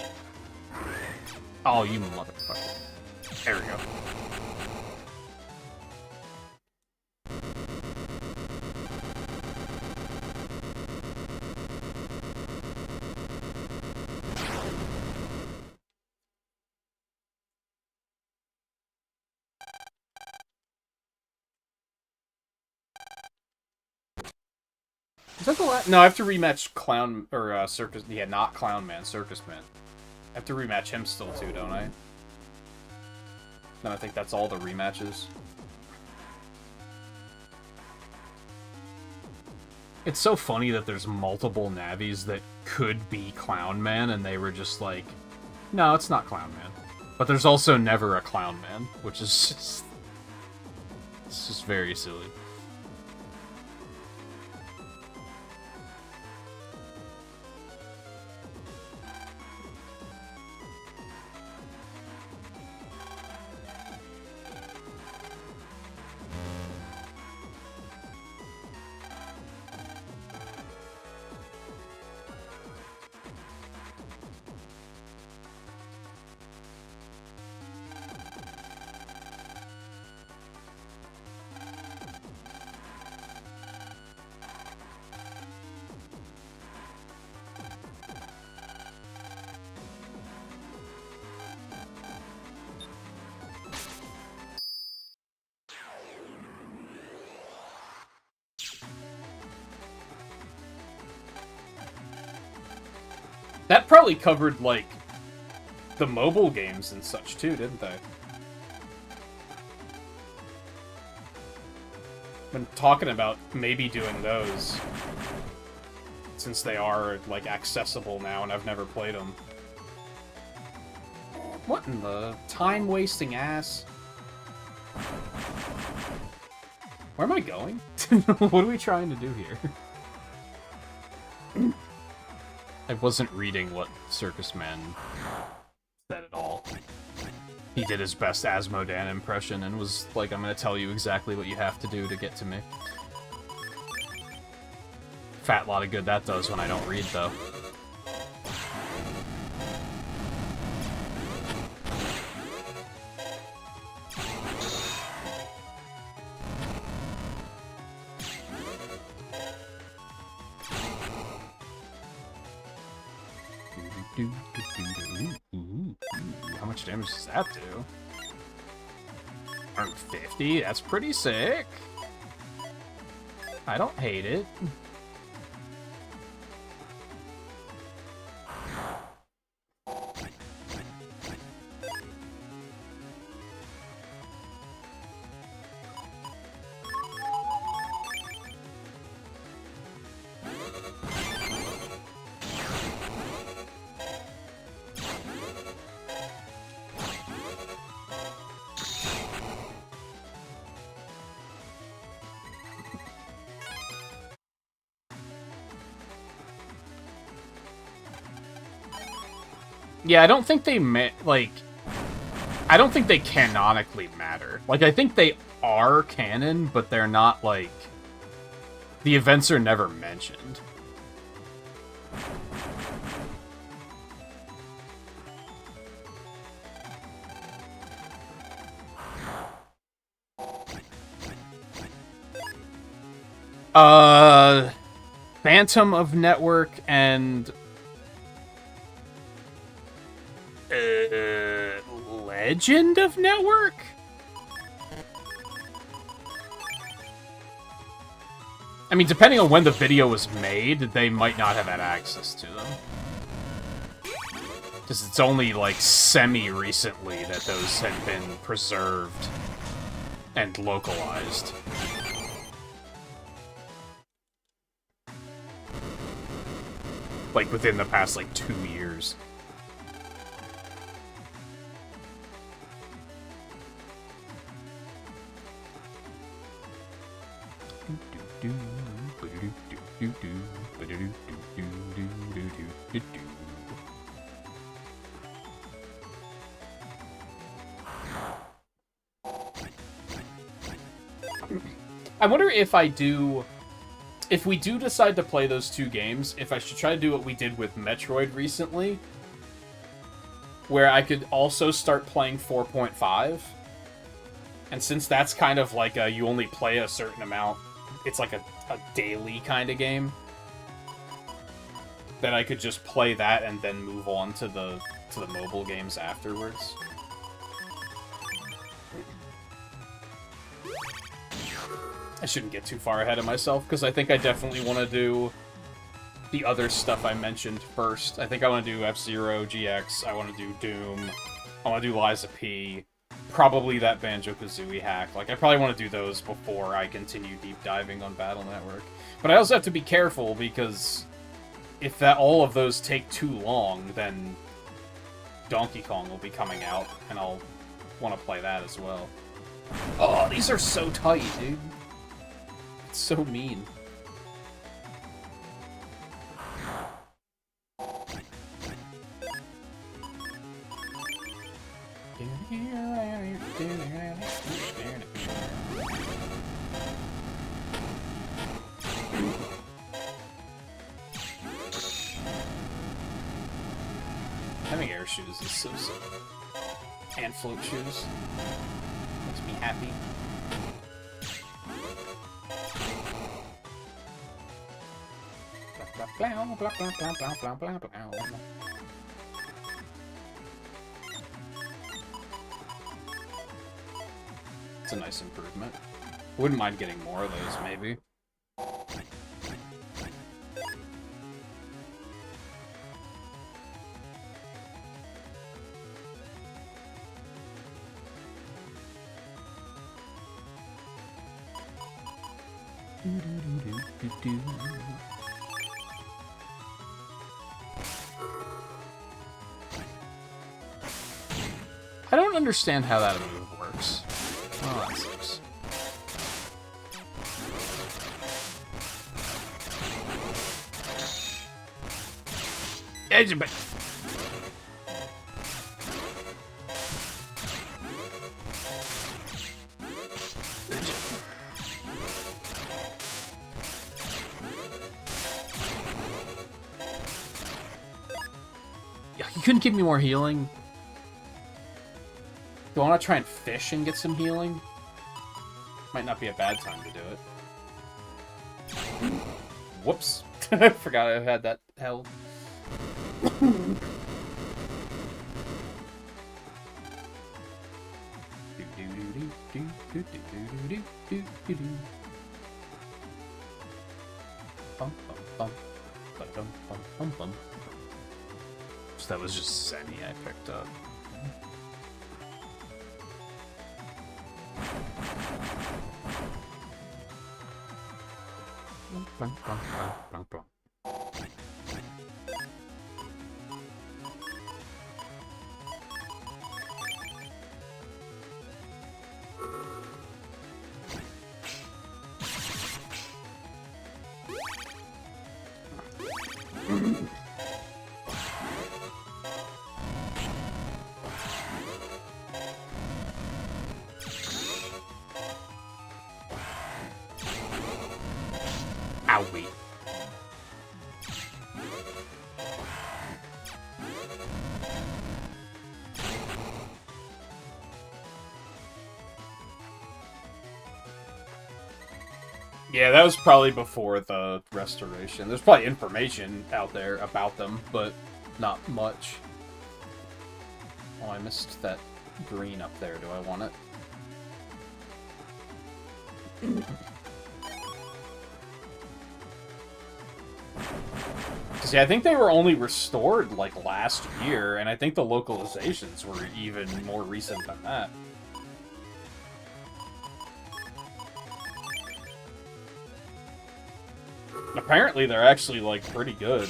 Oh, you motherfucker. There we go. Is that the last? No, I have to rematch Clown or Circus. Yeah, not Clown Man, Circus Man. I have to rematch him still too, don't I? Then I think that's all the rematches. It's so funny that there's multiple Navis that could be Clown Man, and they were just like, no, it's not Clown Man. But there's also never a Clown Man, which is just... It's just very silly. That probably covered, like, the mobile games and such, too, didn't they? Been talking about maybe doing those, since they are, like, accessible now, and I've never played them. What in the time-wasting ass? Where am I going? What are we trying to do here? I wasn't reading what Circus Man said at all. He did his best Asmodan impression and was like, I'm gonna tell you exactly what you have to do to get to me. Fat lot of good that does when I don't read, though. How much damage does that do? 150? That's pretty sick. I don't hate it. Yeah, I don't think they I don't think they canonically matter. Like, I think they are canon, but they're not, like... The events are never mentioned. Phantom of Network and... Legend of Network? I mean, depending on when the video was made, they might not have had access to them. Because it's only, like, semi-recently that those had been preserved and localized. Like, within the past, like, 2 years. I wonder if if we do decide to play those two games, if I should try to do what we did with Metroid recently, where I could also start playing 4.5. And since that's kind of like you only play a certain amount, it's like a daily kind of game, that I could just play that and then move on to the mobile games afterwards. I shouldn't get too far ahead of myself, because I think I definitely want to do the other stuff I mentioned first. I think I want to do F-Zero, GX, I want to do Doom, I want to do Liza P, probably that Banjo-Kazooie hack. Like, I probably want to do those before I continue deep diving on Battle Network. But I also have to be careful, because if all of those take too long, then Donkey Kong will be coming out, and I'll want to play that as well. Oh, these are so tight, dude. It's so mean. Having air shoes is so sick. And float shoes. Makes me happy. It's a nice improvement. Wouldn't mind getting more of those, maybe. I don't understand how that move works. Oh, that sucks. Edge of it. Yeah, you couldn't give me more healing. Do I want to try and fish and get some healing? Might not be a bad time to do it. Whoops. I forgot I had that held. So that was just Zenny I picked up. Owie. Yeah, that was probably before the restoration. There's probably information out there about them, but not much. Oh, I missed that green up there. Do I want it? See, I think they were only restored, like, last year, and I think the localizations were even more recent than that. Apparently, they're actually, like, pretty good.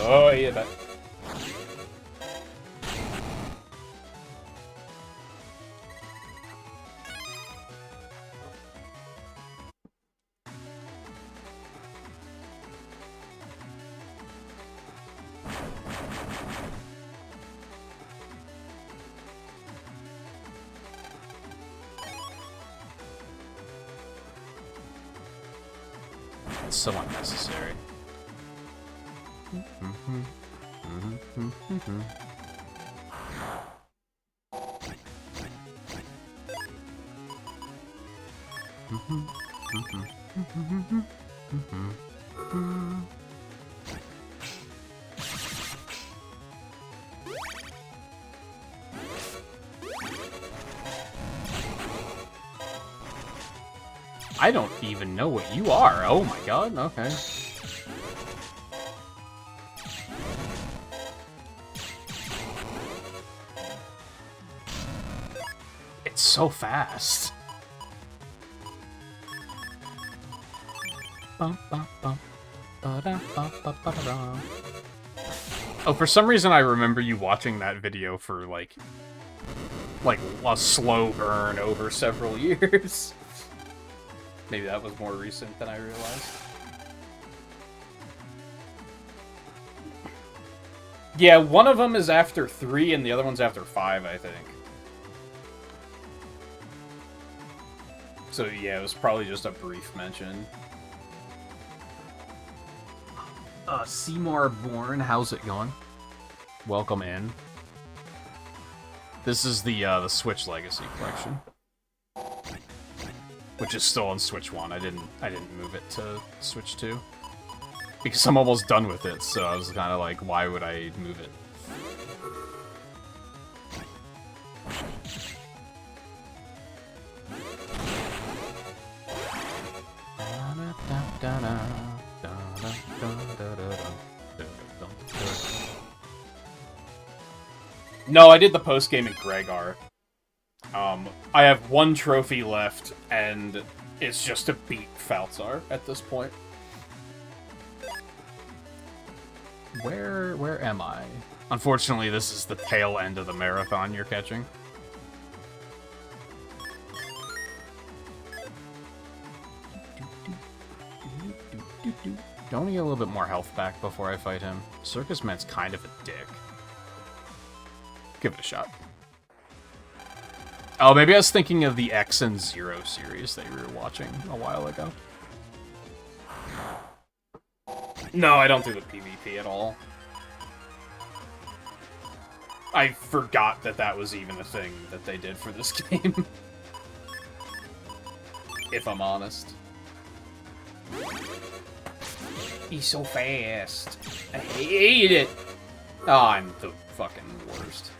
Oh, yeah, that. It's so unnecessary. I don't even know what you are. Oh my god, okay. It's so fast. Oh, for some reason I remember you watching that video for like a slow burn over several years. Maybe that was more recent than I realized. Yeah, one of them is after 3 and the other one's after 5, I think. So yeah, it was probably just a brief mention. Seymour Bourne, how's it going? Welcome in. This is the Switch Legacy Collection, which is still on Switch 1. I didn't move it to Switch 2 because I'm almost done with it. So I was kind of like, why would I move it? No, I did the post-game at Gregar. I have 1 trophy left, and it's just to beat Falzar at this point. Where am I? Unfortunately, this is the tail end of the marathon you're catching. Don't get a little bit more health back before I fight him. Circus Man's kind of a dick. Give it a shot. Oh, maybe I was thinking of the X and Zero series that we were watching a while ago. No, I don't do the PvP at all. I forgot that that was even a thing that they did for this game. If I'm honest. He's so fast. I hate it. Oh, I'm the fucking worst.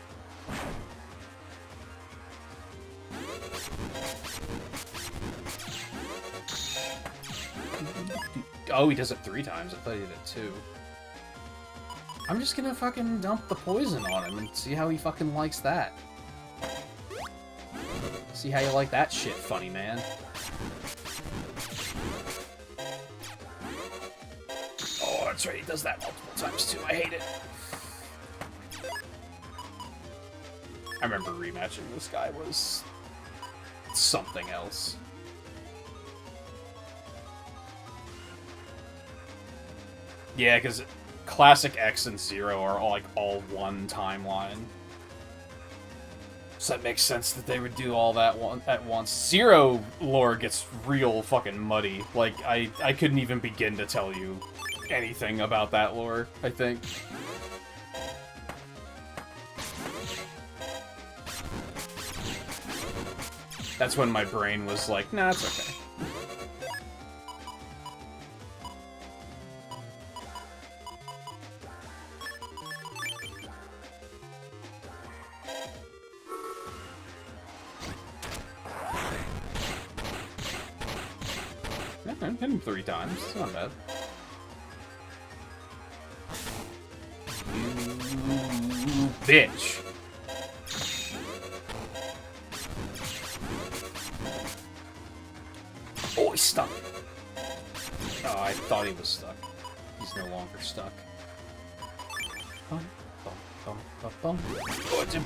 Oh, he does it 3 times. I thought he did it 2. I'm just gonna fucking dump the poison on him and see how he fucking likes that. See how you like that shit, funny man. Oh, that's right. He does that multiple times too. I hate it. I remember rematching this guy was something else. Yeah, because classic X and Zero are all one timeline. So that makes sense that they would do all that at once. Zero lore gets real fucking muddy. Like, I couldn't even begin to tell you anything about that lore, I think. That's when my brain was like, nah, it's okay. I hit him 3 times. It's not bad. You bitch. Oh, he's stuck. Oh, I thought he was stuck. He's no longer stuck. Bum, bum, bum, bum, bum. Oh, it's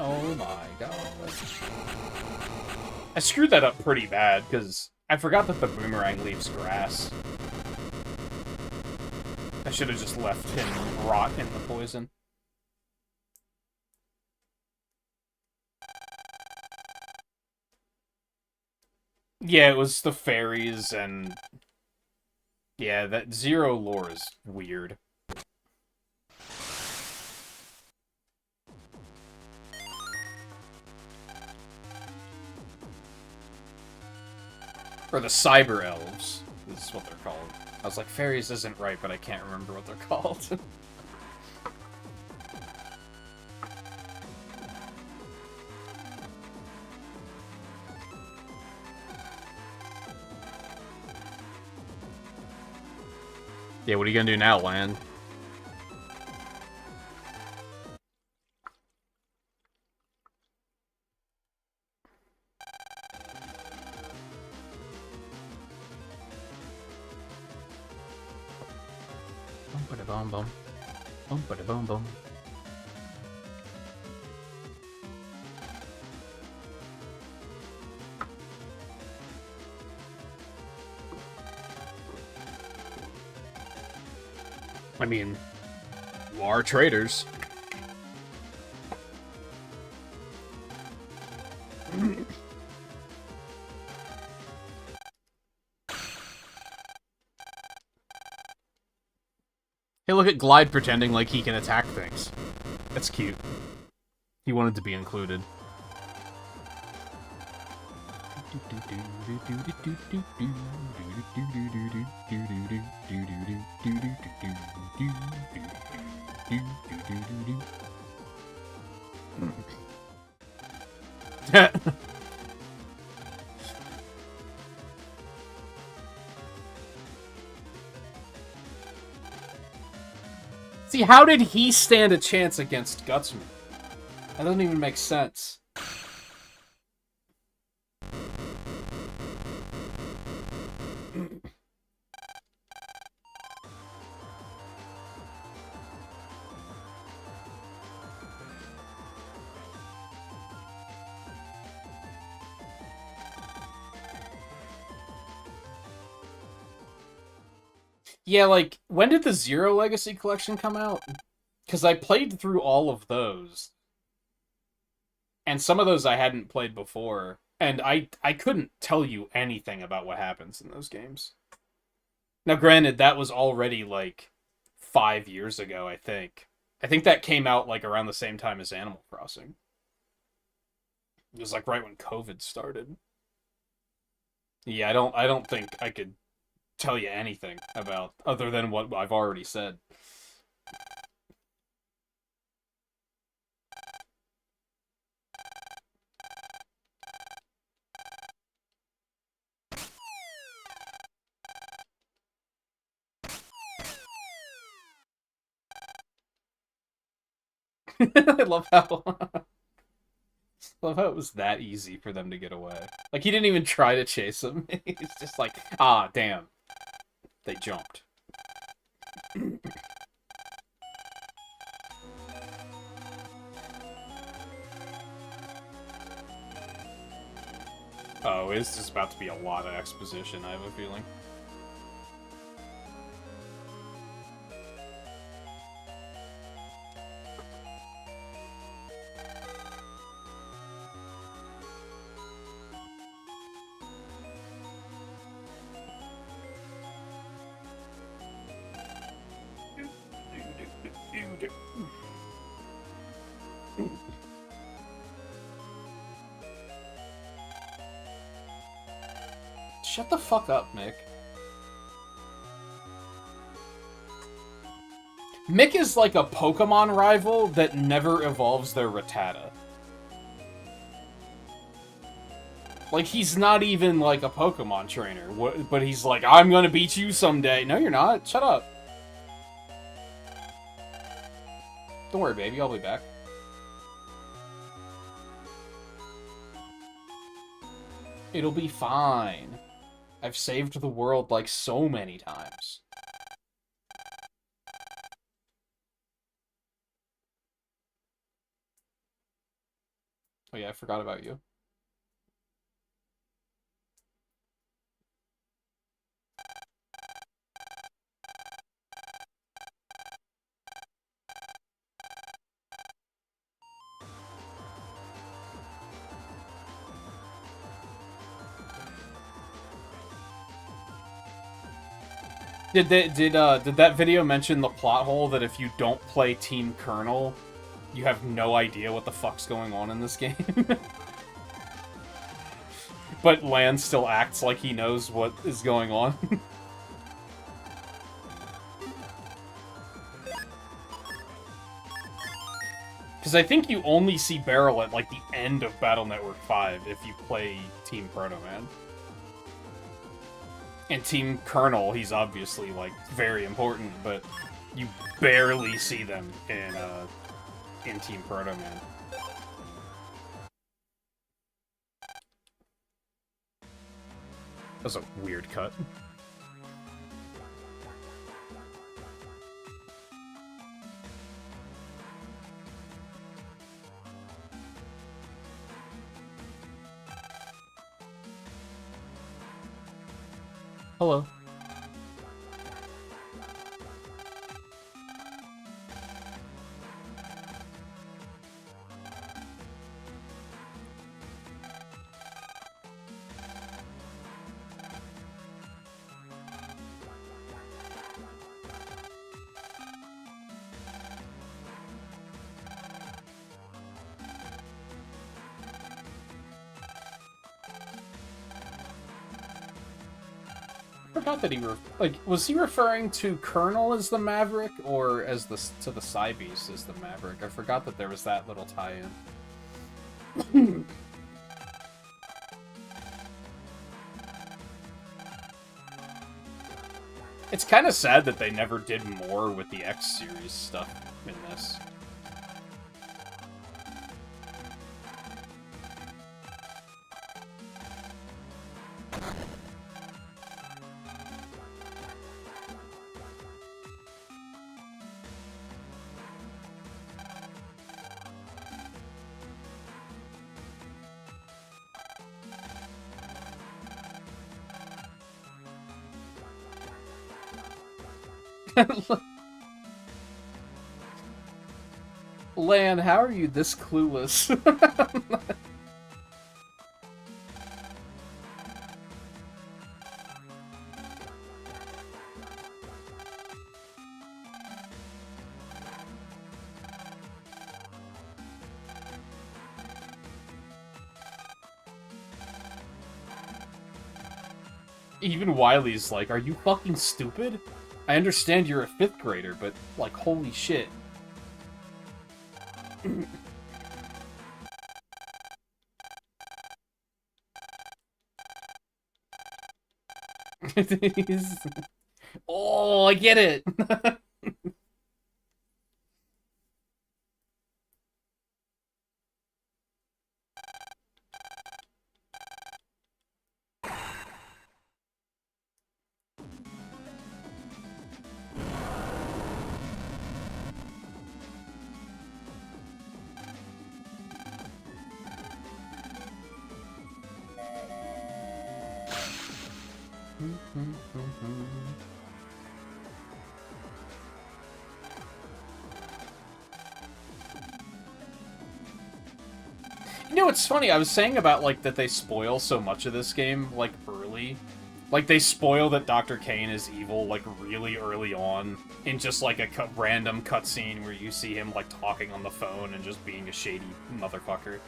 oh my god. I screwed that up pretty bad, because I forgot that the boomerang leaves grass. I should have just left him rot in the poison. Yeah, it was the fairies and... Yeah, that Zero lore is weird. Or the Cyber Elves, is what they're called. I was like, fairies isn't right, but I can't remember what they're called. Yeah, what are you gonna do now, Lan? Bum-ba-da-bum-bum. Bum-ba-da-bum-bum. I mean, you are traders. Hey, look at Glide pretending like he can attack things. That's cute. He wanted to be included. See, how did he stand a chance against Gutsman? That doesn't even make sense. Yeah, like, when did the Zero Legacy Collection come out? Because I played through all of those. And some of those I hadn't played before. And I couldn't tell you anything about what happens in those games. Now, granted, that was already, like, 5 years ago, I think. I think that came out, like, around the same time as Animal Crossing. It was, like, right when COVID started. Yeah, I don't think I could tell you anything about, other than what I've already said. I love how... love how it was that easy for them to get away. Like, he didn't even try to chase him. He's just like, ah, damn. They jumped. Oh, it's just about to be a lot of exposition, I have a feeling. Shut the fuck up, Mick. Mick is like a Pokemon rival that never evolves their Rattata. Like, he's not even like a Pokemon trainer, but he's like, I'm gonna beat you someday. No, you're not. Shut up. Don't worry, baby. I'll be back. It'll be fine. I've saved the world like so many times. Oh yeah, I forgot about you. Did that video mention the plot hole that if you don't play Team Colonel, you have no idea what the fuck's going on in this game? But Lan still acts like he knows what is going on. Because I think you only see Beryl at, like, the end of Battle Network 5 if you play Team Proto Man. And Team Colonel, he's obviously, like, very important, but you barely see them in Team Proto Man. That was a weird cut. Hello. I forgot that was he referring to Colonel as the Maverick or as the Cybeast as the Maverick? I forgot that there was that little tie-in. It's kind of sad that they never did more with the X series stuff in this. Lan, how are you this clueless? Even Wiley's like, are you fucking stupid? I understand you're a 5th grader, but, like, holy shit. Oh, I get it! You know, it's funny, I was saying about, like, that they spoil so much of this game, like, early. Like, they spoil that Dr. Kane is evil, like, really early on, in just, like, a random cutscene where you see him, like, talking on the phone and just being a shady motherfucker.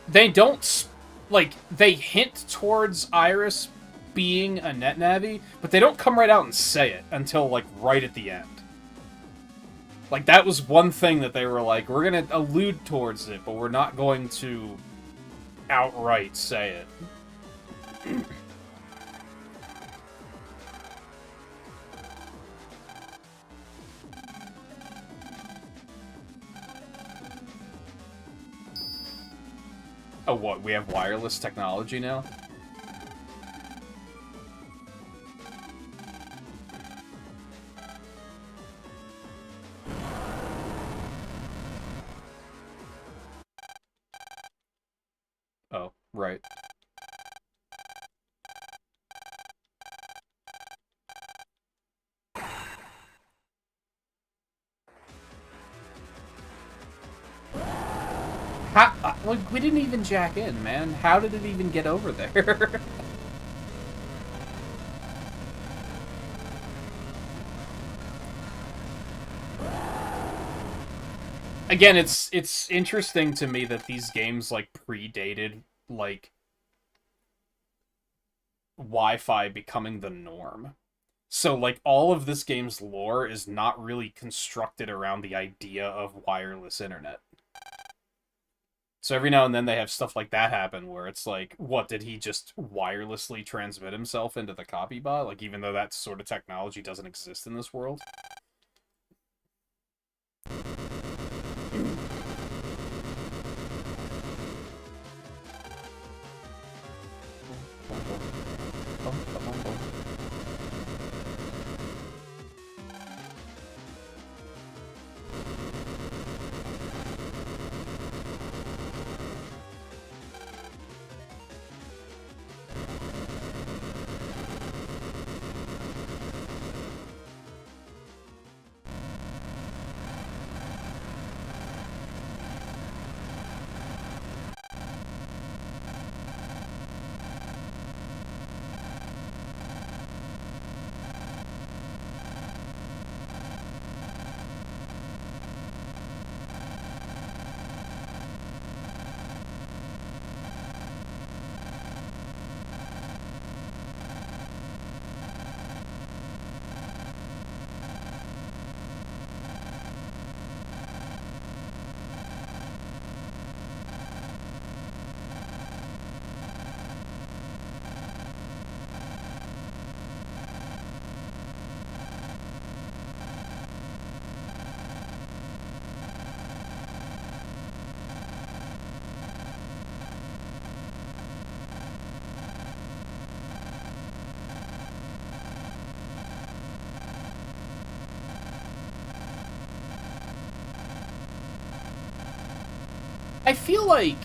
They don't, like, they hint towards Iris being a NetNavi, but they don't come right out and say it until, like, right at the end. Like, that was one thing that they were like, we're gonna allude towards it, but we're not going to outright say it. Oh, what? We have wireless technology now? Oh, right. How, like, we didn't even jack in, man. How did it even get over there? Again, it's interesting to me that these games, like, predated, like, Wi-Fi becoming the norm. So, like, all of this game's lore is not really constructed around the idea of wireless internet. So every now and then they have stuff like that happen where it's like, what, did he just wirelessly transmit himself into the copybot? Like, even though that sort of technology doesn't exist in this world? I feel like...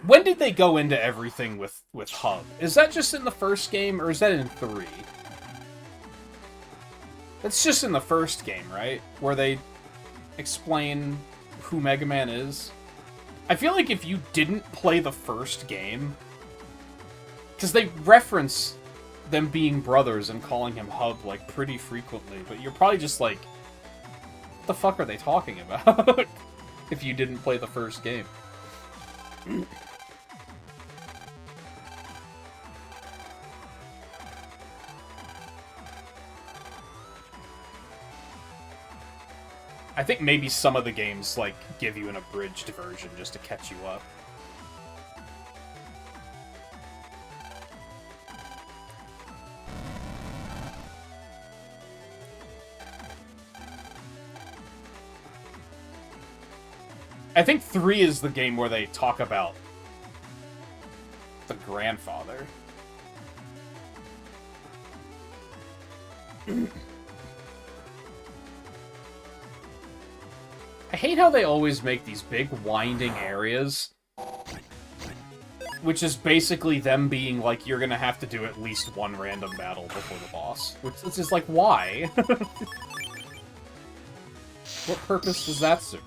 When did they go into everything with Hub? Is that just in the first game, or is that in 3? That's just in the first game, right? Where they explain who Mega Man is. I feel like if you didn't play the first game... Because they reference them being brothers and calling him Hub, like, pretty frequently, but you're probably just like, what the fuck are they talking about? If you didn't play the first game. I think maybe some of the games, like, give you an abridged version just to catch you up. I think 3 is the game where they talk about the grandfather. I hate how they always make these big winding areas, which is basically them being like, you're gonna have to do at least one random battle before the boss. Which is just like, why? What purpose does that serve?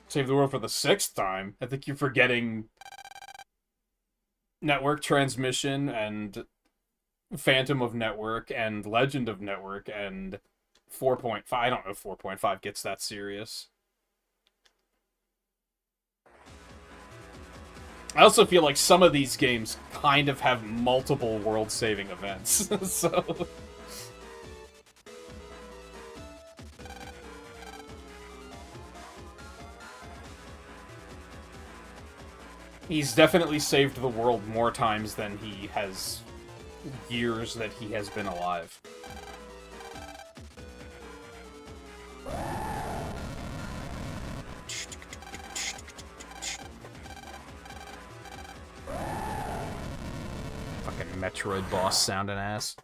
Save the world for the 6th time? I think you're forgetting Network Transmission and Phantom of Network and Legend of Network and 4.5. I don't know if 4.5 gets that serious. I also feel like some of these games kind of have multiple world-saving events, so... He's definitely saved the world more times than he has years that he has been alive. Fucking Metroid boss sounding ass.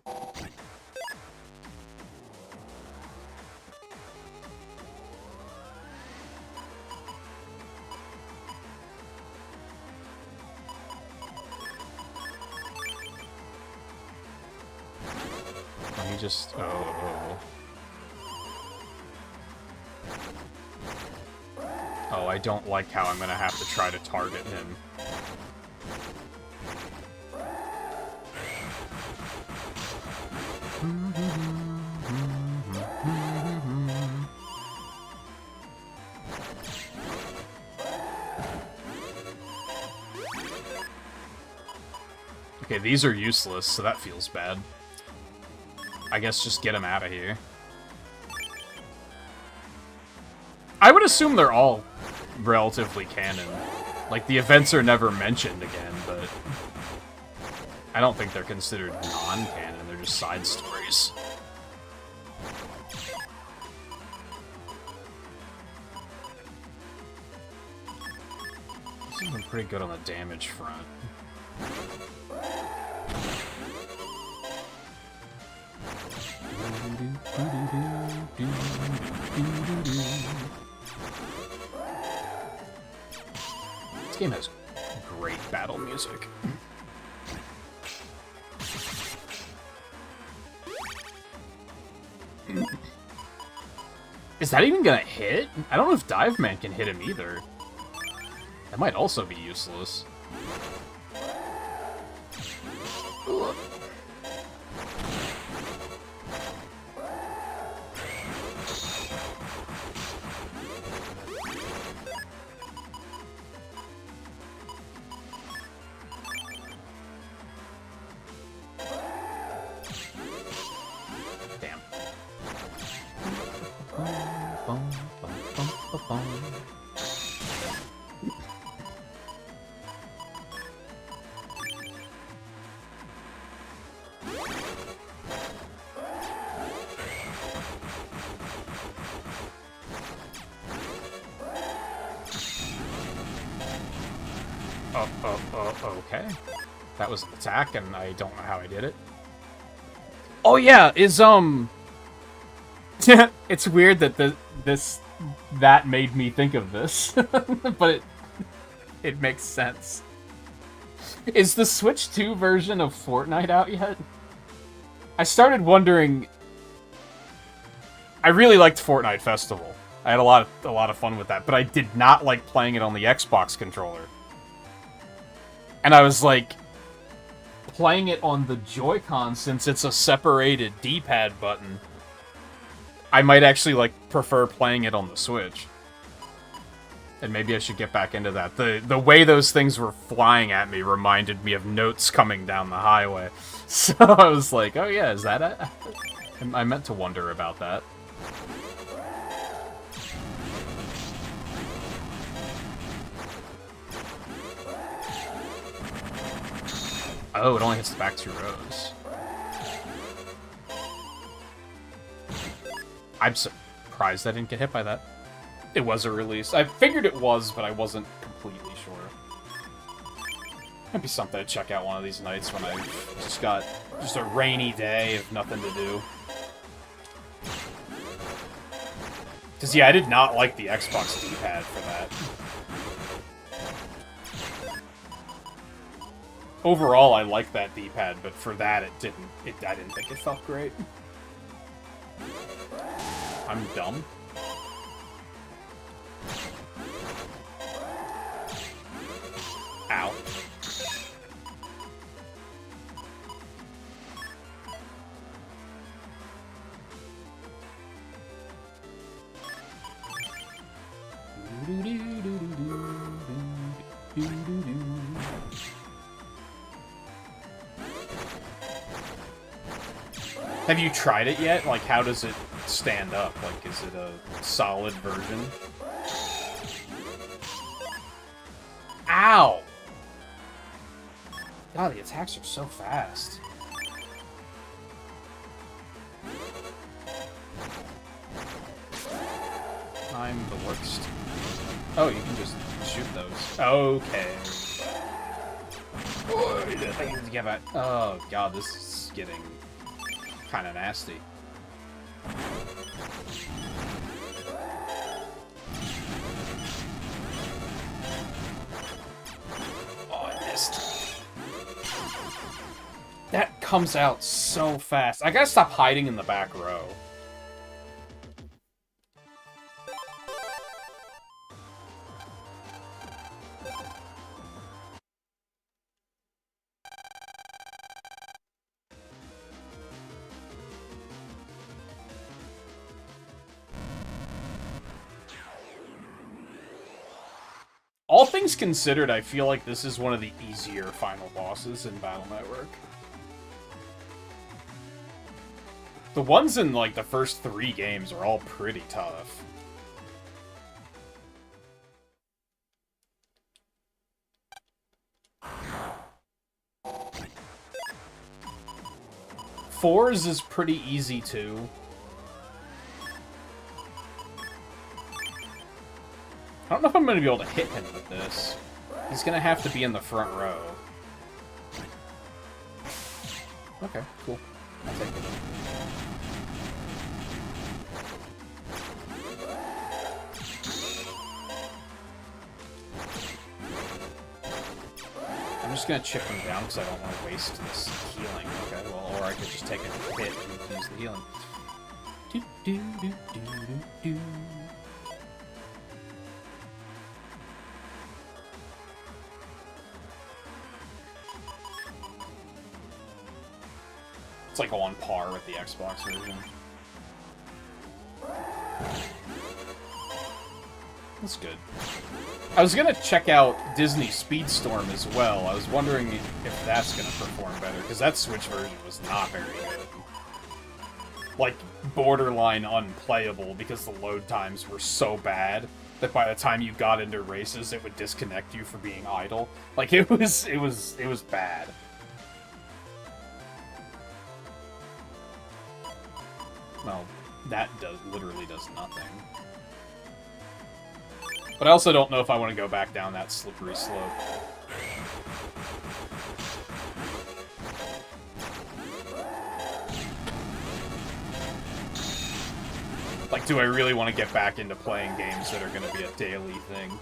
just... Oh. Oh, I don't like how I'm gonna have to try to target him. Okay, these are useless, so that feels bad. I guess just get him out of here. I would assume they're all relatively canon. Like, the events are never mentioned again, but... I don't think they're considered non-canon, they're just side stories. This has been pretty good on the damage front. This game has great battle music. Is that even gonna hit? I don't know if Dive Man can hit him either. That might also be useless. Ugh. Okay. That was an attack, and I don't know how I did it. Oh yeah, it's weird that that made me think of this, but it makes sense. Is the Switch 2 version of Fortnite out yet? I started wondering... I really liked Fortnite Festival. I had a lot of fun with that, but I did not like playing it on the Xbox controller. And I was like, playing it on the Joy-Con, since it's a separated D-pad button, I might actually, like, prefer playing it on the Switch. And maybe I should get back into that. The way those things were flying at me reminded me of notes coming down the highway. So I was like, oh yeah, is that it? I meant to wonder about that. Oh, it only hits the back 2 rows. I'm surprised I didn't get hit by that. It was a release. I figured it was, but I wasn't completely sure. Might be something to check out one of these nights when I've just got a rainy day of nothing to do. Because, yeah, I did not like the Xbox D-pad for that. Overall, I like that D-pad, but for that, I didn't think it felt great. I'm dumb. Ow. Have you tried it yet? Like, how does it stand up? Like, is it a solid version? Ow! God, the attacks are so fast. I'm the worst. Oh, you can just shoot those. Okay. Oh, God, this is getting kind of nasty. Oh, I missed. That comes out so fast. I gotta stop hiding in the back row. All things considered, I feel like this is one of the easier final bosses in Battle Network. The ones in, like, the first 3 games are all pretty tough. Fours is pretty easy, too. I don't know if I'm going to be able to hit him with this. He's going to have to be in the front row. Okay, cool. I'll take it. I'm just going to chip him down because I don't want to waste this healing. Okay, well, or I could just take a hit and use the healing. Do, do, do, do, do, do. It's like on par with the Xbox version. That's good. I was gonna check out Disney Speedstorm as well. I was wondering if that's gonna perform better, because that Switch version was not very good. Like, borderline unplayable, because the load times were so bad that by the time you got into races, it would disconnect you for being idle. Like, it was bad. Well, that literally does nothing. But I also don't know if I want to go back down that slippery slope. Like, do I really want to get back into playing games that are going to be a daily thing?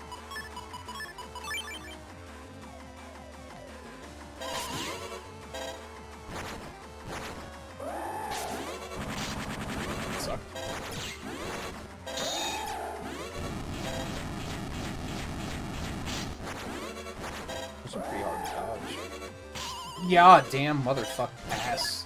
Yeah, damn motherfucking ass.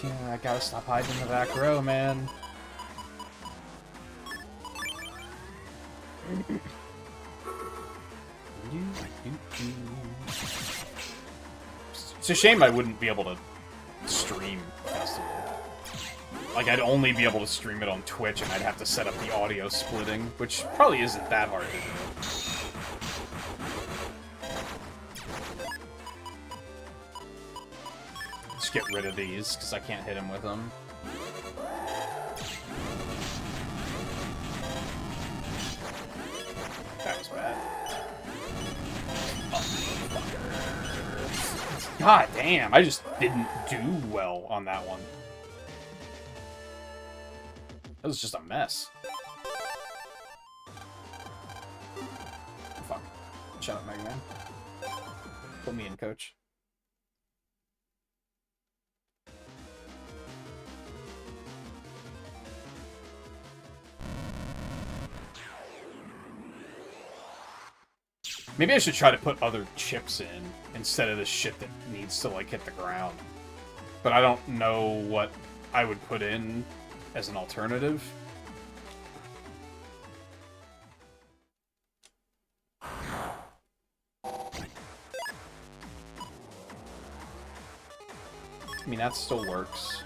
Yeah, I gotta stop hiding in the back row, man. It's a shame I wouldn't be able to stream Festival. Like, I'd only be able to stream it on Twitch, and I'd have to set up the audio splitting, which probably isn't that hard to do. Just get rid of these, because I can't hit him with them. That was bad. God damn, I just didn't do well on that one. That was just a mess. Fuck. Shut up, Mega Man. Put me in, coach. Maybe I should try to put other chips in instead of the shit that needs to, like, hit the ground. But I don't know what I would put in as an alternative. I mean, that still works.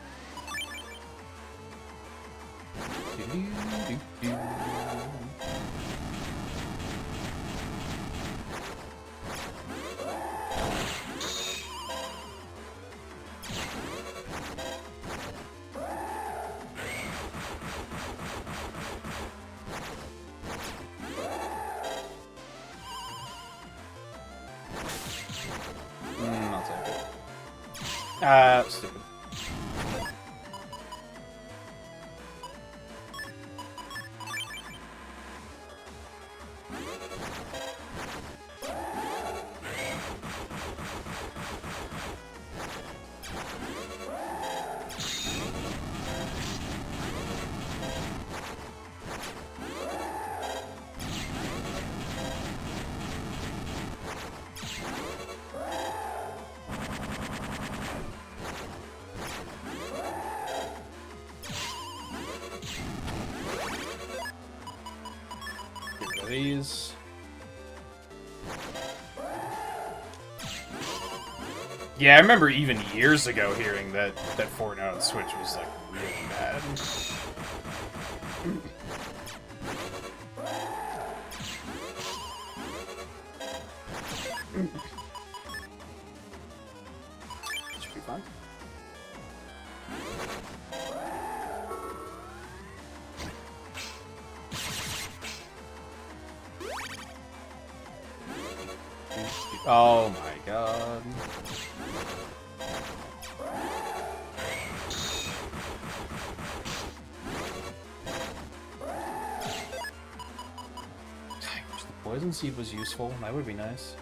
I'll take it. Stupid. These. Yeah, I remember even years ago hearing that Fortnite on Switch was like really bad. Should be fun. Oh my god. I wish the poison seed was useful. That would be nice.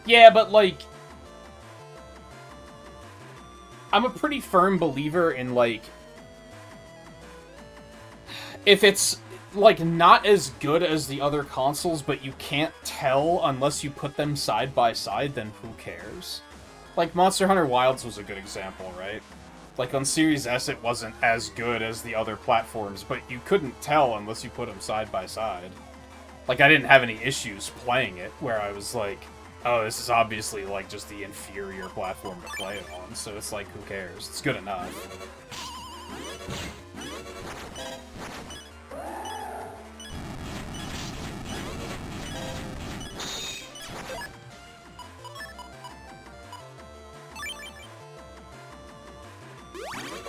Yeah, but like, I'm a pretty firm believer in like, if it's like not as good as the other consoles, but you can't tell unless you put them side by side, then who cares? Like Monster Hunter Wilds was a good example, right? Like on Series S it wasn't as good as the other platforms, but you couldn't tell unless you put them side by side. Like I didn't have any issues playing it where I was like, oh, this is obviously like just the inferior platform to play it on, so it's like, who cares? It's good enough.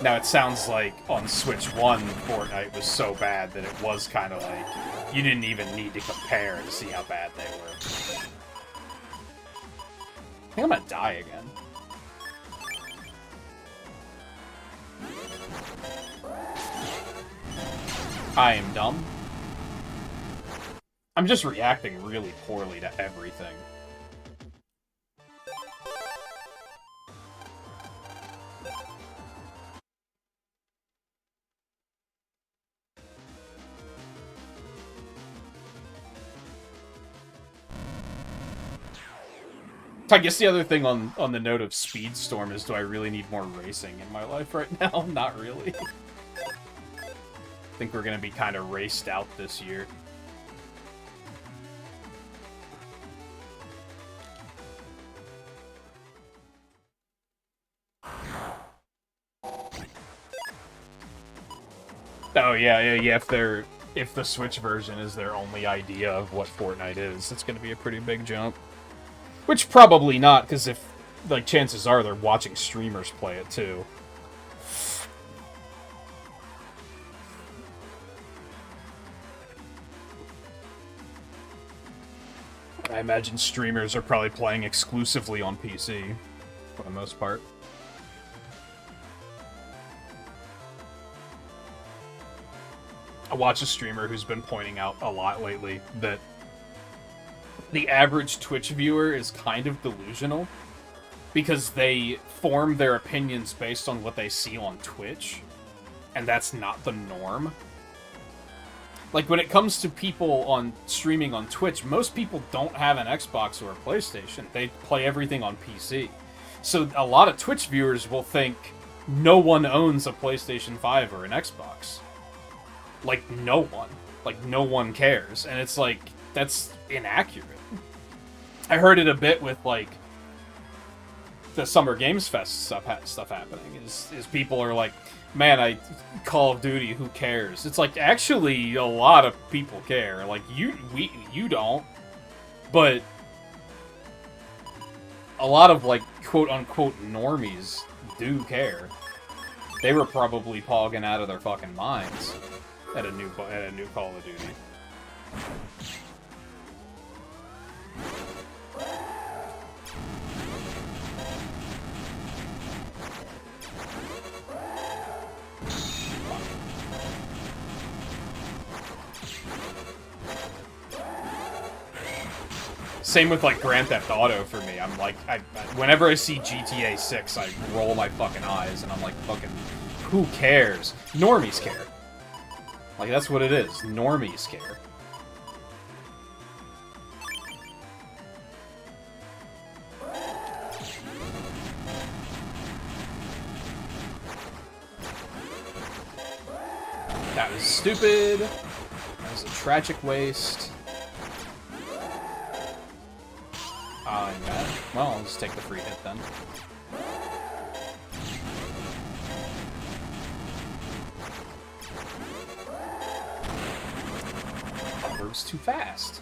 Now, it sounds like on Switch 1, Fortnite was so bad that it was kind of like, you didn't even need to compare to see how bad they were. I think I'm gonna die again. I am dumb. I'm just reacting really poorly to everything. I guess the other thing on the note of Speedstorm is, do I really need more racing in my life right now? Not really. I think we're gonna be kind of raced out this year. Oh yeah. If the Switch version is their only idea of what Fortnite is, it's gonna be a pretty big jump. Which probably not, because if, like, chances are they're watching streamers play it too. I imagine streamers are probably playing exclusively on PC, for the most part. I watch a streamer who's been pointing out a lot lately that the average Twitch viewer is kind of delusional because they form their opinions based on what they see on Twitch, and that's not the norm. Like, when it comes to people on streaming on Twitch, most people don't have an Xbox or a PlayStation. They play everything on PC. So a lot of Twitch viewers will think no one owns a PlayStation 5 or an Xbox. Like, no one. Like, no one cares. And it's like, that's inaccurate. I heard it a bit with, like, the Summer Games Fest stuff happening. Is people are like, man, Call of Duty, who cares? It's like, actually, a lot of people care. Like, you don't. But a lot of, like, quote-unquote normies do care. They were probably pogging out of their fucking minds at a new Call of Duty. Same with, like, Grand Theft Auto for me. I'm like, whenever I see GTA 6, I roll my fucking eyes, and I'm like, fucking, who cares? Normies care. Like, that's what it is. Normies care. That was stupid. That was a tragic waste. I'm bad. Well, I'll just take the free hit then. It was too fast.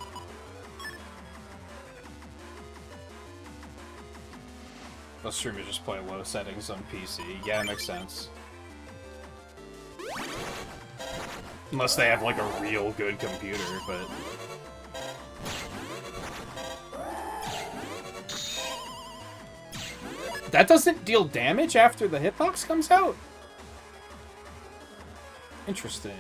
Most streamers just play low settings on PC. Yeah, that makes sense. Unless they have, like, a real good computer, but... That doesn't deal damage after the hitbox comes out? Interesting.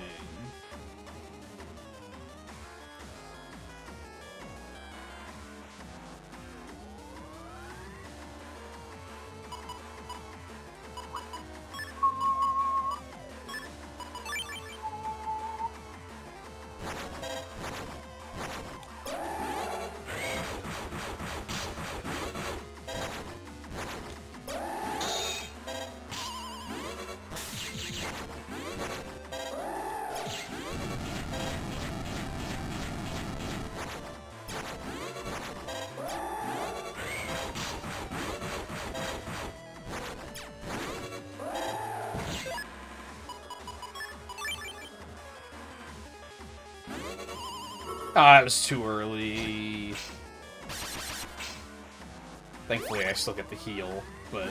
Ah, it was too early. Thankfully, I still get the heal, but...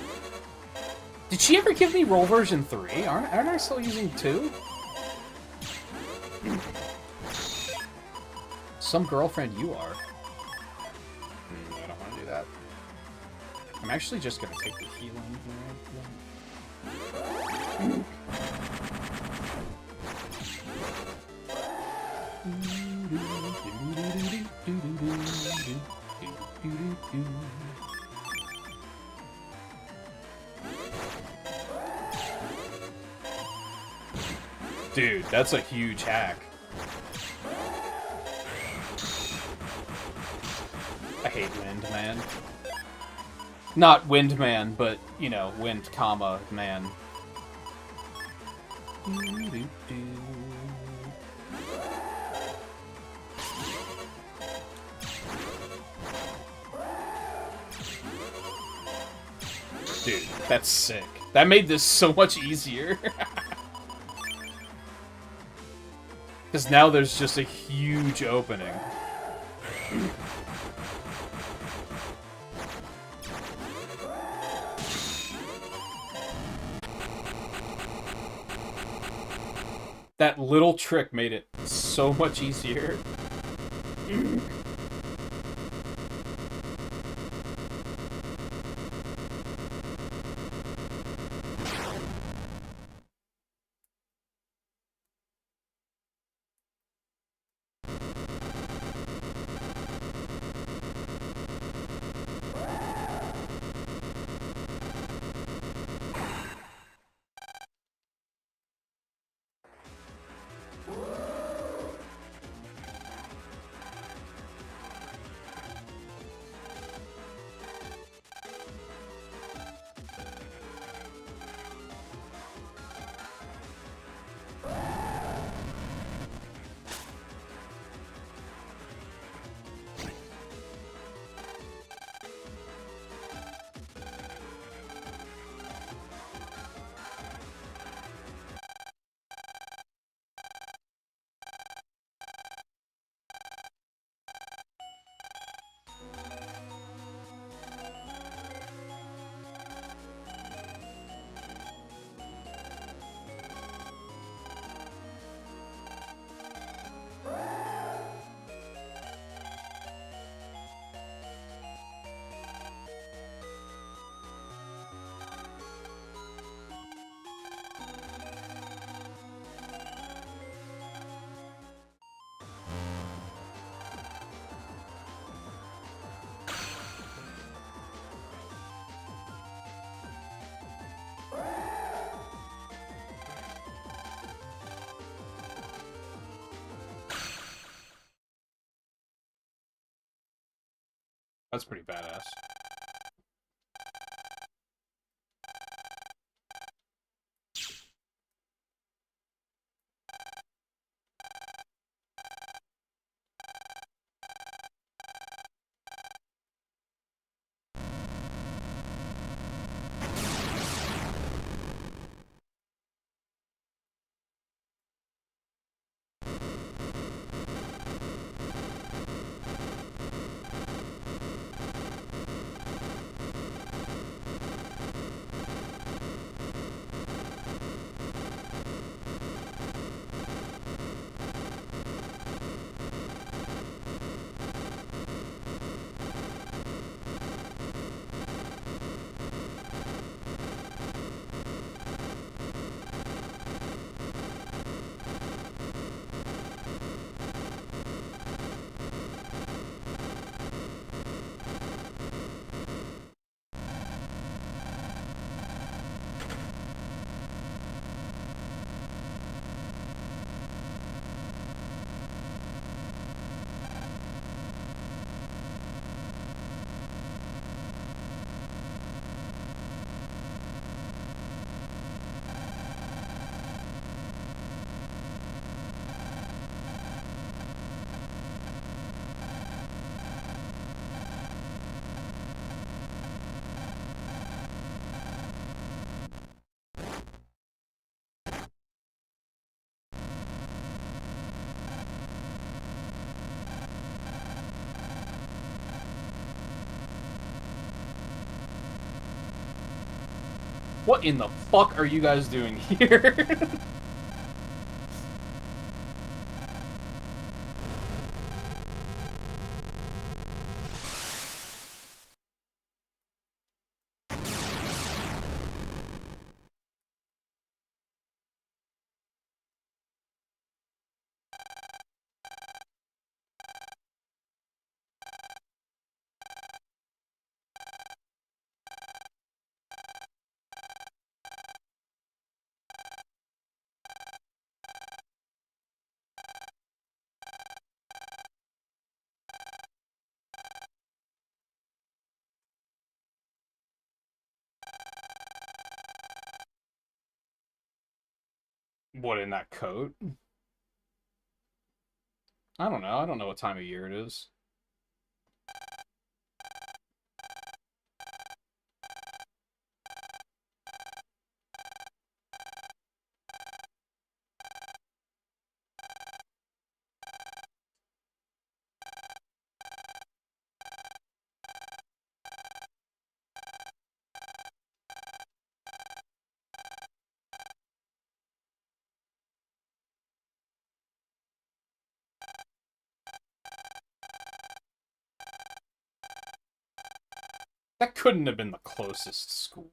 Did she ever give me roll version 3? Aren't I still using 2? Some girlfriend you are. I don't want to do that. I'm actually just going to take the heal in here. Dude, that's a huge hack. I hate Wind Man. Not Wind Man, but, you know, Wind, comma, man. Dude, that's sick. That made this so much easier. Because now there's just a huge opening. That little trick made it so much easier. That's pretty badass. What in the fuck are you guys doing here? What, in that coat? I don't know. I don't know what time of year it is. That couldn't have been the closest school.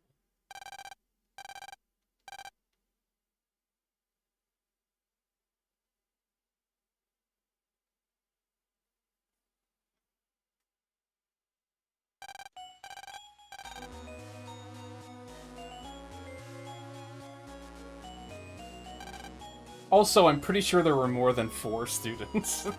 Also, I'm pretty sure there were more than 4 students.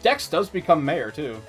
Dex does become mayor, too.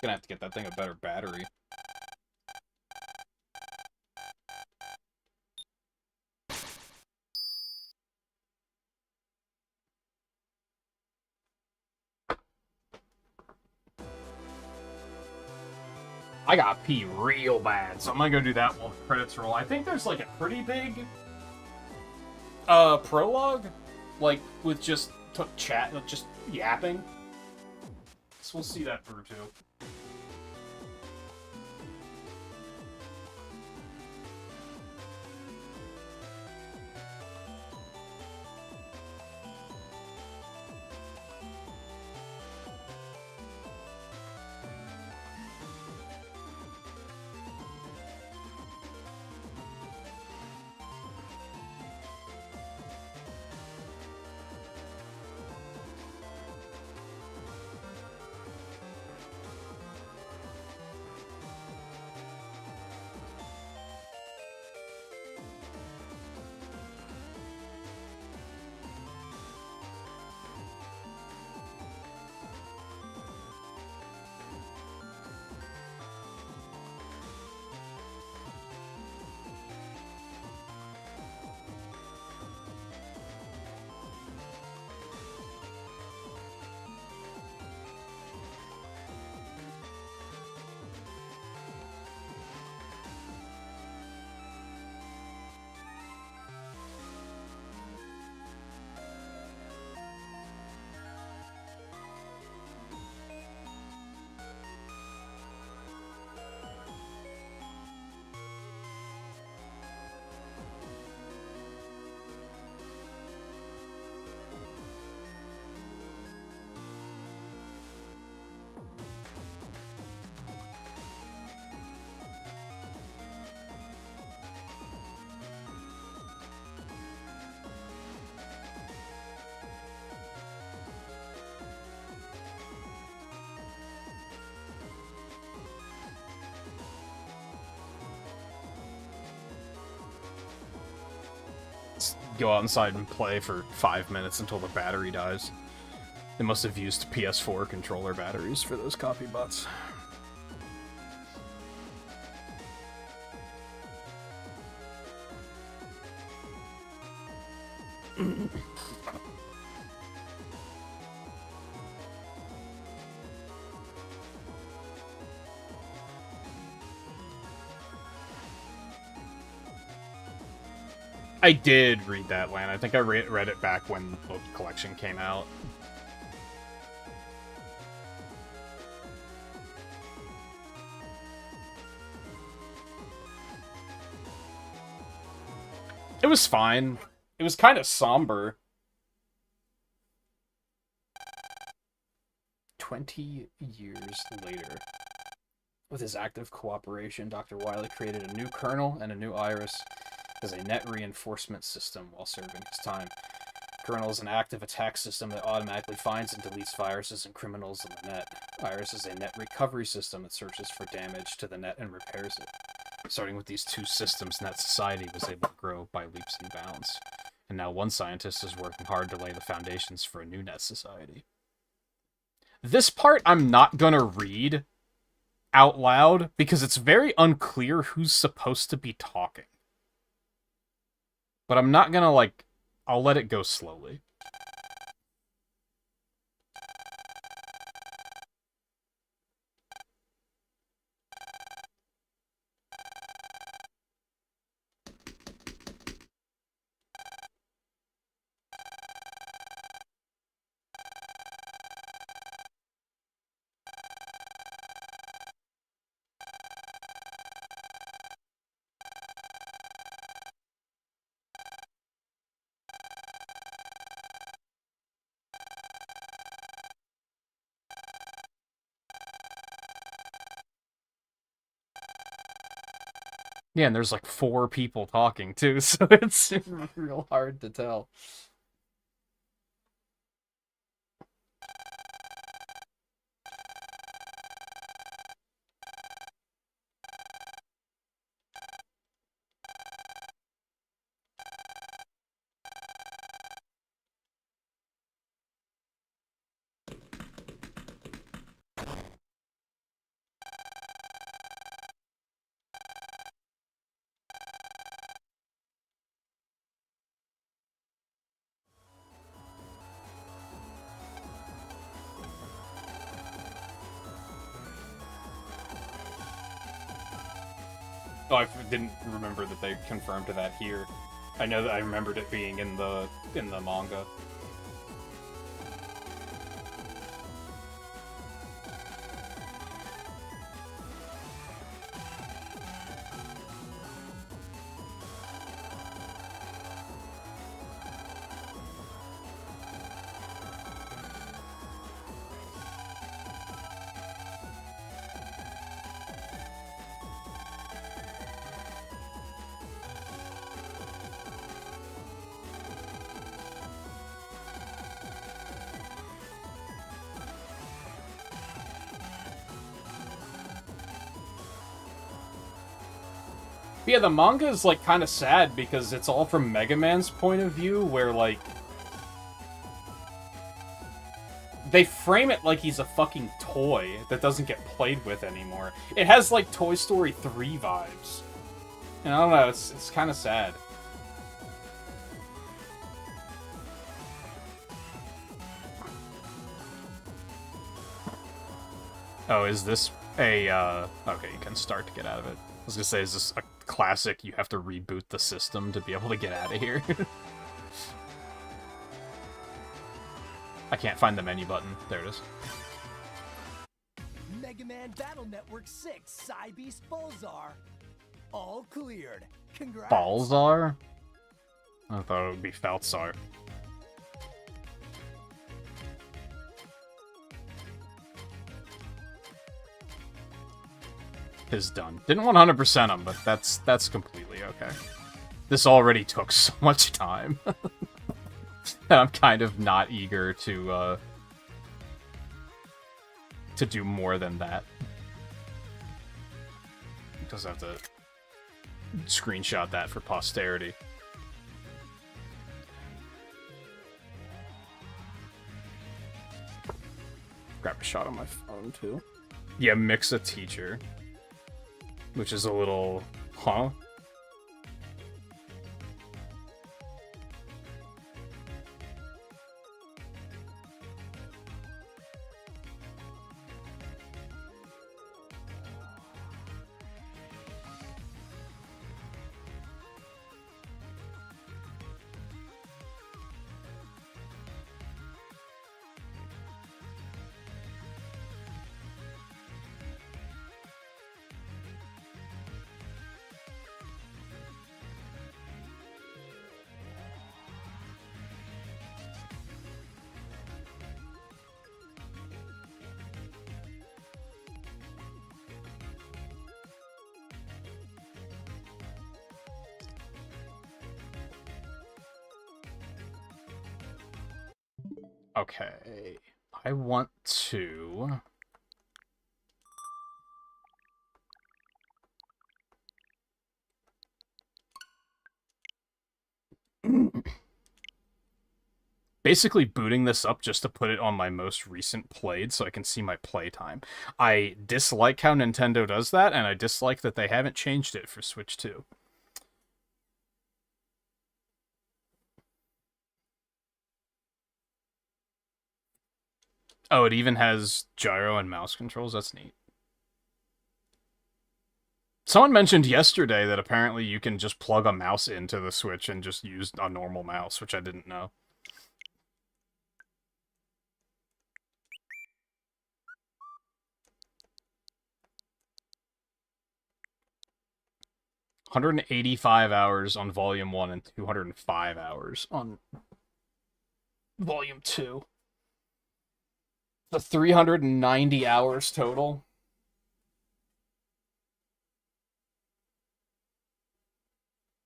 Gonna have to get that thing a better battery. I got pee real bad, so I'm gonna go do that while credits roll. I think there's like a pretty big prologue, like with just chat, just yapping. So we'll see that through too. Go outside and play for 5 minutes until the battery dies. They must have used PS4 controller batteries for those copy bots. I did read that, Lan. I think I read it back when the book collection came out. It was fine. It was kind of somber. 20 years later. With his active cooperation, Dr. Wily created a new kernel and a new iris as a net reinforcement system while serving his time. Kernel is an active attack system that automatically finds and deletes viruses and criminals in the net. Iris is a net recovery system that searches for damage to the net and repairs it. Starting with these two systems, Net Society was able to grow by leaps and bounds. And now one scientist is working hard to lay the foundations for a new Net Society. This part I'm not gonna read out loud because it's very unclear who's supposed to be talking. But I'm not gonna, like, I'll let it go slowly. Yeah, and there's like 4 people talking too, so it's real hard to tell. Oh, I didn't remember that they confirmed that here. I know that I remembered it being in the manga. Yeah, the manga is, like, kind of sad because it's all from Mega Man's point of view, where, like, they frame it like he's a fucking toy that doesn't get played with anymore. It has, like, Toy Story 3 vibes. And I don't know, it's kind of sad. Oh, is this a, okay, you can start to get out of it. I was gonna say, is this a classic, you have to reboot the system to be able to get out of here? I can't find the menu button. There it is. Mega Man Battle Network 6 Cybeast Falzar. All cleared. Congrats. Falzar? I thought it would be Falzar. Is done. Didn't 100% him, but that's completely okay. This already took so much time. I'm kind of not eager to do more than that. Just have to screenshot that for posterity. Grab a shot on my phone too. Yeah, mix a teacher. Which is a little, huh? Okay, I want to... basically booting this up just to put it on my most recent played so I can see my playtime. I dislike how Nintendo does that, and I dislike that they haven't changed it for Switch 2. Oh, it even has gyro and mouse controls? That's neat. Someone mentioned yesterday that apparently you can just plug a mouse into the Switch and just use a normal mouse, which I didn't know. $185 hours on Volume 1 and 205 hours on Volume 2. The 390 hours total.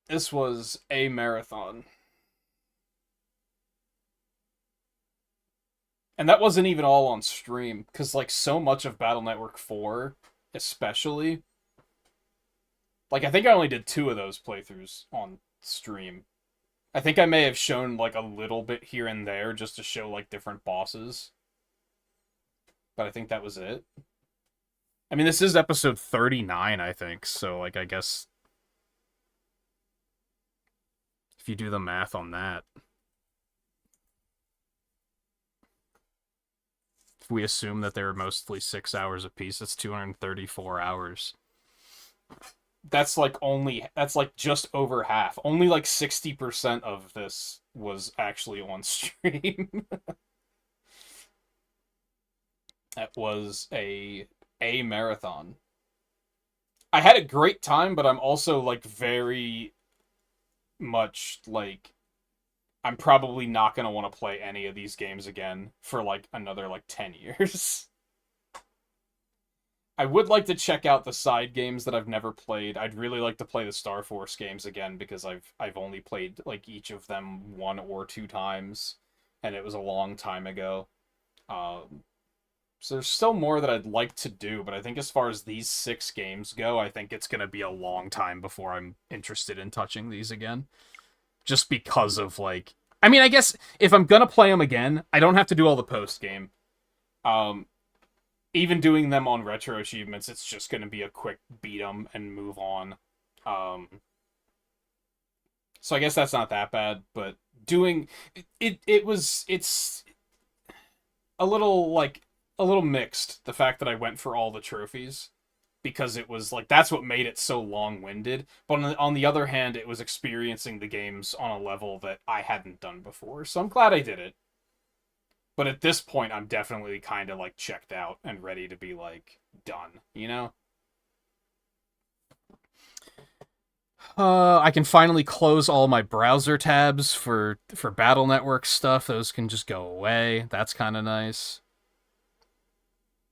This was a marathon. And that wasn't even all on stream, because, like, so much of Battle Network 4, especially, like, I think I only did 2 of those playthroughs on stream. I think I may have shown, like, a little bit here and there, just to show, like, different bosses. But I think that was it. I mean, this is episode 39, I think, so, like, I guess if you do the math on that. If we assume that they were mostly 6 hours apiece, that's 234 hours. That's like just over half. Only like 60% of this was actually on stream. That was a marathon. I had a great time, but I'm also like very much like I'm probably not going to want to play any of these games again for like another like 10 years. I would like to check out the side games that I've never played. I'd really like to play the Star Force games again because I've only played like each of them 1 or 2 times, and it was a long time ago. So there's still more that I'd like to do, but I think as far as these 6 games go, I think it's going to be a long time before I'm interested in touching these again. Just because of, like... I mean, I guess if I'm going to play them again, I don't have to do all the post-game. Even doing them on retro achievements, it's just going to be a quick beat 'em and move on. So I guess that's not that bad, but doing... It's a little mixed, the fact that I went for all the trophies, because it was like that's what made it so long-winded. But on the other hand, it was experiencing the games on a level that I hadn't done before, so I'm glad I did it. But at this point, I'm definitely kind of like checked out and ready to be like done, you know? I can finally close all my browser tabs for Battle Network stuff. Those can just go away. That's kind of nice.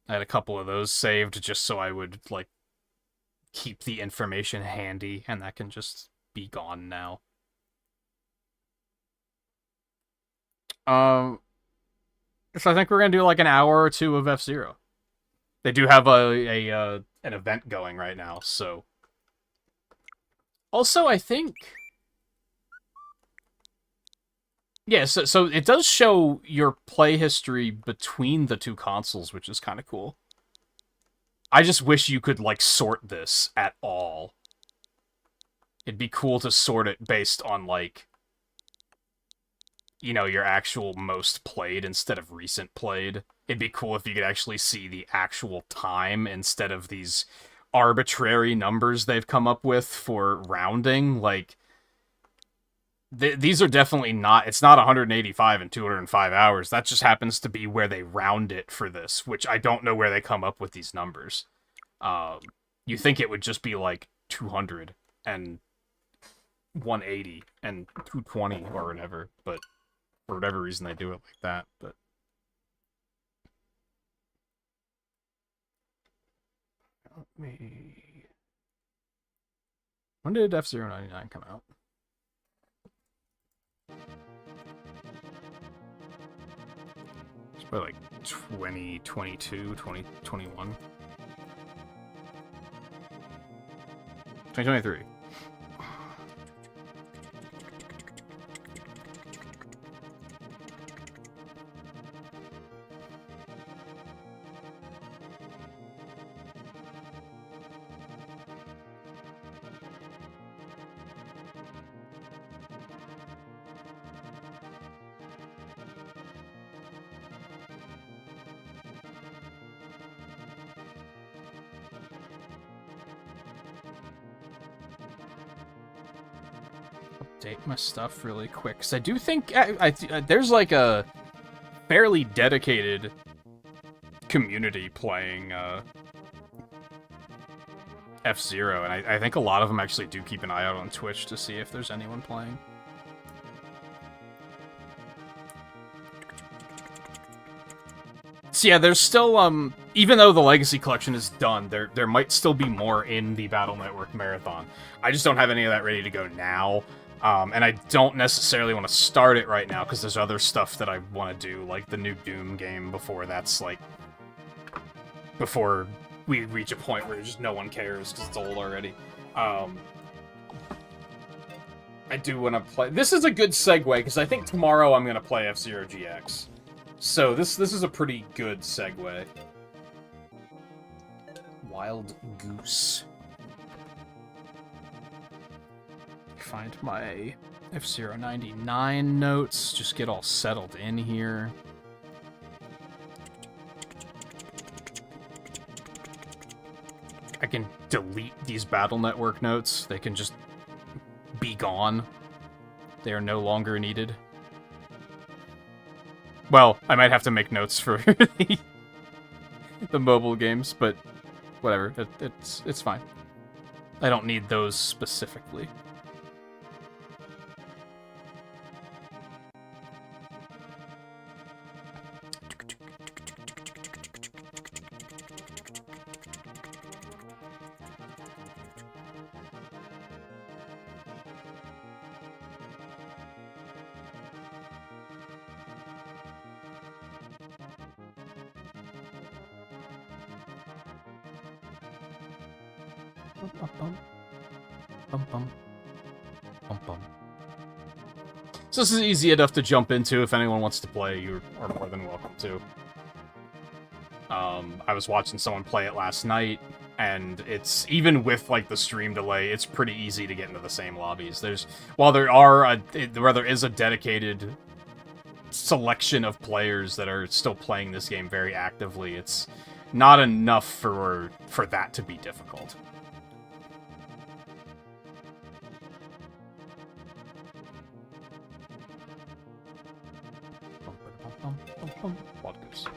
I had a couple of those saved just so I would, like, keep the information handy, and that can just be gone now. So I think we're gonna do, like, an hour or 2 of F-Zero. They do have an event going right now, so... Also, I think... Yeah, so it does show your play history between the 2 consoles, which is kind of cool. I just wish you could, like, sort this at all. It'd be cool to sort it based on, like, you know, your actual most played instead of recent played. It'd be cool if you could actually see the actual time instead of these arbitrary numbers they've come up with for rounding. Like... These are definitely not... It's not 185 and 205 hours. That just happens to be where they round it for this, which I don't know where they come up with these numbers. You think it would just be like 200 and 180 and 220 or whatever, but for whatever reason they do it like that. But when did F-Zero 99 come out? It's probably like 2022, 2021. 2023. update my stuff really quick, because I do think there's like a fairly dedicated community playing F-Zero, and I think a lot of them actually do keep an eye out on Twitch to see if there's anyone playing. So yeah, there's still, even though the Legacy Collection is done, there might still be more in the Battle Network Marathon. I just don't have any of that ready to go now, and I don't necessarily want to start it right now, because there's other stuff that I want to do, like the new Doom game, before that's, like, before we reach a point where just no one cares, because it's old already. I do want to play... This is a good segue, because I think tomorrow I'm going to play F-Zero GX. So this is a pretty good segue. Wild Goose. Find my F-Zero 99 notes. Just get all settled in here. I can delete these Battle Network notes. They can just be gone. They are no longer needed. Well, I might have to make notes for the mobile games, but whatever. It's fine. I don't need those specifically. So this is easy enough to jump into. If anyone wants to play, you are more than welcome to. I was watching someone play it last night, and it's, even with like the stream delay, it's pretty easy to get into the same lobbies. While there is a dedicated selection of players that are still playing this game very actively, it's not enough for that to be difficult. Wild Goose.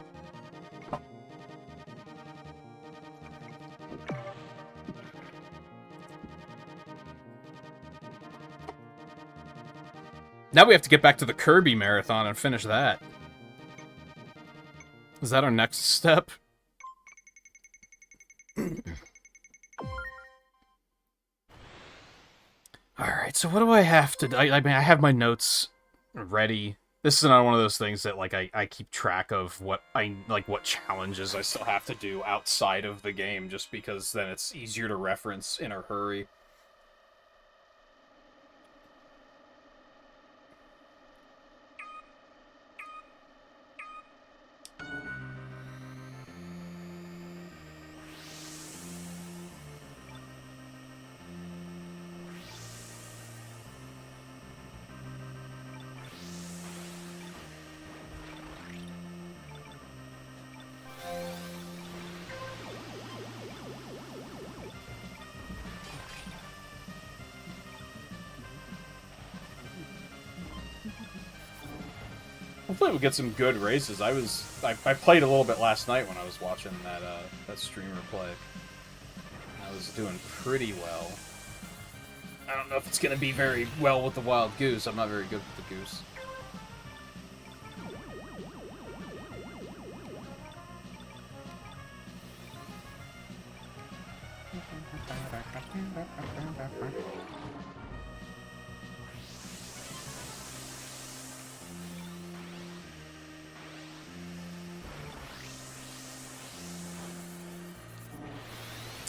Now we have to get back to the Kirby Marathon and finish that. Is that our next step? Alright, so what do I have to do? I mean, I have my notes ready. This is not one of those things that, like, I keep track of what challenges I still have to do outside of the game, just because then it's easier to reference in a hurry. Hopefully we'll get some good races. I played a little bit last night when I was watching that streamer play. I was doing pretty well. I don't know if it's gonna be very well with the Wild Goose. I'm not very good with the Goose.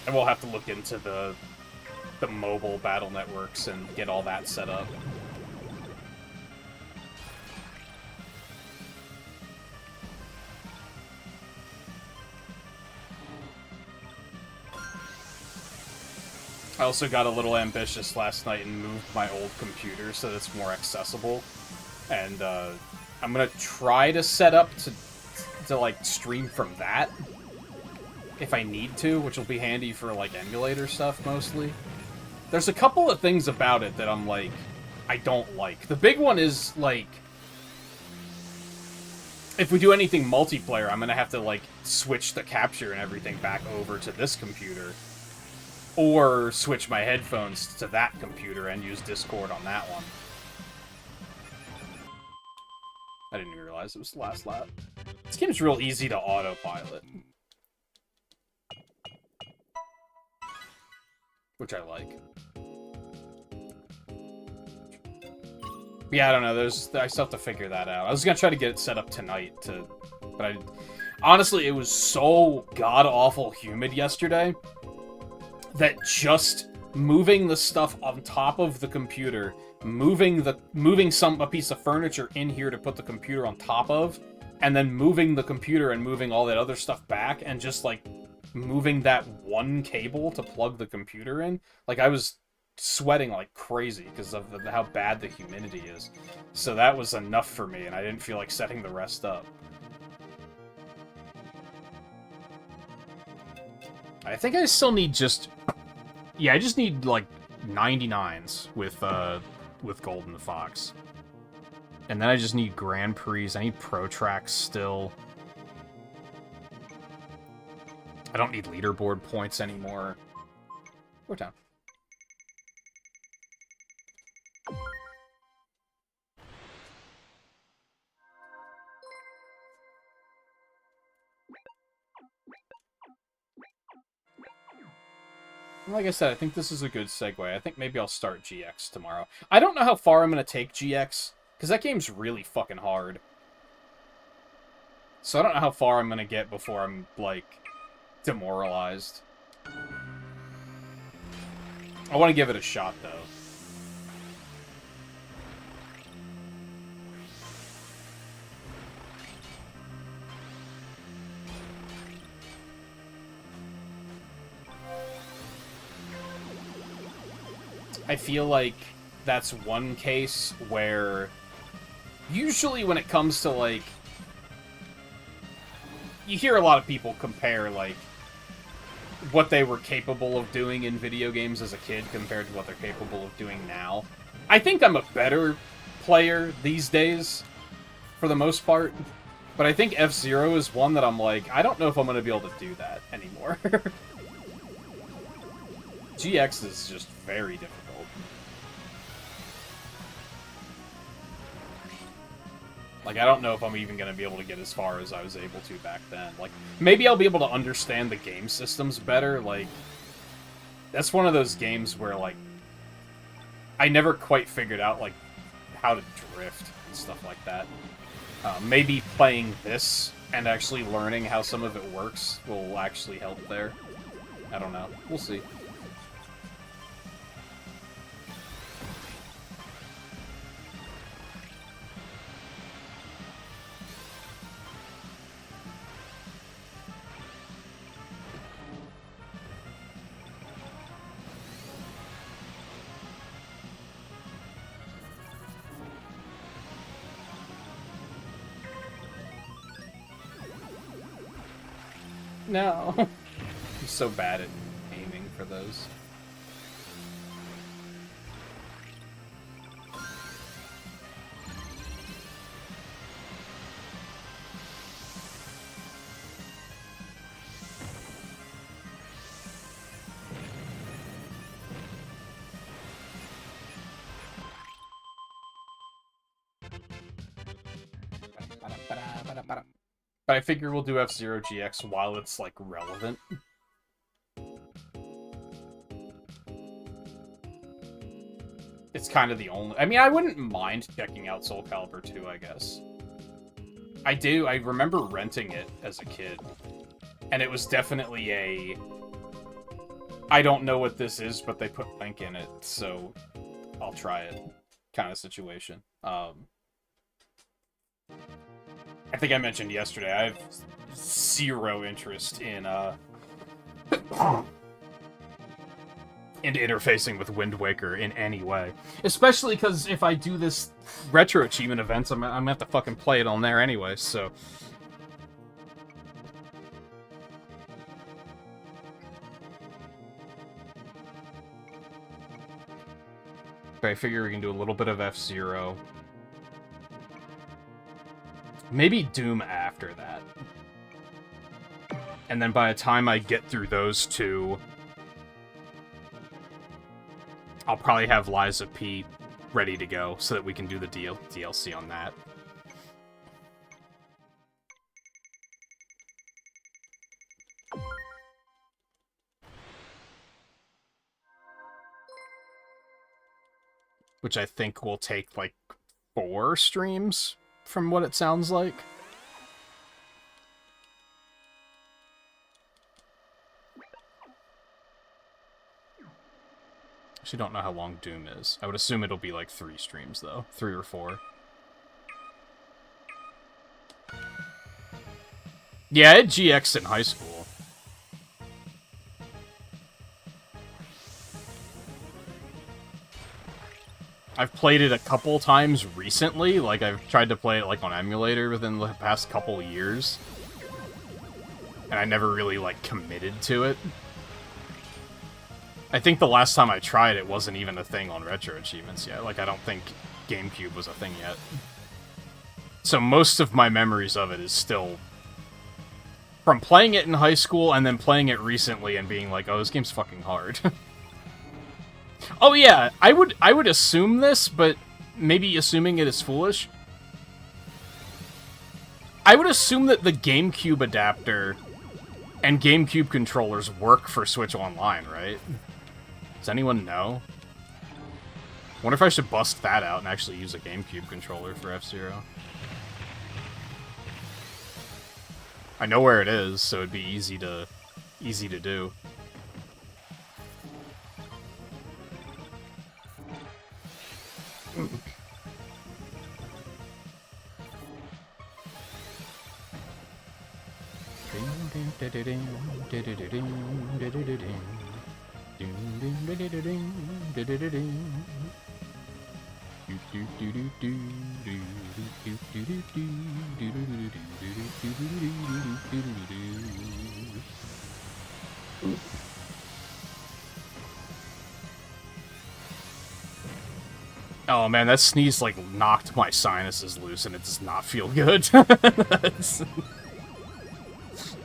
And we'll have to look into the mobile battle networks and get all that set up. I also got a little ambitious last night and moved my old computer so that it's more accessible. And I'm gonna try to set up to like stream from that if I need to, which will be handy for like emulator stuff mostly. There's a couple of things about it that I'm like, I don't like. The big one is, like, if we do anything multiplayer, I'm gonna have to, like, switch the capture and everything back over to this computer. Or switch my headphones to that computer and use Discord on that one. I didn't even realize it was the last lap. This game's real easy to autopilot. Which I like. Yeah, I don't know. I still have to figure that out. I was gonna try to get it set up tonight, but honestly, it was so god-awful humid yesterday that just moving the stuff on top of the computer, moving a piece of furniture in here to put the computer on top of, and then moving the computer and moving all that other stuff back, and just, like, moving that one cable to plug the computer in, like, I was sweating like crazy because of how bad the humidity is. So that was enough for me, and I didn't feel like setting the rest up. I think I still need just... Yeah, I just need, like, 99s with Golden Fox. And then I just need Grand Prix. I need Pro Tracks still. I don't need leaderboard points anymore. Go down. Like I said, I think this is a good segue. I think maybe I'll start GX tomorrow. I don't know how far I'm going to take GX, because that game's really fucking hard. So I don't know how far I'm going to get before I'm, like, demoralized. I want to give it a shot, though. I feel like that's one case where usually when it comes to, like, you hear a lot of people compare, like, what they were capable of doing in video games as a kid compared to what they're capable of doing now. I think I'm a better player these days, for the most part, but I think F-Zero is one that I'm like, I don't know if I'm going to be able to do that anymore. GX is just very difficult. Like, I don't know if I'm even going to be able to get as far as I was able to back then. Like, maybe I'll be able to understand the game systems better. Like, that's one of those games where, like, I never quite figured out, like, how to drift and stuff like that. Maybe playing this and actually learning how some of it works will actually help there. I don't know. We'll see. No. I'm so bad at aiming for those. But I figure we'll do F-Zero GX while it's, like, relevant. It's kind of the only... I mean, I wouldn't mind checking out Soul Calibur 2, I guess. I do. I remember renting it as a kid. And it was definitely a... I don't know what this is, but they put Link in it, so I'll try it kind of situation. I think I mentioned yesterday, I have zero interest in interfacing with Wind Waker in any way. Especially because if I do this retro achievement events, I'm gonna have to fucking play it on there anyway, so... But I figure we can do a little bit of F-Zero. Maybe Doom after that. And then by the time I get through those two, I'll probably have Liza P ready to go so that we can do the DLC on that. Which I think will take, like, 4 streams, from what it sounds like. Actually, don't know how long Doom is. I would assume it'll be, like, 3 streams, though. 3 or 4. Yeah, I had GX in high school. I've played it a couple times recently, like I've tried to play it like on emulator within the past couple years. And I never really like committed to it. I think the last time I tried it wasn't even a thing on Retro Achievements yet. Like I don't think GameCube was a thing yet. So most of my memories of it is still from playing it in high school and then playing it recently and being like, oh, this game's fucking hard. Oh yeah, I would assume this, but maybe assuming it is foolish. I would assume that the GameCube adapter and GameCube controllers work for Switch Online, right? Does anyone know? Wonder if I should bust that out and actually use a GameCube controller for F-Zero. I know where it is, so it'd be easy to do. Oh man, that sneeze like knocked my sinuses loose and it does not feel good.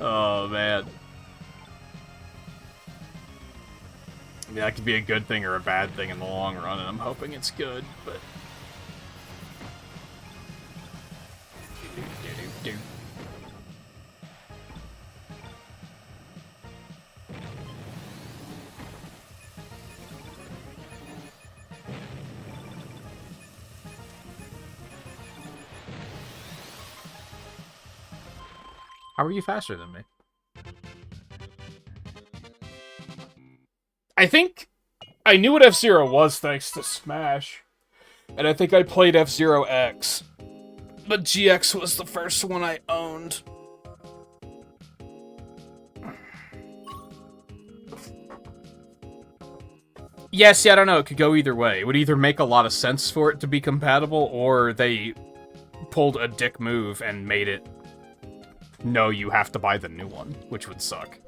Oh man. I mean, that could be a good thing or a bad thing in the long run, and I'm hoping it's good, but... How are you faster than me? I think I knew what F-Zero was thanks to Smash. And I think I played F-Zero X. But GX was the first one I owned. Yes, yeah, I don't know. It could go either way. It would either make a lot of sense for it to be compatible, or they pulled a dick move and made it, no, you have to buy the new one, which would suck.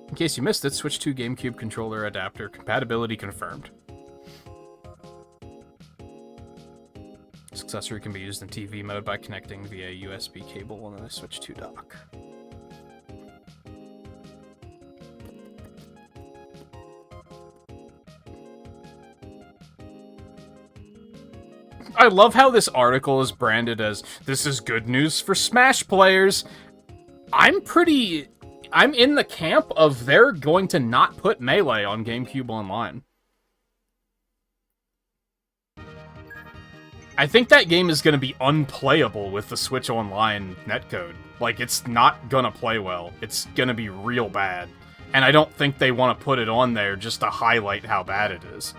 In case you missed it, Switch 2 GameCube controller adapter compatibility confirmed. Successor can be used in TV mode by connecting via USB cable on the Switch 2 dock. I love how this article is branded as, this is good news for Smash players. I'm in the camp of they're going to not put Melee on GameCube Online. I think that game is going to be unplayable with the Switch Online netcode. Like, it's not going to play well. It's going to be real bad. And I don't think they want to put it on there just to highlight how bad it is.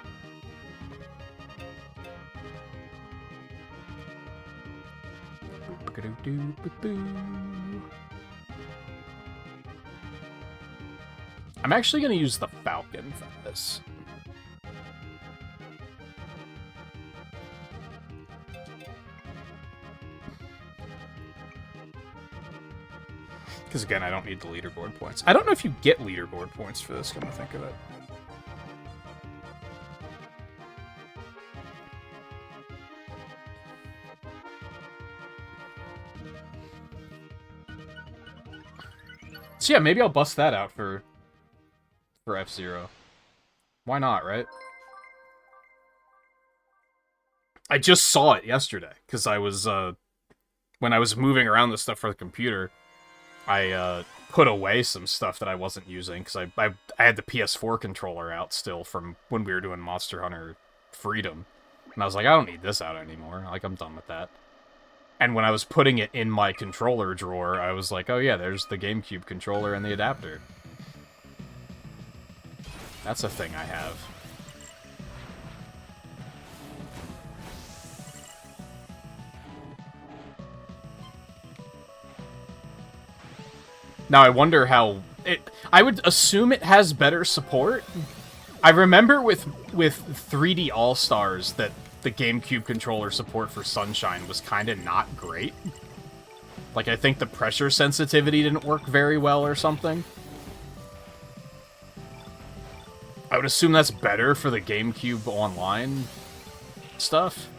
I'm actually going to use the Falcon for this. Because again, I don't need the leaderboard points. I don't know if you get leaderboard points for this, come to think of it. So yeah, maybe I'll bust that out for F-Zero. Why not, right? I just saw it yesterday, because I was, when I was moving around the stuff for the computer, I put away some stuff that I wasn't using, because I had the PS4 controller out still from when we were doing Monster Hunter Freedom. And I was like, I don't need this out anymore. Like, I'm done with that. And when I was putting it in my controller drawer, I was like, oh yeah, there's the GameCube controller and the adapter. That's a thing I have. Now I wonder how I would assume it has better support. I remember with 3D All-Stars that the GameCube controller support for Sunshine was kind of not great. Like, I think the pressure sensitivity didn't work very well or something. I would assume that's better for the GameCube Online stuff.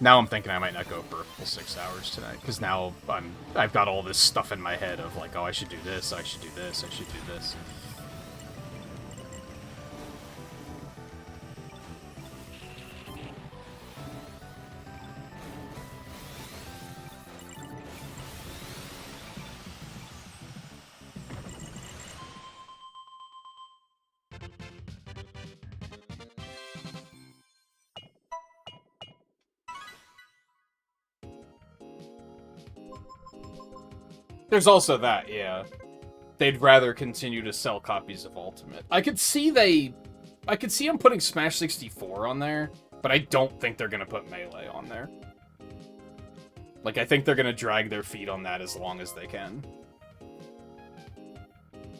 Now I'm thinking I might not go for a full 6 hours tonight, because now I've got all this stuff in my head of like, oh, I should do this, I should do this, I should do this. There's also that, yeah. They'd rather continue to sell copies of Ultimate. I could see them putting Smash 64 on there, but I don't think they're gonna put Melee on there. Like, I think they're gonna drag their feet on that as long as they can.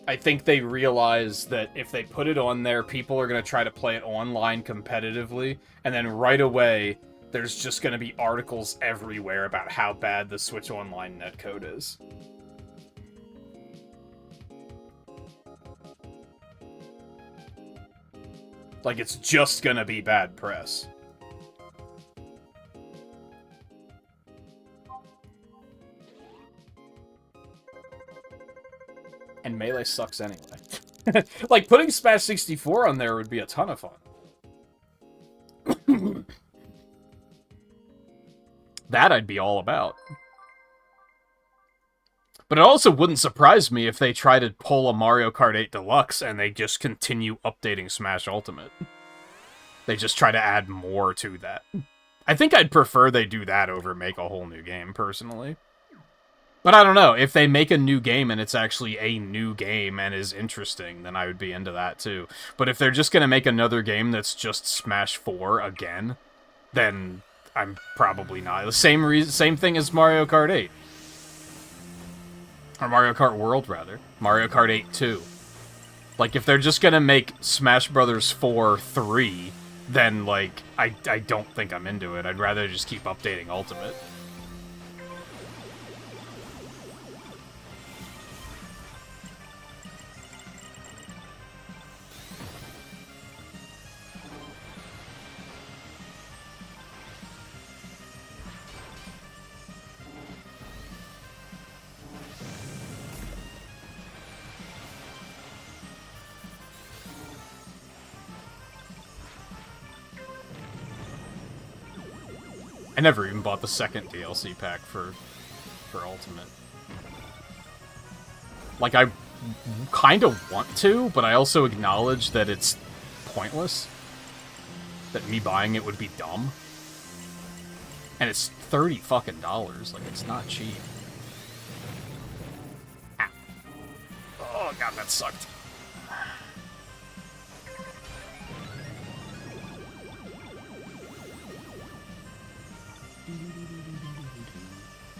I think they realize that if they put it on there, people are gonna try to play it online competitively, and then right away, there's just gonna be articles everywhere about how bad the Switch Online netcode is. Like, it's just gonna be bad press. And Melee sucks anyway. Like, putting Smash 64 on there would be a ton of fun. That I'd be all about. But it also wouldn't surprise me if they try to pull a Mario Kart 8 Deluxe and they just continue updating Smash Ultimate. They just try to add more to that. I think I'd prefer they do that over make a whole new game, personally. But I don't know, if they make a new game and it's actually a new game and is interesting, then I would be into that too. But if they're just gonna make another game that's just Smash 4 again, then I'm probably not. The same thing as Mario Kart 8. Or Mario Kart World, rather. Mario Kart 8 2. Like, if they're just gonna make Smash Bros. 4 3, then, like, I don't think I'm into it. I'd rather just keep updating Ultimate. I never even bought the second DLC pack for Ultimate. Like, I kind of want to, but I also acknowledge that it's pointless. That me buying it would be dumb. And it's $30 fucking dollars. Like, it's not cheap. Ah. Oh god, that sucked.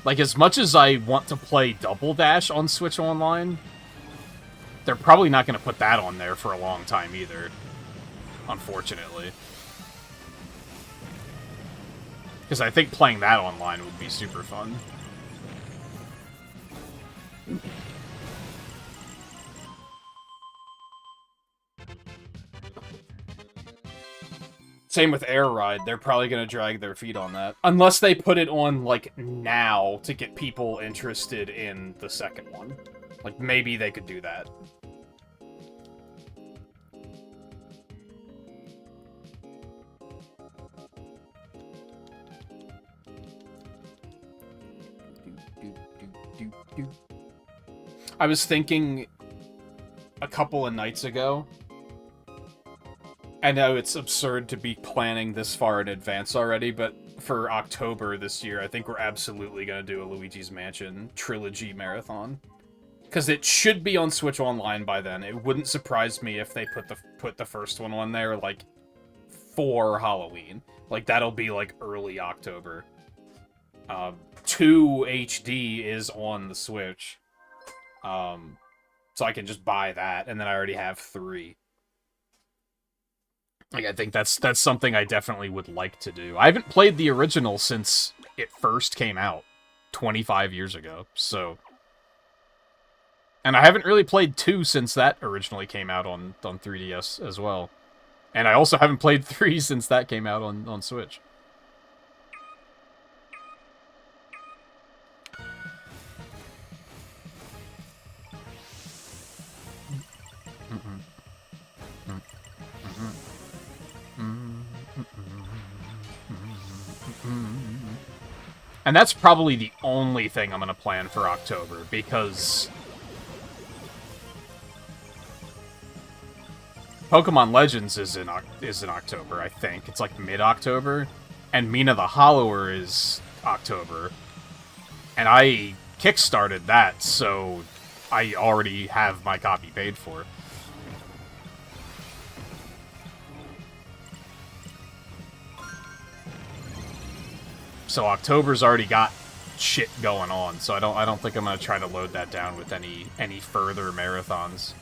Like, as much as I want to play Double Dash on Switch Online, they're probably not going to put that on there for a long time either. Unfortunately. Because I think playing that online would be super fun. Same with Air Ride. They're probably going to drag their feet on that. Unless they put it on, like, now to get people interested in the second one. Like, maybe they could do that. I was thinking a couple of nights ago, I know it's absurd to be planning this far in advance already, but for October this year, I think we're absolutely going to do a Luigi's Mansion trilogy marathon. Because it should be on Switch Online by then. It wouldn't surprise me if they put the first one on there, like, for Halloween. Like, that'll be, like, early October. 2 HD is on the Switch. So I can just buy that, and then I already have 3. Like, I think that's something I definitely would like to do. I haven't played the original since it first came out 25 years ago, so... And I haven't really played 2 since that originally came out on 3DS as well. And I also haven't played 3 since that came out on Switch. And that's probably the only thing I'm going to plan for October, because Pokemon Legends is in October, I think. It's like mid-October, and Mina the Hollower is October. And I kickstarted that, so I already have my copy paid for. So October's already got shit going on, so I don't think I'm gonna try to load that down with any further marathons.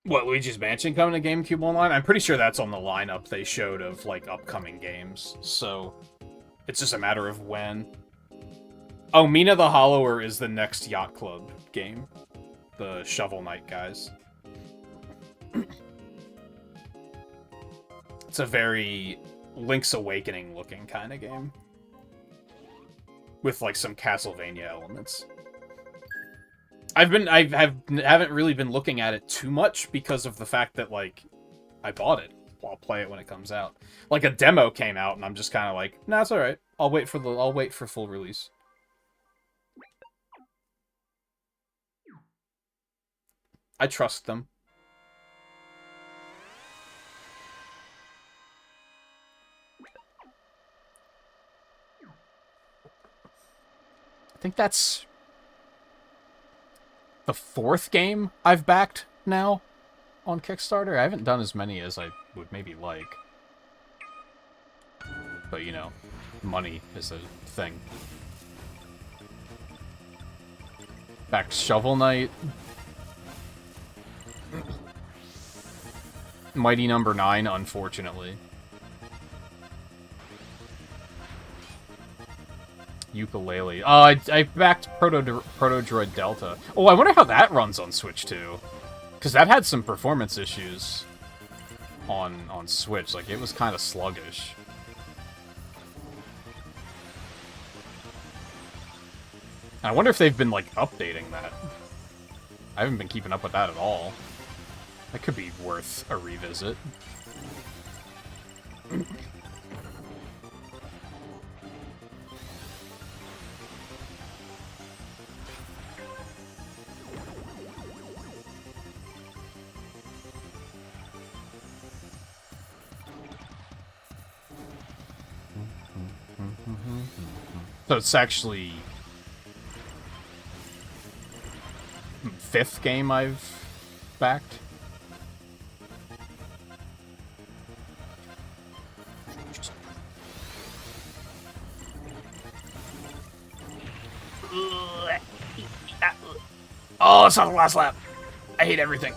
What, Luigi's Mansion coming to GameCube Online? I'm pretty sure that's on the lineup they showed of, like, upcoming games, so it's just a matter of when. Oh, Mina the Hollower is the next Yacht Club game. The Shovel Knight guys. It's a very Link's Awakening looking kind of game. With, like, some Castlevania elements. I haven't really been looking at it too much because of the fact that, like, I bought it. I'll play it when it comes out. Like, a demo came out, and I'm just kind of like, nah, it's alright. I'll wait for full release. I trust them. I think that's the 4th game I've backed now on Kickstarter. I haven't done as many as I would maybe like. But, you know, money is a thing. Backed Shovel Knight. Mighty Number 9, unfortunately. Ukulele. Oh, I backed Proto-Droid Delta. Oh, I wonder how that runs on Switch 2. Because that had some performance issues on Switch. Like, it was kind of sluggish. I wonder if they've been, like, updating that. I haven't been keeping up with that at all. That could be worth a revisit. So it's actually 5th game I've backed. Oh, it's not the last lap. I hate everything.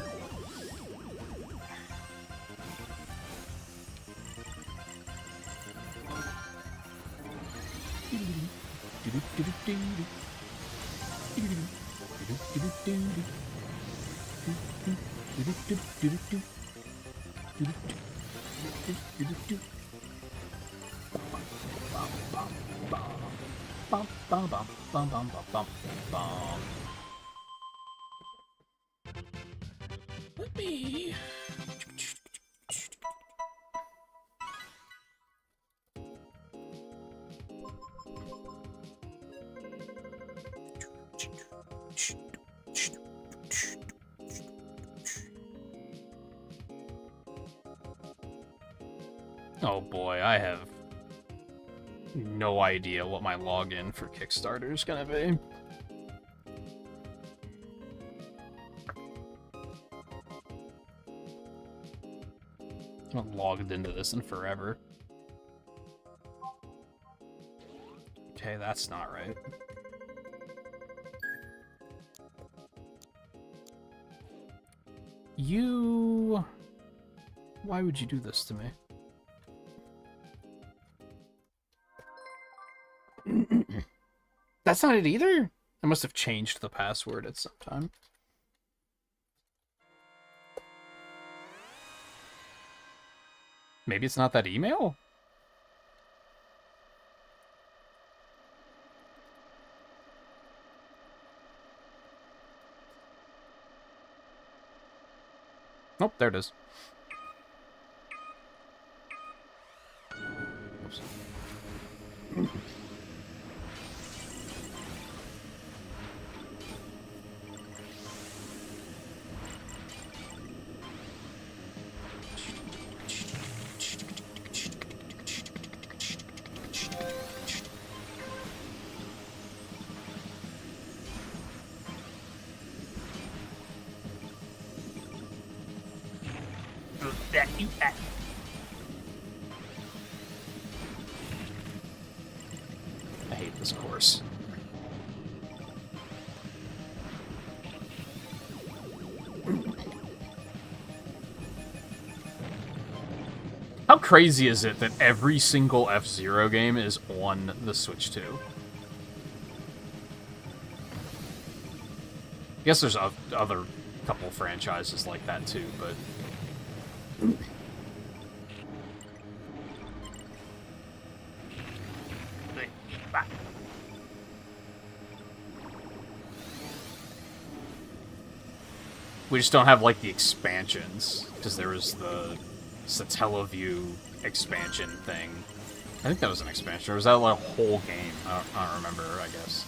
Let me... Oh boy, I have no idea what my login for Kickstarter is gonna be. I haven't logged into this in forever. Okay, that's not right. You... Why would you do this to me? That's not it either? I must have changed the password at some time. Maybe it's not that email? Nope, there it is. Oops. I hate this course. How crazy is it that every single F-Zero game is on the Switch 2? I guess there's other couple franchises like that too, but... We just don't have, like, the expansions, because there was the Satellaview expansion thing. I think that was an expansion, or was that like a whole game? I don't remember, I guess.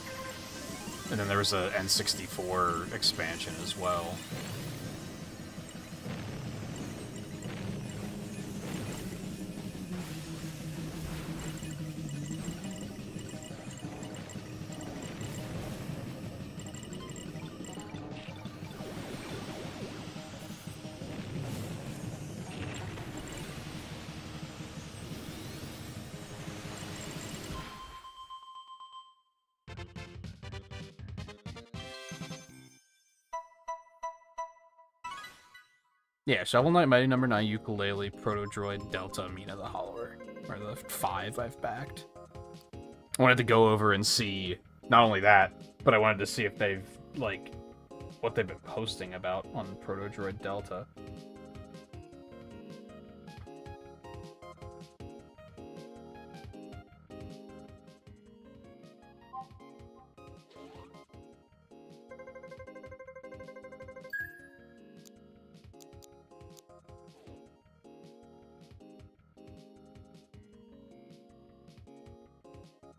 And then there was a N64 expansion as well. Yeah, Shovel Knight, Mighty Number 9, Ukulele, Proto Droid, Delta, Mina the Hollower are the 5 I've backed. I wanted to go over and see, not only that, but I wanted to see if they've, like, what they've been posting about on Proto Droid Delta.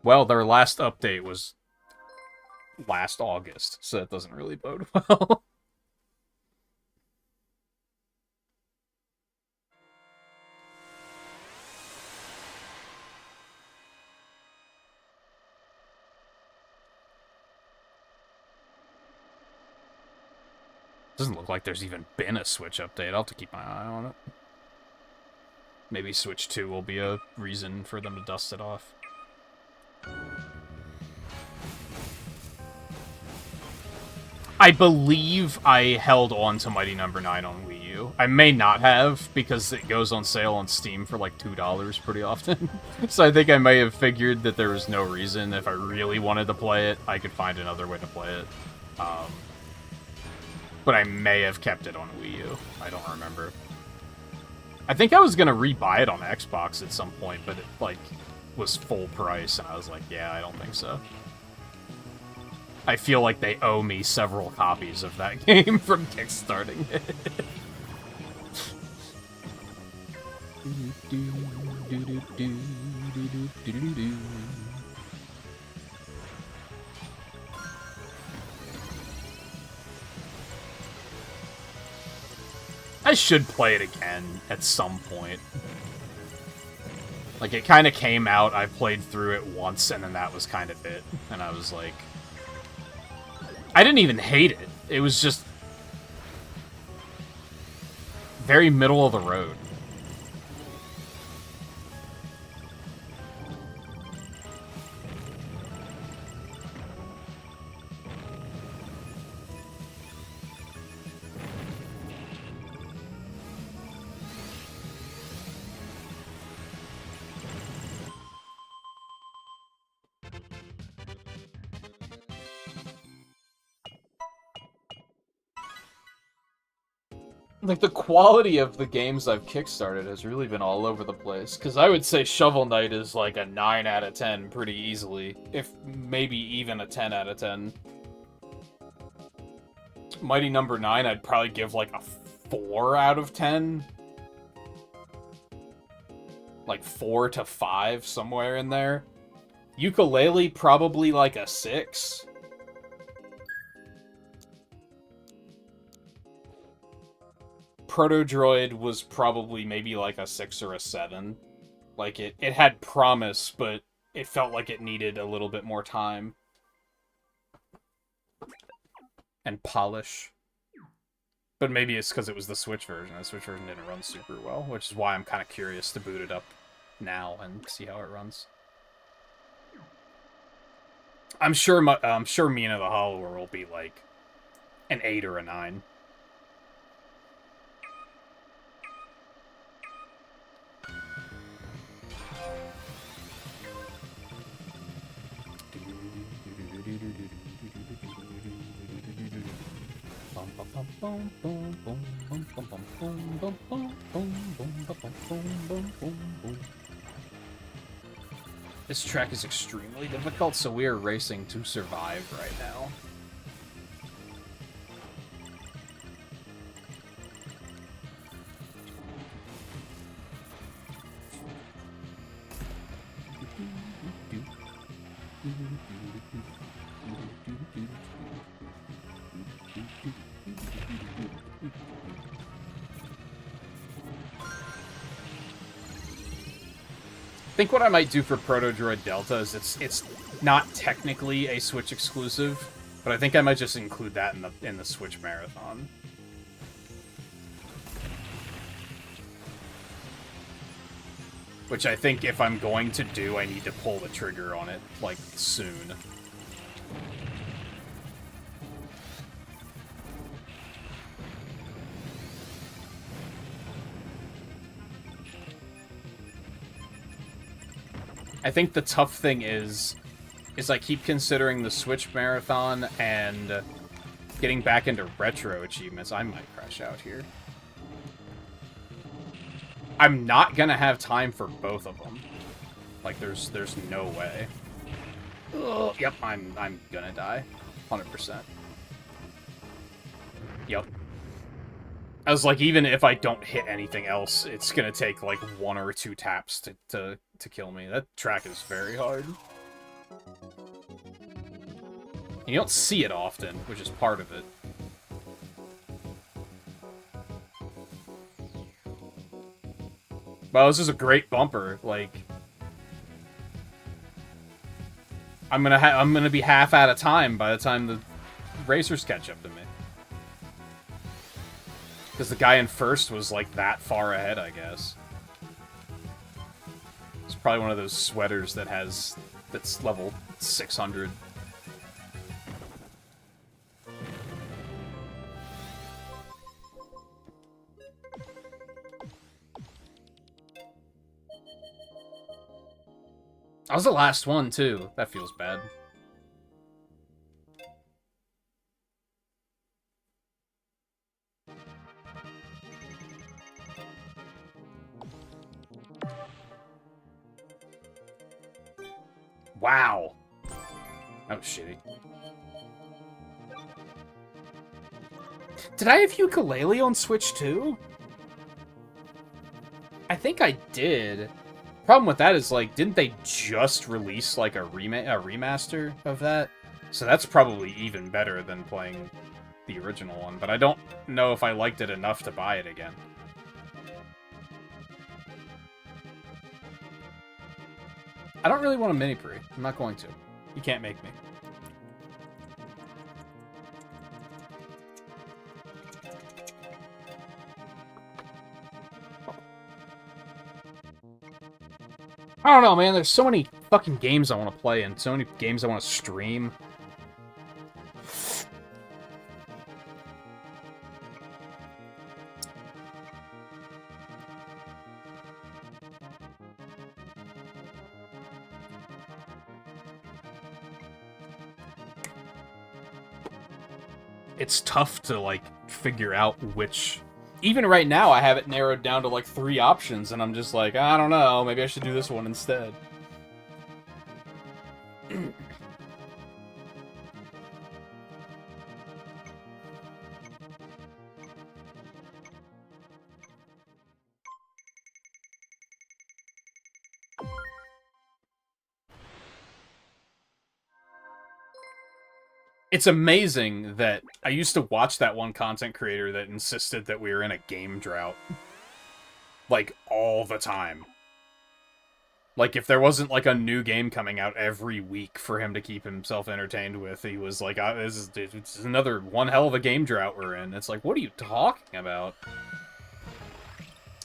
Well, their last update was last August, so that doesn't really bode well. Doesn't look like there's even been a Switch update. I'll have to keep my eye on it. Maybe Switch 2 will be a reason for them to dust it off. I believe I held on to Mighty Number 9 on Wii U. I may not have, because it goes on sale on Steam for like $2 pretty often. So I think I may have figured that there was no reason. If I really wanted to play it, I could find another way to play it. But I may have kept it on Wii U. I don't remember. I think I was going to rebuy it on Xbox at some point, but it, like, was full price, and I was like, yeah, I don't think so. I feel like they owe me several copies of that game from kickstarting it. I should play it again at some point. Like, it kind of came out, I played through it once, and then that was kind of it. And I was like... I didn't even hate it. It was just... very middle of the road. Like, the quality of the games I've kickstarted has really been all over the place. Because I would say Shovel Knight is like a 9 out of 10 pretty easily. If maybe even a 10 out of 10. Mighty Number 9, I'd probably give like a 4 out of 10. Like 4 to 5, somewhere in there. Ukulele, probably like a 6. Proto Droid was probably maybe like a 6 or a 7. Like, it had promise, but it felt like it needed a little bit more time. And polish. But maybe it's because it was the Switch version. The Switch version didn't run super well, which is why I'm kind of curious to boot it up now and see how it runs. I'm sure Mina the Hollower will be like an 8 or a 9. This track is extremely difficult, so we are racing to survive right now. I think what I might do for Proto Droid Delta is it's not technically a Switch exclusive, but I think I might just include that in the Switch Marathon. Which I think if I'm going to do, I need to pull the trigger on it, like, soon. I think the tough thing is I keep considering the Switch Marathon and getting back into retro achievements. I might crash out here. I'm not gonna have time for both of them. Like, there's no way. Oh, yep, I'm gonna die. 100%. Yep. I was like, even if I don't hit anything else, it's gonna take, like, 1 or 2 taps to kill me. That track is very hard. And you don't see it often, which is part of it. Well, this is a great bumper. Like, I'm gonna be half out of time by the time the racers catch up to me. Because the guy in first was like that far ahead, I guess. It's probably one of those sweaters that's level 600. I was the last one, too. That feels bad. Wow. That was shitty. Did I have Ukulele on Switch, too? I think I did. Problem with that is, like, didn't they just release, like, a remaster of that? So that's probably even better than playing the original one, but I don't know if I liked it enough to buy it again. I don't really want a mini-pre. I'm not going to. You can't make me. I don't know, man. There's so many fucking games I want to play and so many games I want to stream. It's tough to, like, figure out which... Even right now, I have it narrowed down to, like, 3 options, and I'm just like, I don't know, maybe I should do this one instead. It's amazing that I used to watch that one content creator that insisted that we were in a game drought. Like, all the time. Like, if there wasn't, like, a new game coming out every week for him to keep himself entertained with, he was like, it's another one hell of a game drought we're in. It's like, what are you talking about?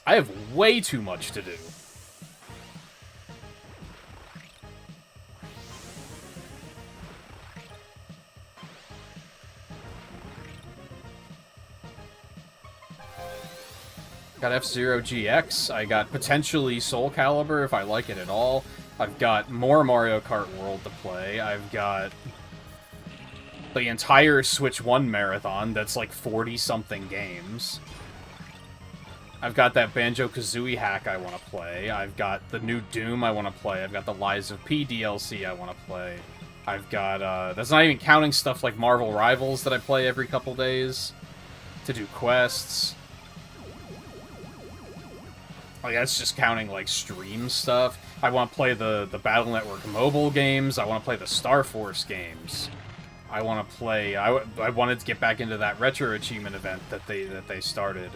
I have way too much to do. Got F-Zero GX, I got potentially Soul Calibur if I like it at all. I've got more Mario Kart World to play. I've got the entire Switch 1 marathon that's like 40-something games. I've got that Banjo-Kazooie hack I want to play. I've got the new Doom I want to play. I've got the Lies of P DLC I want to play. I've got, that's not even counting stuff like Marvel Rivals that I play every couple days to do quests. Like, that's just counting, like, stream stuff. I want to play the Battle Network mobile games. I want to play the Star Force games. I want to play... I wanted to get back into that Retro Achievement event that they started.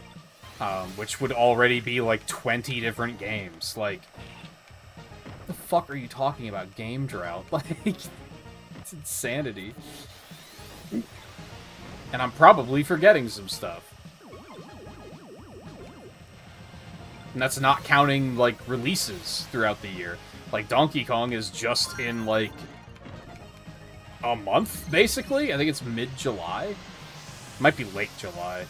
Which would already be, like, 20 different games. Like, what the fuck are you talking about? Game drought? Like, it's insanity. And I'm probably forgetting some stuff. And that's not counting, like, releases throughout the year. Like, Donkey Kong is just in, like, a month, basically? I think it's mid-July? Might be late July.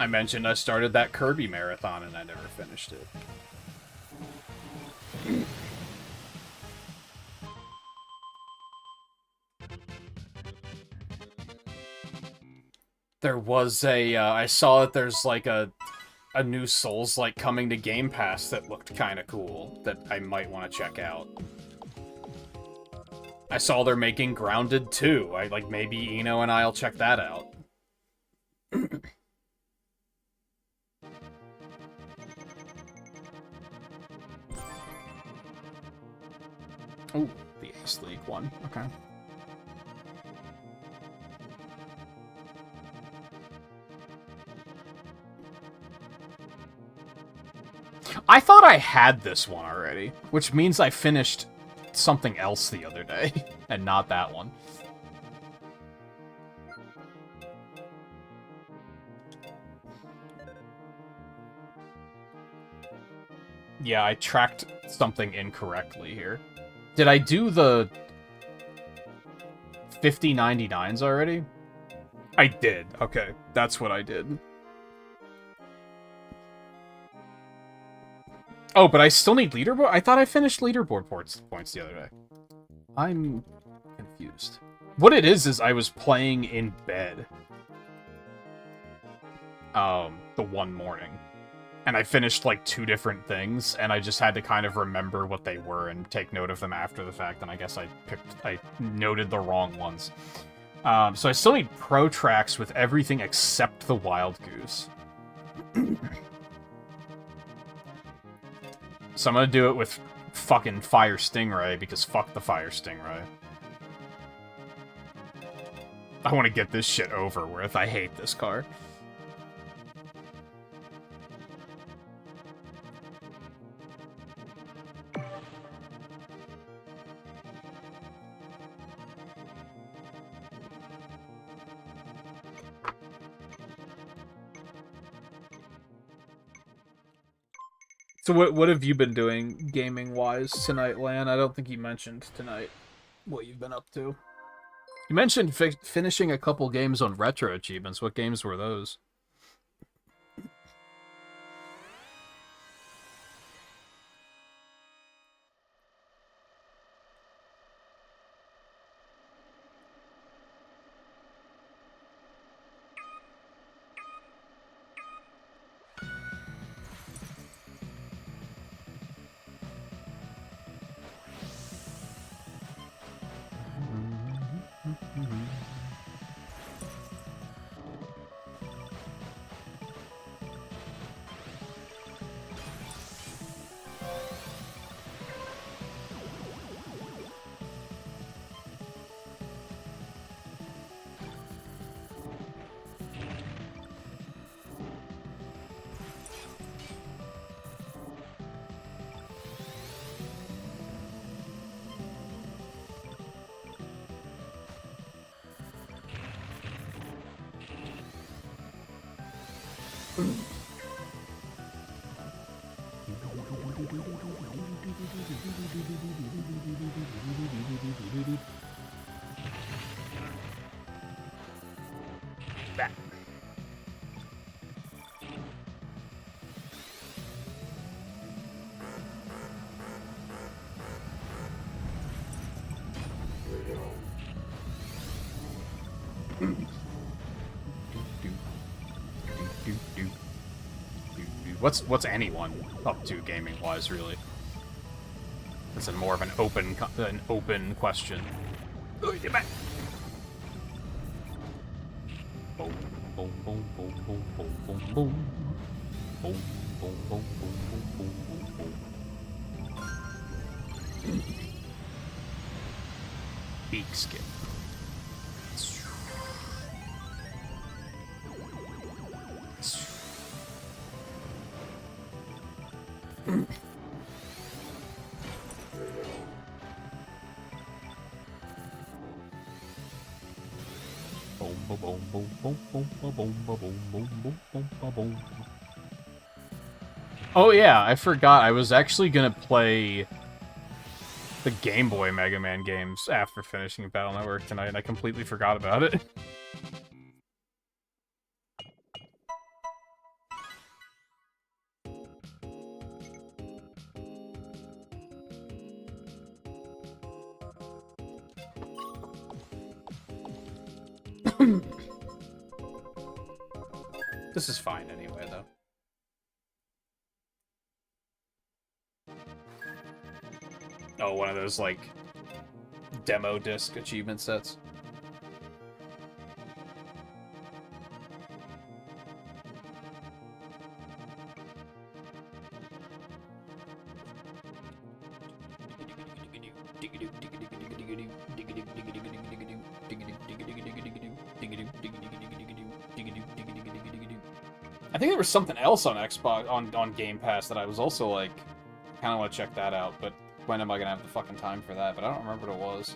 I mentioned I started that Kirby marathon and I never finished it. There was a, I saw that there's like a new Souls-like coming to Game Pass that looked kind of cool, that I might want to check out. I saw they're making Grounded 2. Like, maybe Eno and I'll check that out. Oh, the Ace League one. Okay. I thought I had this one already, which means I finished something else the other day, and not that one. Yeah, I tracked something incorrectly here. Did I do the 5099s already? I did. Okay, that's what I did. Oh, but I still need leaderboard? I thought I finished leaderboard points the other day. I'm confused. What it is I was playing in bed. The one morning. And I finished, like, 2 different things, and I just had to kind of remember what they were and take note of them after the fact, and I guess I noted the wrong ones. So I still need pro tracks with everything except the Wild Goose. So I'm gonna do it with fucking Fire Stingray, because fuck the Fire Stingray. I want to get this shit over with. I hate this car. So what have you been doing gaming-wise tonight, Lan? I don't think you mentioned tonight what you've been up to. You mentioned finishing a couple games on Retro Achievements. What games were those? What's anyone up to gaming-wise, really? It's more of an open question. Get back! Boom, boom, boom, boom, boom, boom, boom, boom. Boom, boom, boom, boom, boom, boom, boom. Beak skip. Oh yeah, I forgot. I was actually gonna play the Game Boy Mega Man games after finishing Battle Network tonight, and I completely forgot about it. This is fine anyway, though. Oh, one of those, like, demo disc achievement sets. I think there was something else on Xbox on Game Pass that I was also like, kind of want to check that out, but when am I gonna have the fucking time for that? But I don't remember what it was.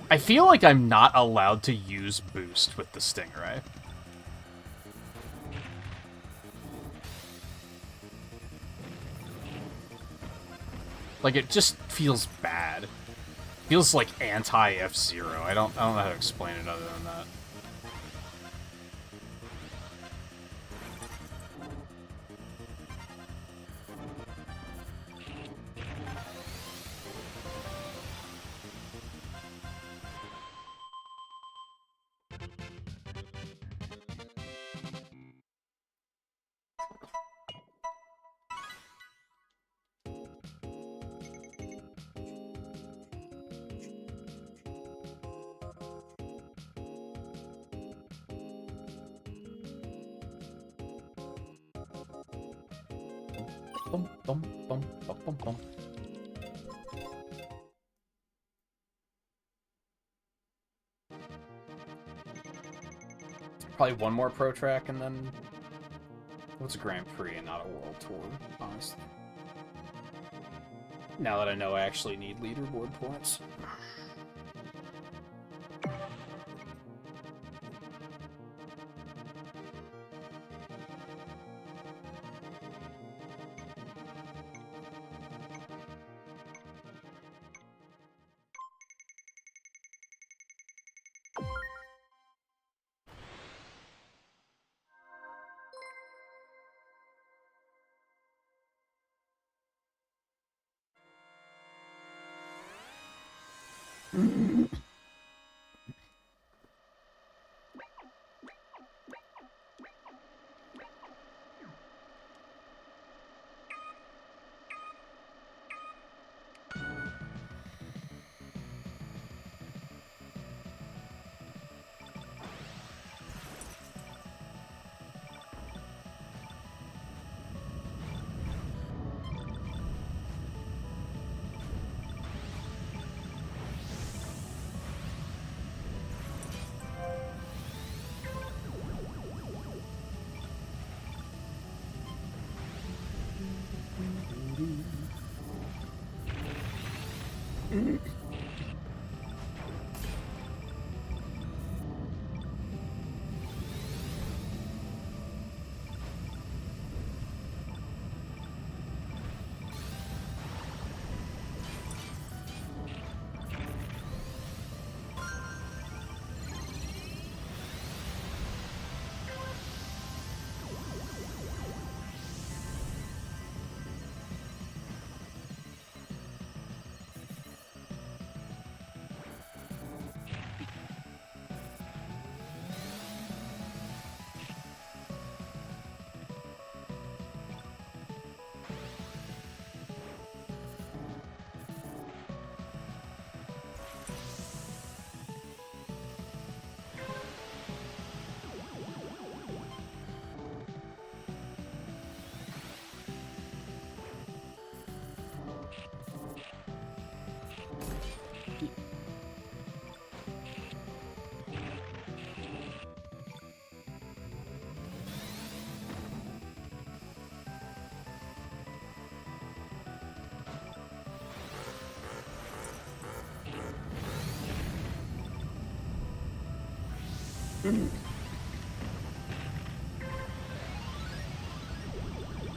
I feel like I'm not allowed to use boost with the Stingray. Like, it just feels bad. Feels like anti-F-Zero. I don't know how to explain it other than that. Probably one more Pro Track and then... What's a Grand Prix and not a World Tour, honestly? Now that I know I actually need leaderboard points.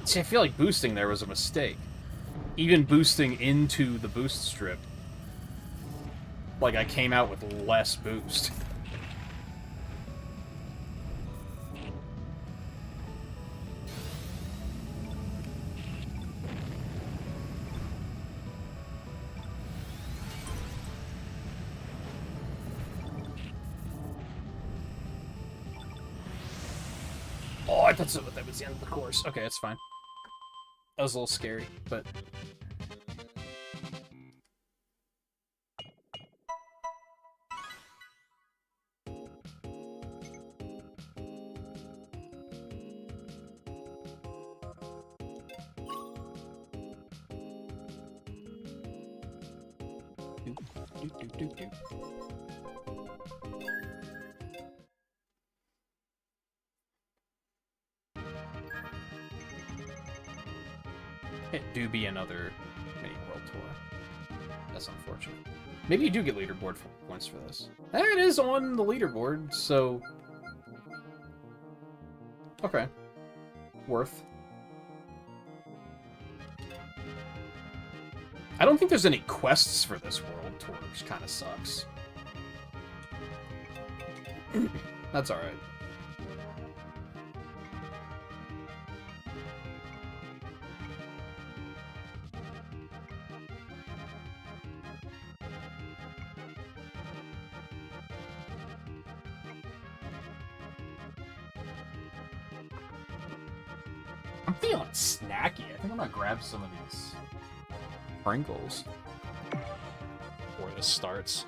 See, I feel like boosting there was a mistake. Even boosting into the boost strip. Like, I came out with less boost. Oh, I thought that was the end of the course. Okay, it's fine. That was a little scary, but... It do be another mini world tour. That's unfortunate. Maybe you do get leaderboard points for this. It is on the leaderboard, so... Okay. Worth. I don't think there's any quests for this world tour, which kind of sucks. That's alright. I'm feeling snacky. I think I'm gonna grab some of these Pringles before this starts.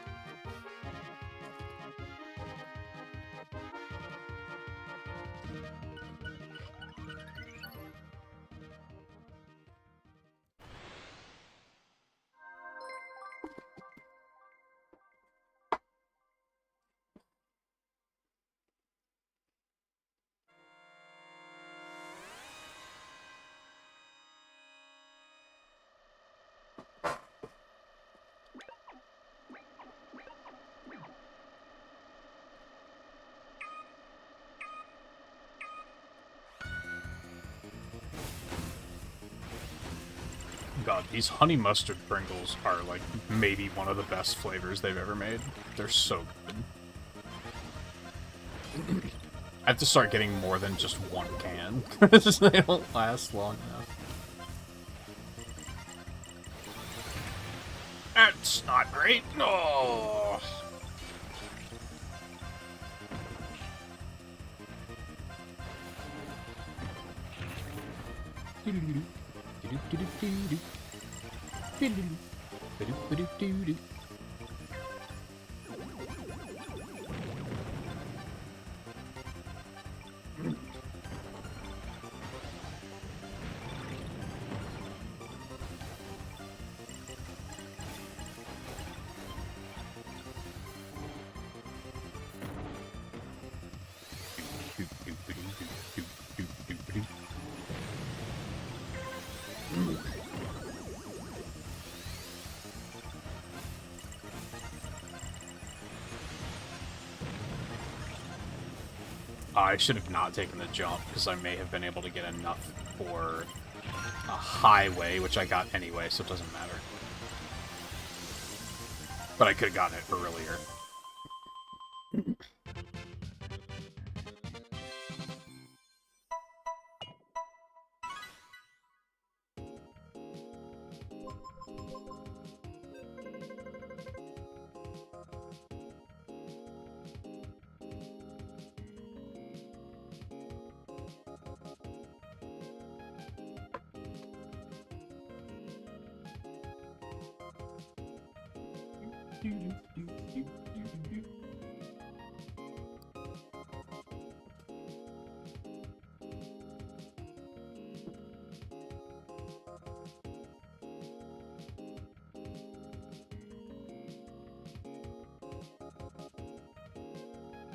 God, these honey mustard Pringles are, like, maybe one of the best flavors they've ever made. They're so good. I have to start getting more than just one can. They don't last long enough. That's not great. No. I should have not taken the jump, because I may have been able to get enough for a highway, which I got anyway, so it doesn't matter. But I could have gotten it earlier.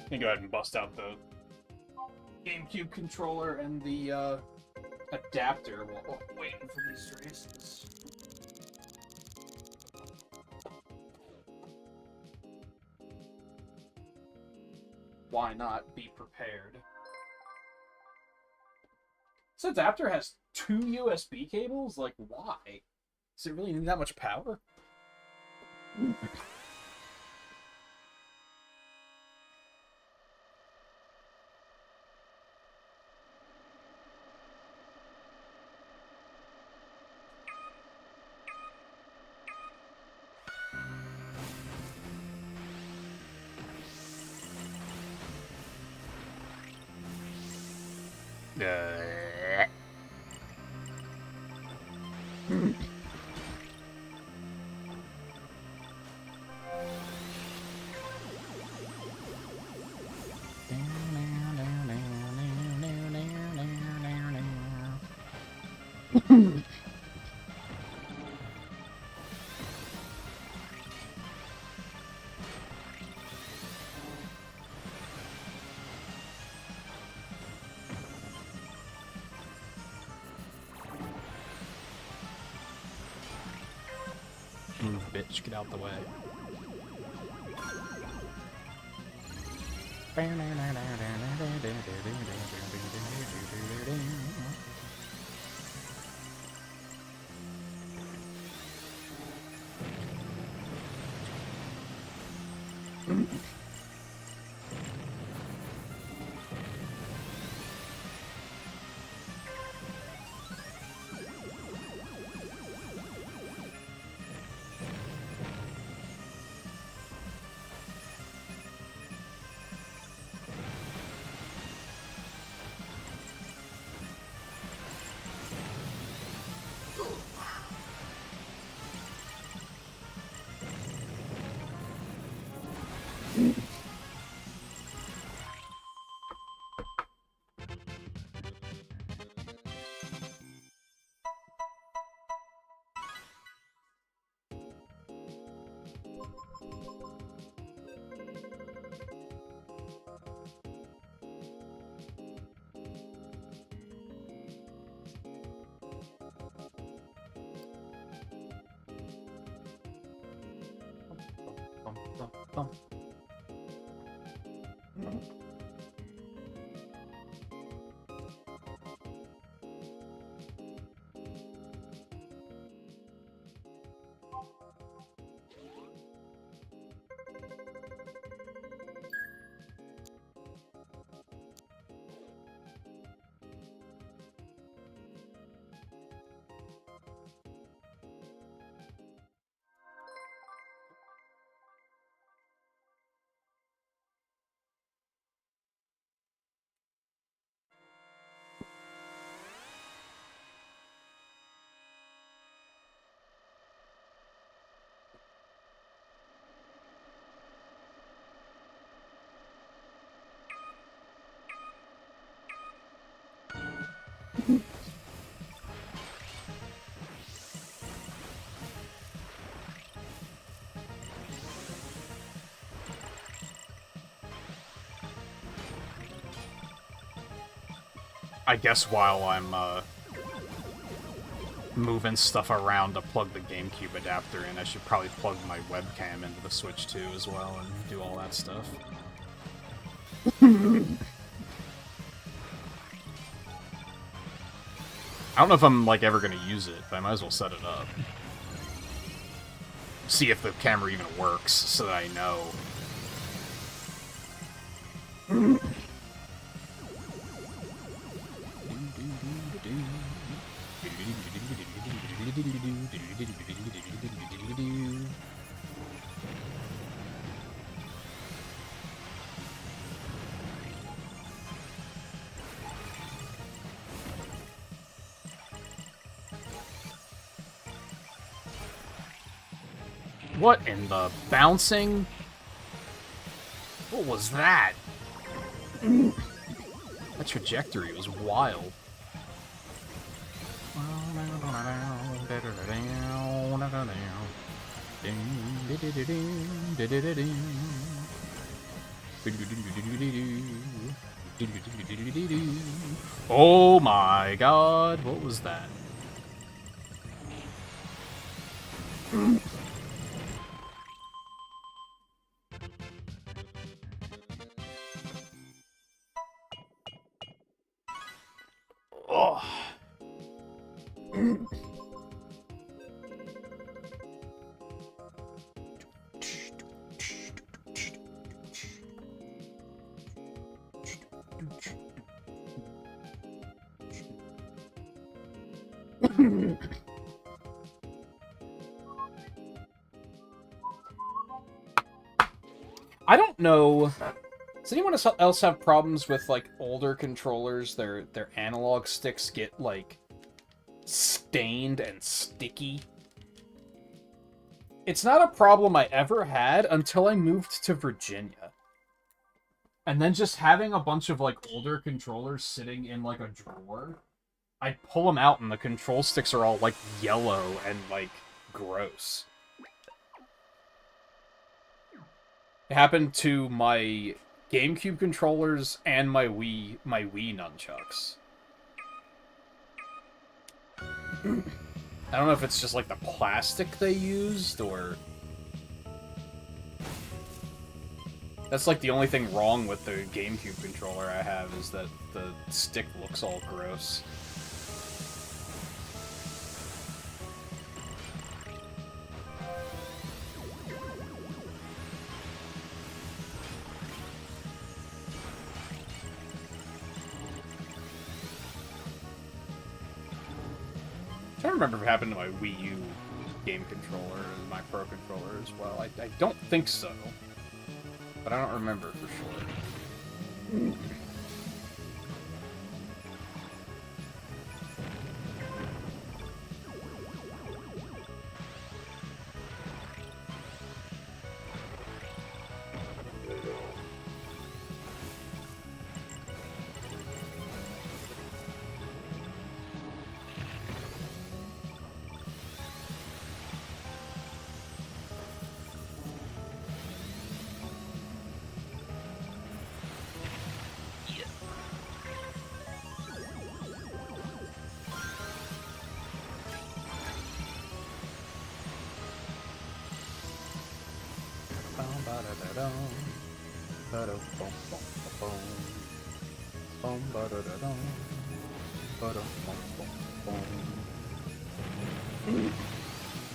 Let me go ahead and bust out the GameCube controller and the adapter while waiting for these races. Why not be prepared? This adapter has 2 USB cables? Like, why? Does it really need that much power? Bitch, get out the way. I guess while I'm moving stuff around to plug the GameCube adapter in, I should probably plug my webcam into the Switch 2 as well and do all that stuff. I don't know if I'm, like, ever gonna use it, but I might as well set it up. See if the camera even works, so that I know. What in the bouncing? What was that? That trajectory was wild. Oh my god, what was that? Oh. I don't know. Does anyone else have problems with, like, older controllers? Their analog sticks get, like, stained and sticky. It's not a problem I ever had until I moved to Virginia. And then just having a bunch of, like, older controllers sitting in, like, a drawer, I'd pull them out and the control sticks are all, like, yellow and, like, gross. It happened to my GameCube controllers and my Wii nunchucks. I don't know if it's just like the plastic they used or... That's like the only thing wrong with the GameCube controller I have is that the stick looks all gross. I remember if it happened to my Wii U game controller and my Pro controller as well. I don't think so, but I don't remember for sure.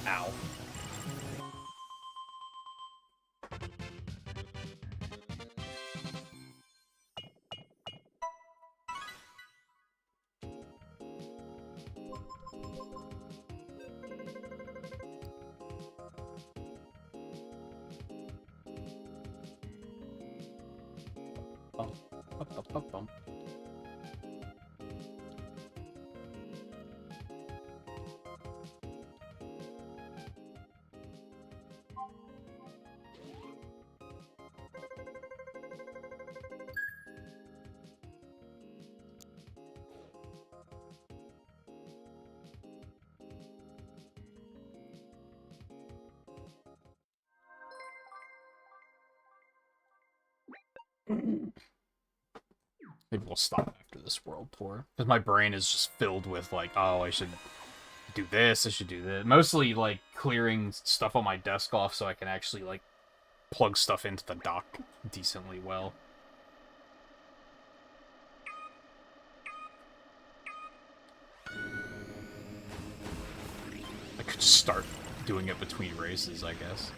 Ow. Bum. Maybe we'll stop after this world tour. Because my brain is just filled with, like, oh, I should do this, I should do this. Mostly, like, clearing stuff on my desk off so I can actually, like, plug stuff into the dock decently well. I could just start doing it between races, I guess.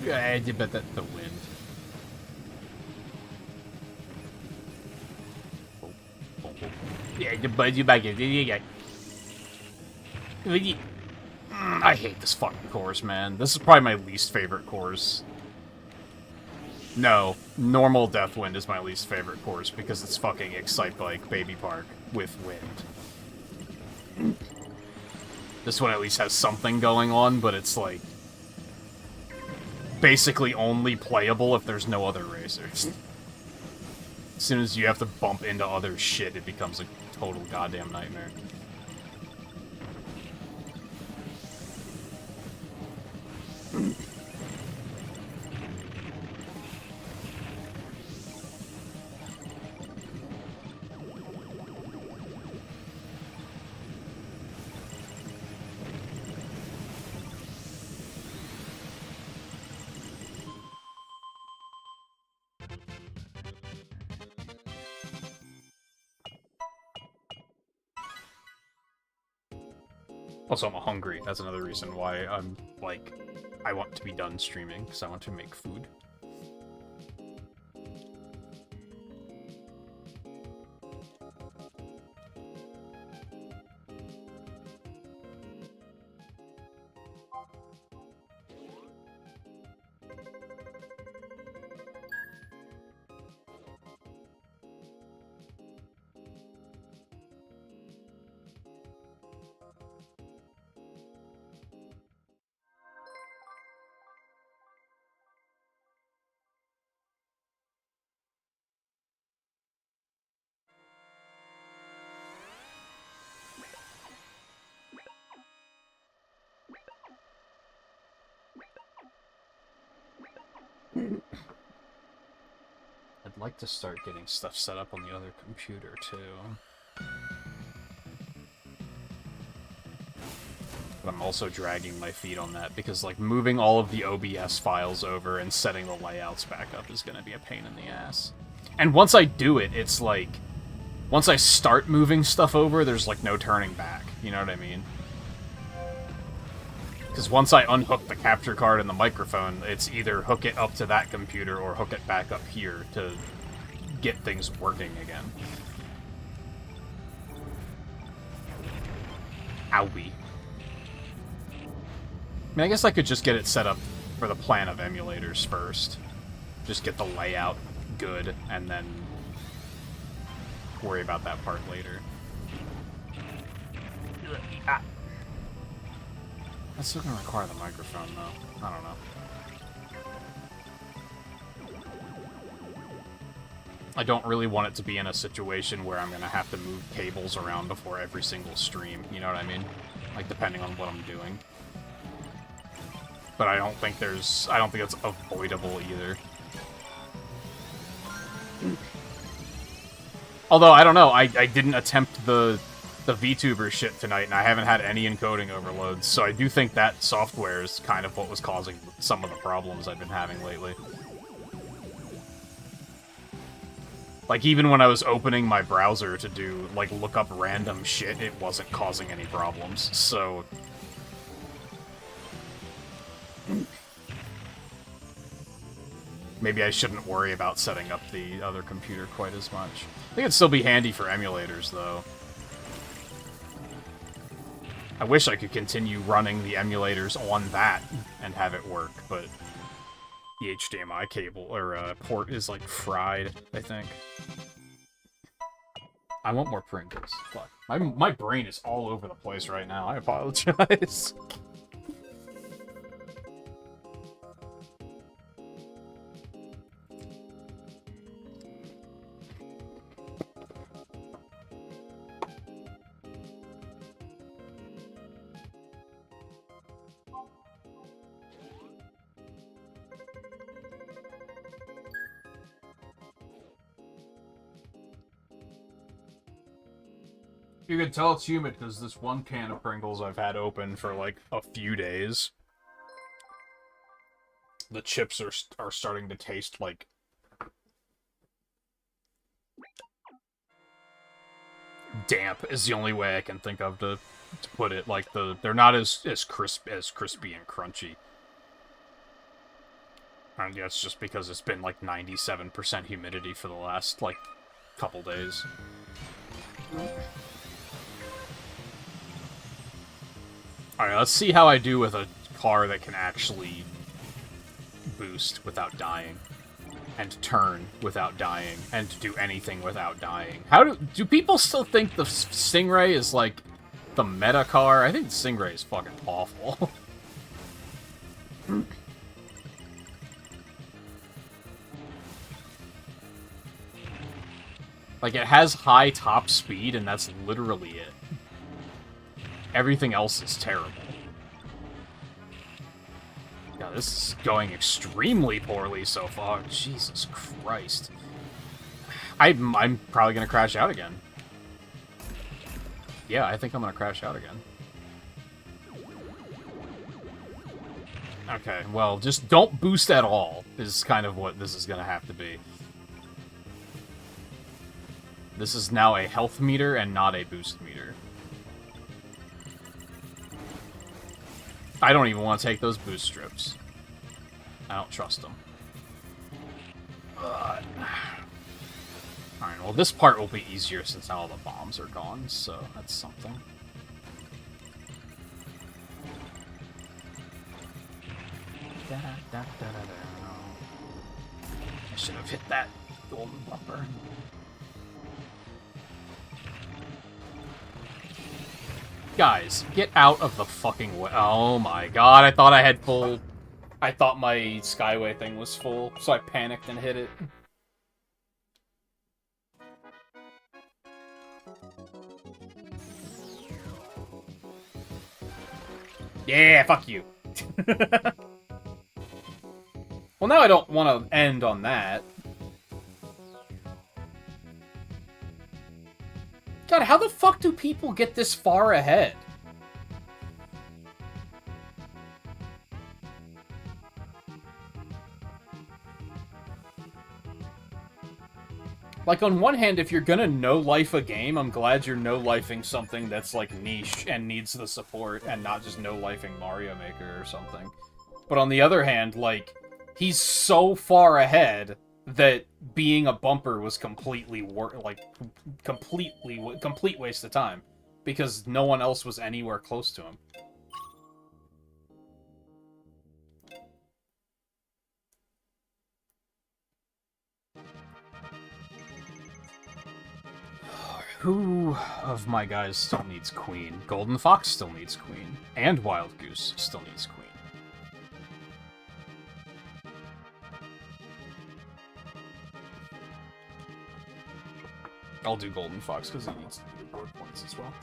Yeah, I did bet that the wind. Yeah, the bud you back it. I hate this fucking course, man. This is probably my least favorite course. No, normal Deathwind is my least favorite course because it's fucking Excitebike Baby Park with wind. This one at least has something going on, but it's like basically only playable if there's no other racers. As soon as you have to bump into other shit, it becomes a total goddamn nightmare. Also, I'm hungry. That's another reason why I'm, like, I want to be done streaming, because I want to make food. I'd like to start getting stuff set up on the other computer, too. But I'm also dragging my feet on that, because, like, moving all of the OBS files over and setting the layouts back up is gonna be a pain in the ass. And once I do it, it's like, once I start moving stuff over, there's, like, no turning back. You know what I mean? Because once I unhook the capture card and the microphone, it's either hook it up to that computer or hook it back up here to get things working again. Owie. I mean, I guess I could just get it set up for the plan of emulators first. Just get the layout good, and then worry about that part later. Ah. That's still gonna require the microphone, though. I don't know. I don't really want it to be in a situation where I'm gonna have to move cables around before every single stream, you know what I mean? Like, depending on what I'm doing. But I don't think it's avoidable either. Although, I don't know, I didn't attempt the VTuber shit tonight, and I haven't had any encoding overloads, so I do think that software is kind of what was causing some of the problems I've been having lately. Like, even when I was opening my browser to do, like, look up random shit, it wasn't causing any problems, so... maybe I shouldn't worry about setting up the other computer quite as much. I think it'd still be handy for emulators, though. I wish I could continue running the emulators on that and have it work, but the HDMI cable, or port is, like, fried, I think. I want more Pringles. Fuck. My brain is all over the place right now. I apologize. You can tell it's humid because this one can of Pringles I've had open for like a few days. The chips are starting to taste like damp is the only way I can think of to put it. Like they're not as crispy and crunchy. And that's just because it's been like 97% humidity for the last like couple days. Alright, let's see how I do with a car that can actually boost without dying, and turn without dying, and do anything without dying. How do people still think the Stingray is, like, the meta car? I think the Stingray is fucking awful. Like, it has high top speed, and that's literally it. Everything else is terrible. Yeah, this is going extremely poorly so far. Jesus Christ. I'm probably gonna crash out again. Yeah, I think I'm gonna crash out again. Okay, well, just don't boost at all, is kind of what this is gonna have to be. This is now a health meter and not a boost meter. I don't even want to take those boost strips. I don't trust them. Alright, well this part will be easier since now all the bombs are gone, so that's something. I should have hit that golden bumper. Guys, get out of the fucking way. Oh my god, I thought I had full... I thought my Skyway thing was full, so I panicked and hit it. Yeah, fuck you. Well, now I don't want to end on that. God, how the fuck do people get this far ahead? Like, on one hand, if you're gonna no-life a game, I'm glad you're no-lifing something that's, like, niche and needs the support, and not just no-lifing Mario Maker or something. But on the other hand, like, he's so far ahead that being a bumper was complete waste of time, because no one else was anywhere close to him. Who of my guys still needs Queen? Golden Fox still needs Queen, and Wild Goose still needs Queen. I'll do Golden Fox because he needs to do board points as well.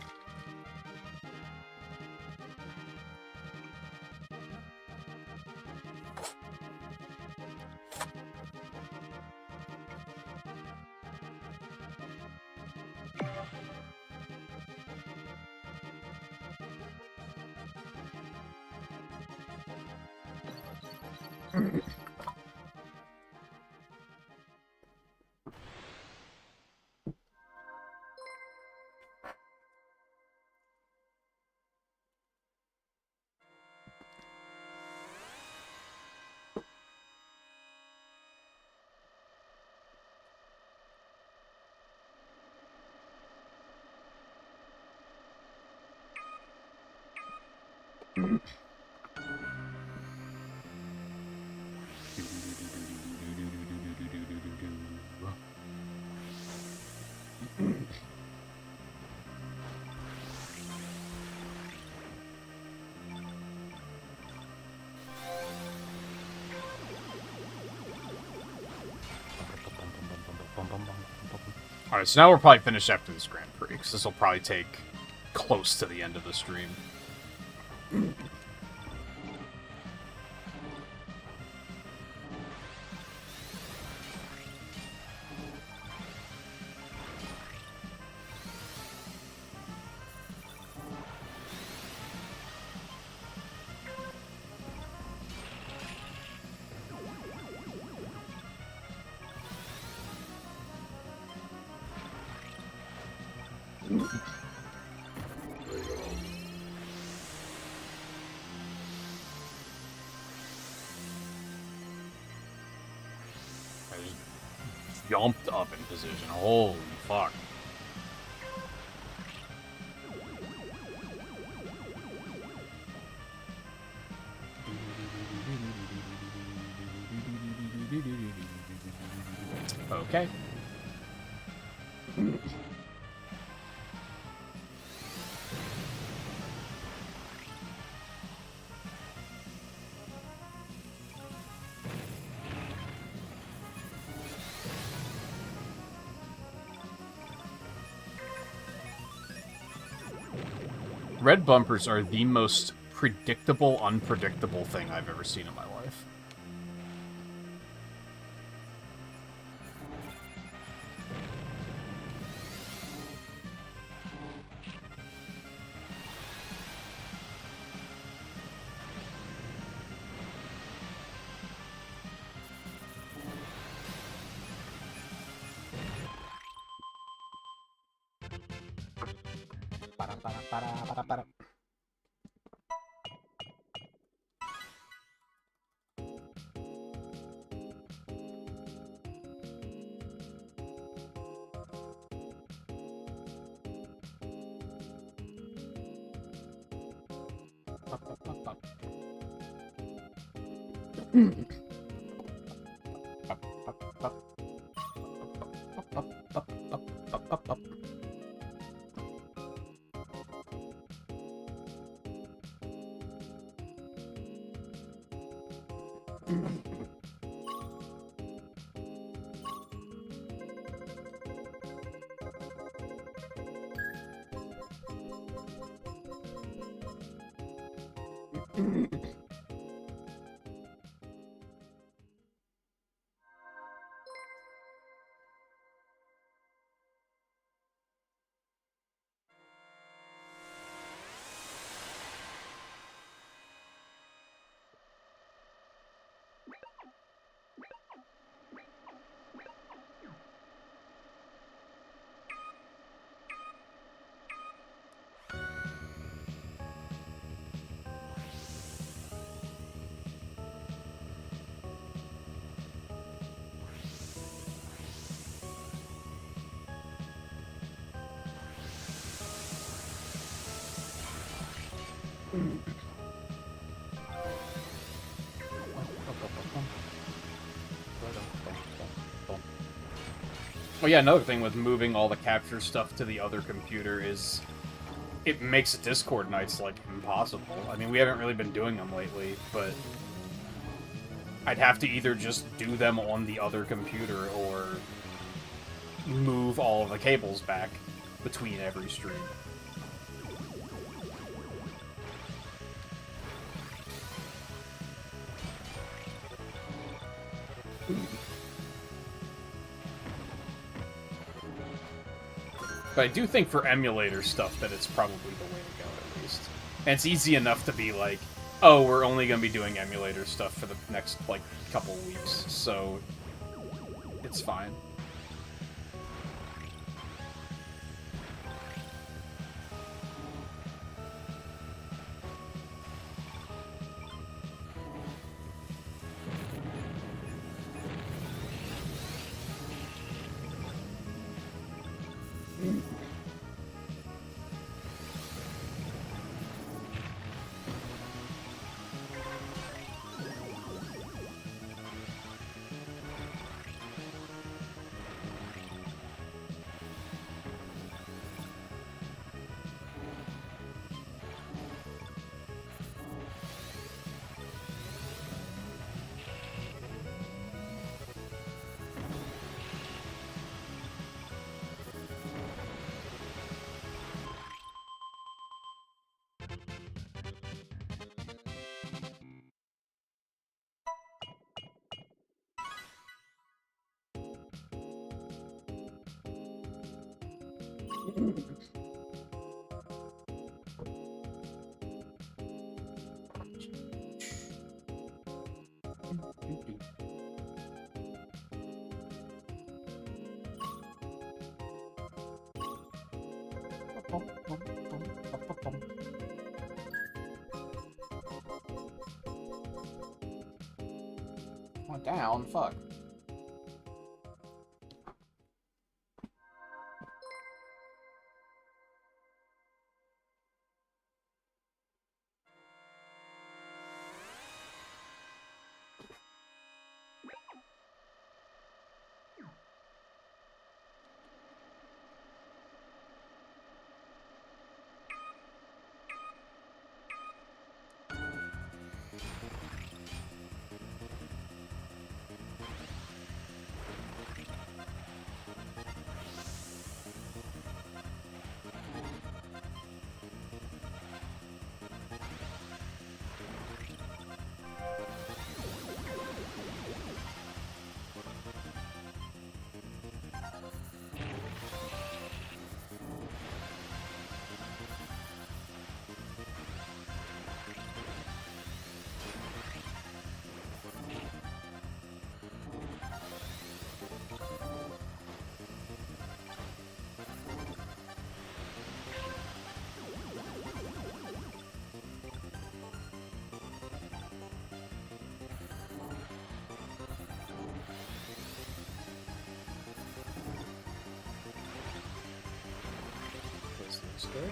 Alright, so now we're probably finished after this Grand Prix, because this will probably take close to the end of the stream. Jumped up in position. Holy fuck. Okay. Red bumpers are the most predictable, unpredictable thing I've ever seen in my life. Well, yeah, another thing with moving all the capture stuff to the other computer is it makes Discord nights, like, impossible. I mean, we haven't really been doing them lately, but I'd have to either just do them on the other computer or move all of the cables back between every stream. But I do think for emulator stuff that it's probably the way to go, at least. And it's easy enough to be like, oh, we're only going to be doing emulator stuff for the next, like, couple weeks, so it's fine. Went down, fuck. Good.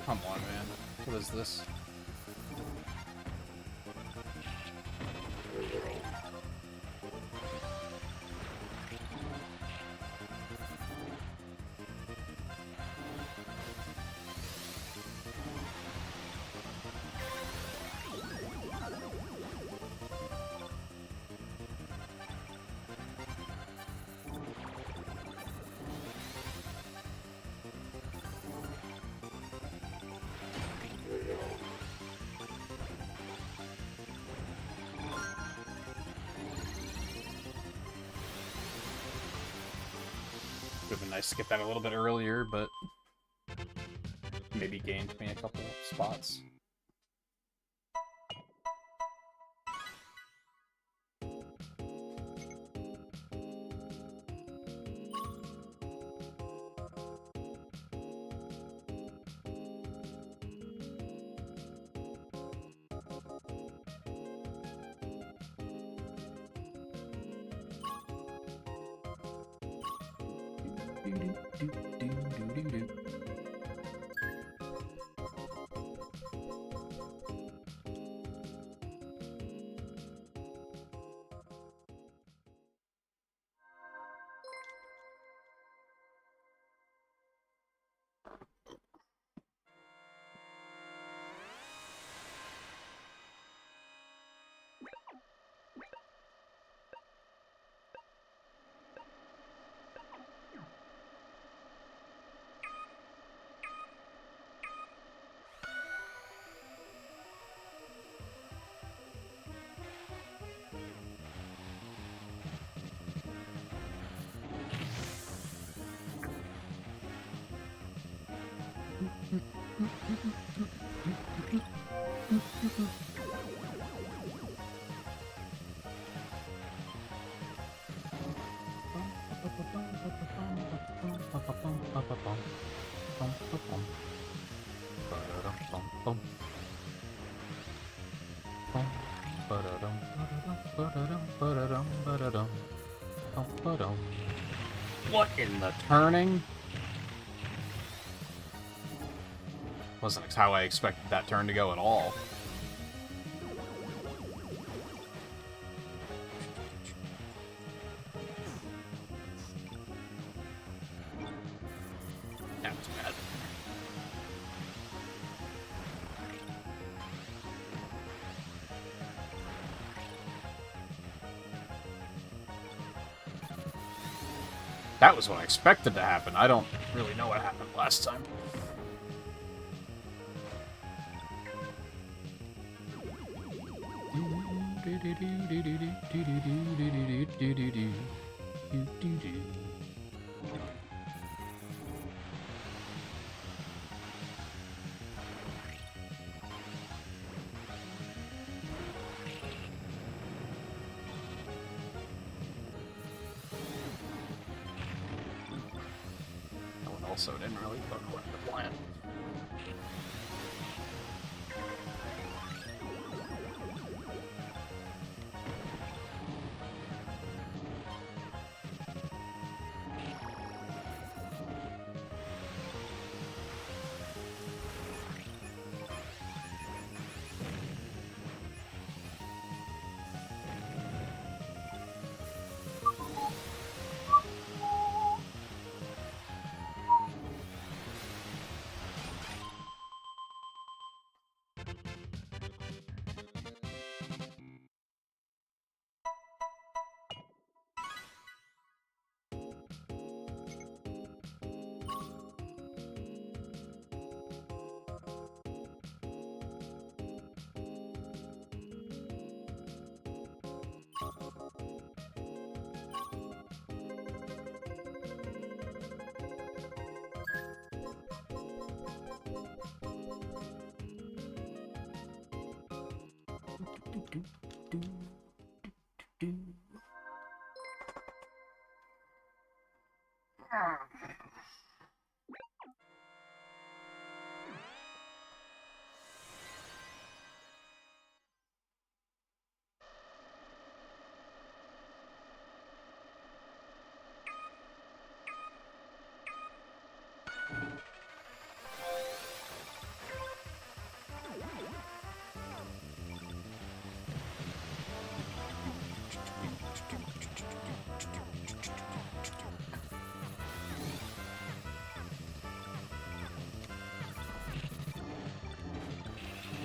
Come on, man. What is this? Would have been nice to get that a little bit earlier, but maybe gained me a couple spots. What in the turning? Wasn't how I expected that turn to go at all. That was bad. That was what I expected to happen. I don't really know what happened last time. So it didn't really look like the plan.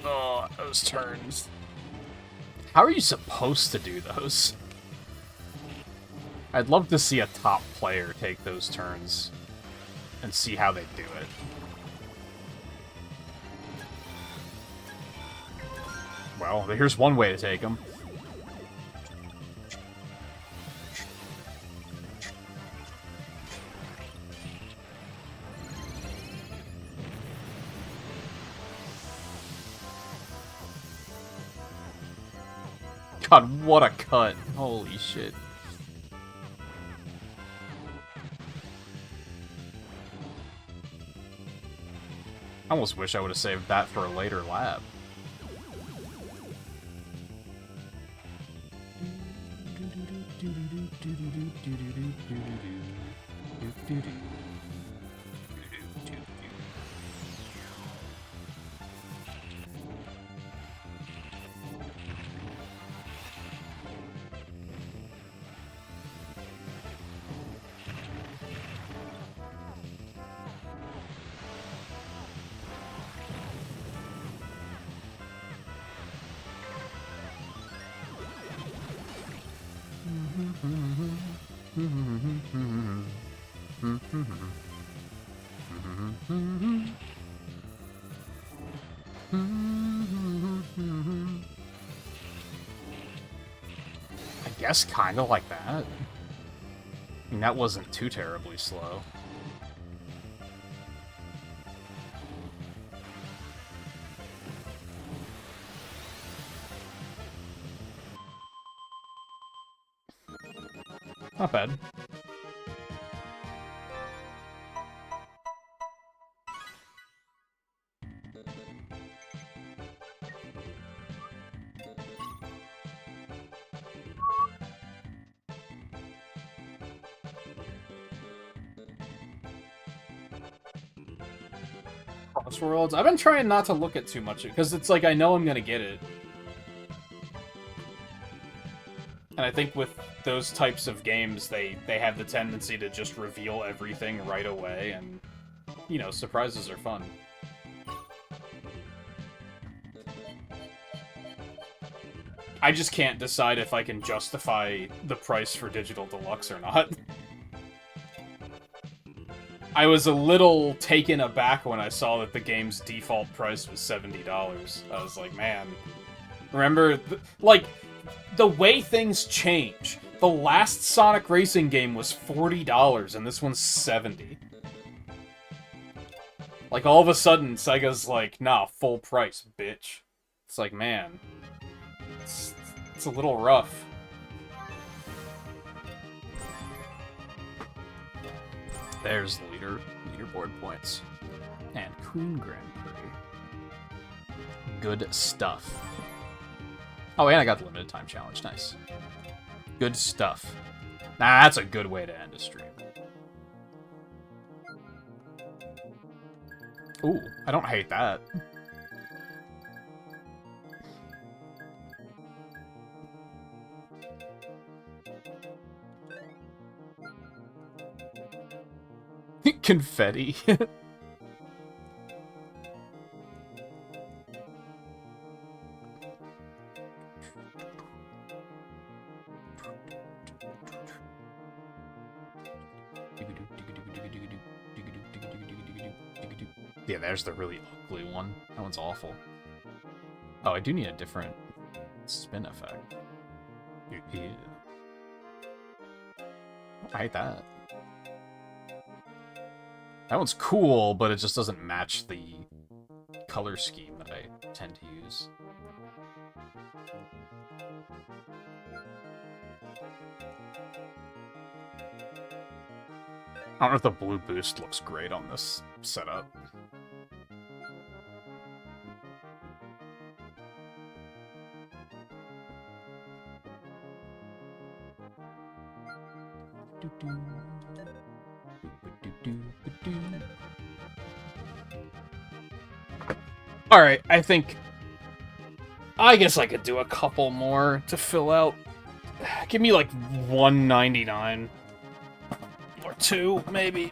Oh, those turns. How are you supposed to do those? I'd love to see a top player take those turns and see how they do it. Well, here's one way to take them. God, what a cut. Holy shit. I almost wish I would have saved that for a later lab. I guess kind of like that. I mean, that wasn't too terribly slow. Not bad. Crossworlds. I've been trying not to look at too much because it's like I know I'm gonna get it. And I think with those types of games, they have the tendency to just reveal everything right away, and, you know, surprises are fun. I just can't decide if I can justify the price for Digital Deluxe or not. I was a little taken aback when I saw that the game's default price was $70. I was like, man, remember, like, the way things change. The last Sonic Racing game was $40, and this one's $70. Like, all of a sudden, Sega's like, nah, full price, bitch. It's like, man, it's a little rough. There's the leaderboard points. And Queen Grand Prix. Good stuff. Oh, and I got the limited time challenge. Nice. Good stuff. Nah, that's a good way to end a stream. Ooh, I don't hate that. Confetti. Yeah, there's the really ugly one. That one's awful. Oh, I do need a different spin effect. Yeah. I hate that. That one's cool, but it just doesn't match the color scheme that I tend to use. I don't know if the blue boost looks great on this setup. Alright, I guess I could do a couple more to fill out. Give me like 199. Or 2, maybe.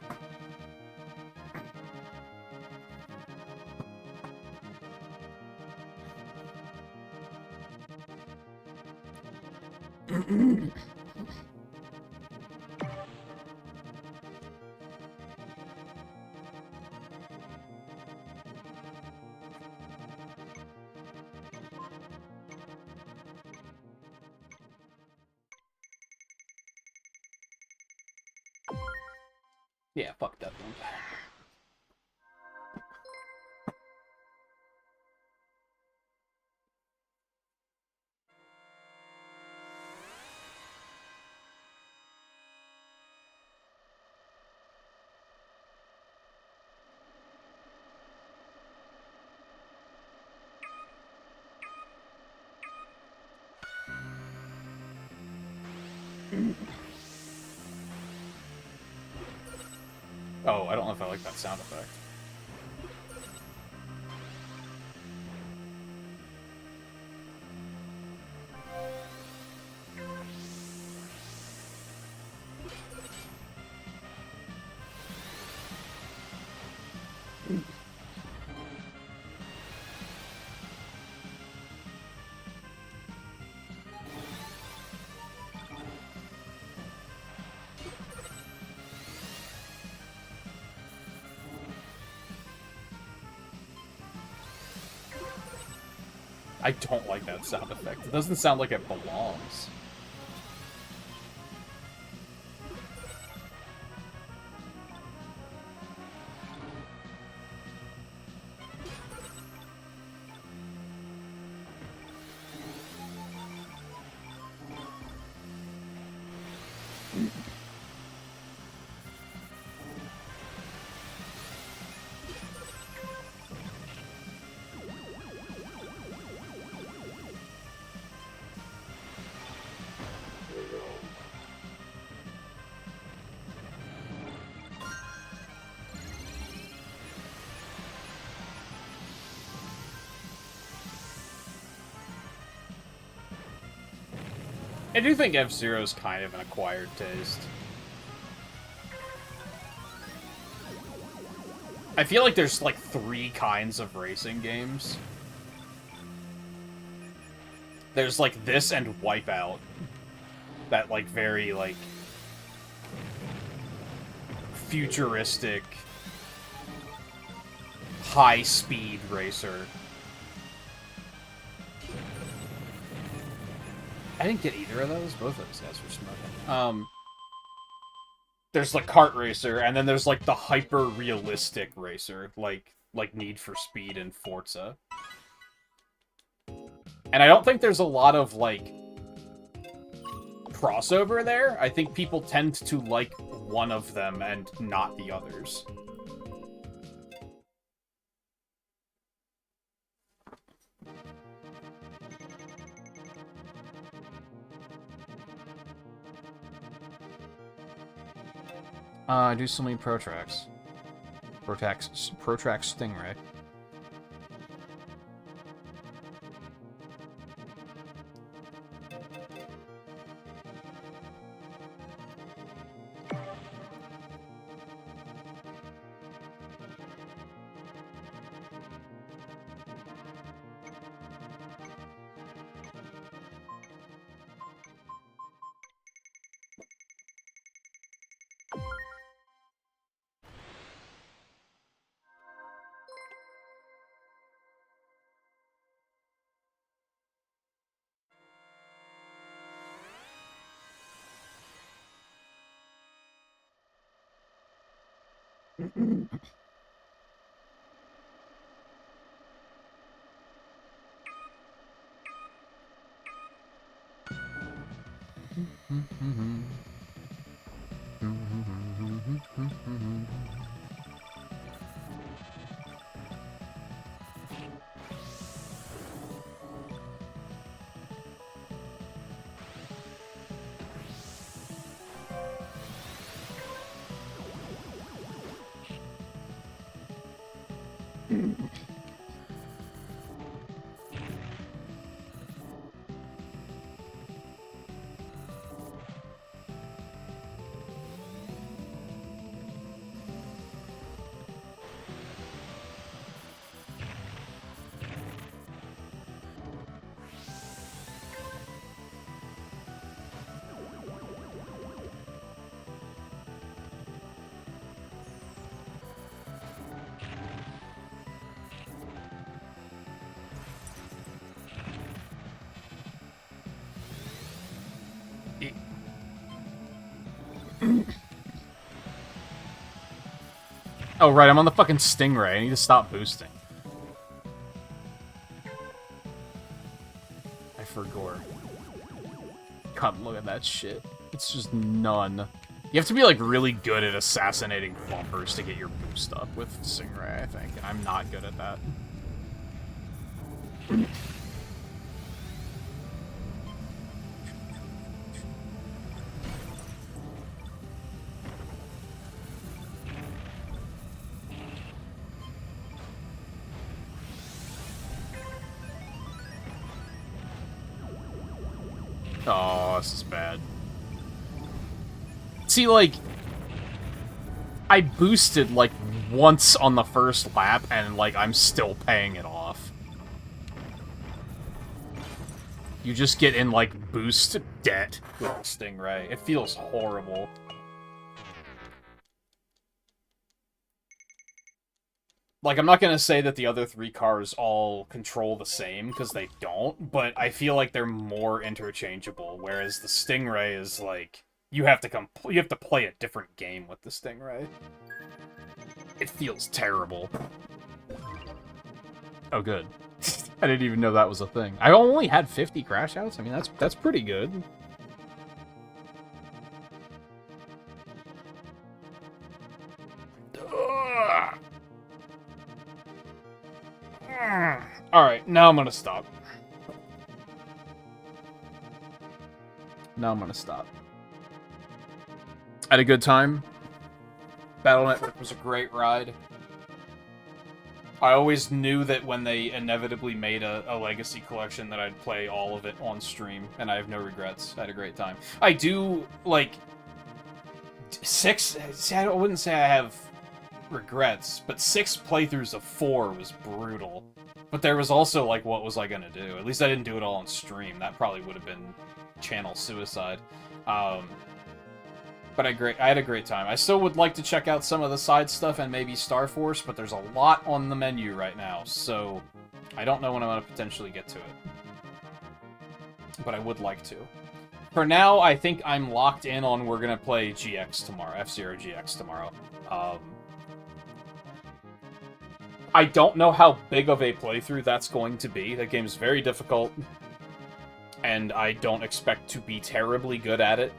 Yeah, fuck that one. Oh, I don't know if I like that sound effect. I don't like that sound effect. It doesn't sound like it belongs. I do think F-Zero's kind of an acquired taste. I feel like there's like 3 kinds of racing games. There's like this and Wipeout. That like very like futuristic, high-speed racer. I didn't get either of those. Both of those guys were smoking. There's like kart racer, and then there's like the hyper-realistic racer, like Need for Speed and Forza. And I don't think there's a lot of, like, crossover there. I think people tend to like one of them and not the others. I do so many Protrax. Protrax Stingray. Oh, right, I'm on the fucking Stingray. I need to stop boosting. I forgot. God, look at that shit. It's just none. You have to be, like, really good at assassinating bumpers to get your boost up with Stingray, I think. And I'm not good at that. Oh, this is bad. See, like, I boosted, like, once on the first lap, and, like, I'm still paying it off. You just get in, like, boost debt with Stingray. It feels horrible. Like, I'm not gonna say that the other three cars all control the same, because they don't, but I feel like they're more interchangeable, whereas the Stingray is, like, you have to play a different game with the Stingray. It feels terrible. Oh, good. I didn't even know that was a thing. I only had 50 crash outs? I mean, that's pretty good. Alright, now I'm gonna stop. Now I'm gonna stop. I had a good time. Battle Network was a great ride. I always knew that when they inevitably made a Legacy collection that I'd play all of it on stream, and I have no regrets. I had a great time. I do, like, 6... See, I wouldn't say I have regrets, but 6 playthroughs of 4 was brutal. But there was also, like, what was I gonna do? At least I didn't do it all on stream. That probably would have been channel suicide. But I had a great time. I still would like to check out some of the side stuff and maybe Star Force, but there's a lot on the menu right now, so I don't know when I'm going to potentially get to it. But I would like to. For now, I think I'm locked in on we're going to play GX tomorrow, F-Zero GX tomorrow. I don't know how big of a playthrough that's going to be. That game's very difficult, and I don't expect to be terribly good at it.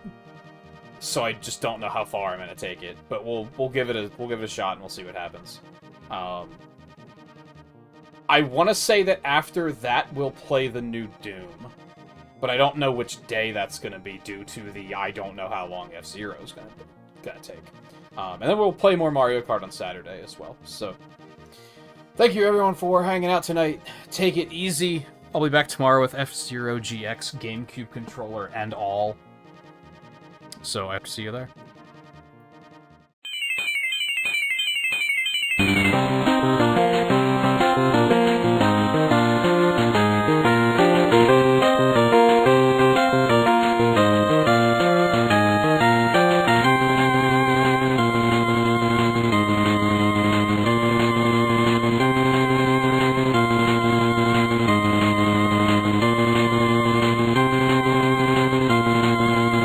So I just don't know how far I'm gonna take it, but we'll give it a shot and we'll see what happens. I want to say that after that we'll play the new Doom, but I don't know which day that's gonna be due to the I don't know how long F-Zero is gonna take. And then we'll play more Mario Kart on Saturday as well. So thank you everyone for hanging out tonight. Take it easy. I'll be back tomorrow with F-Zero GX GameCube controller and all. So I have to see you there.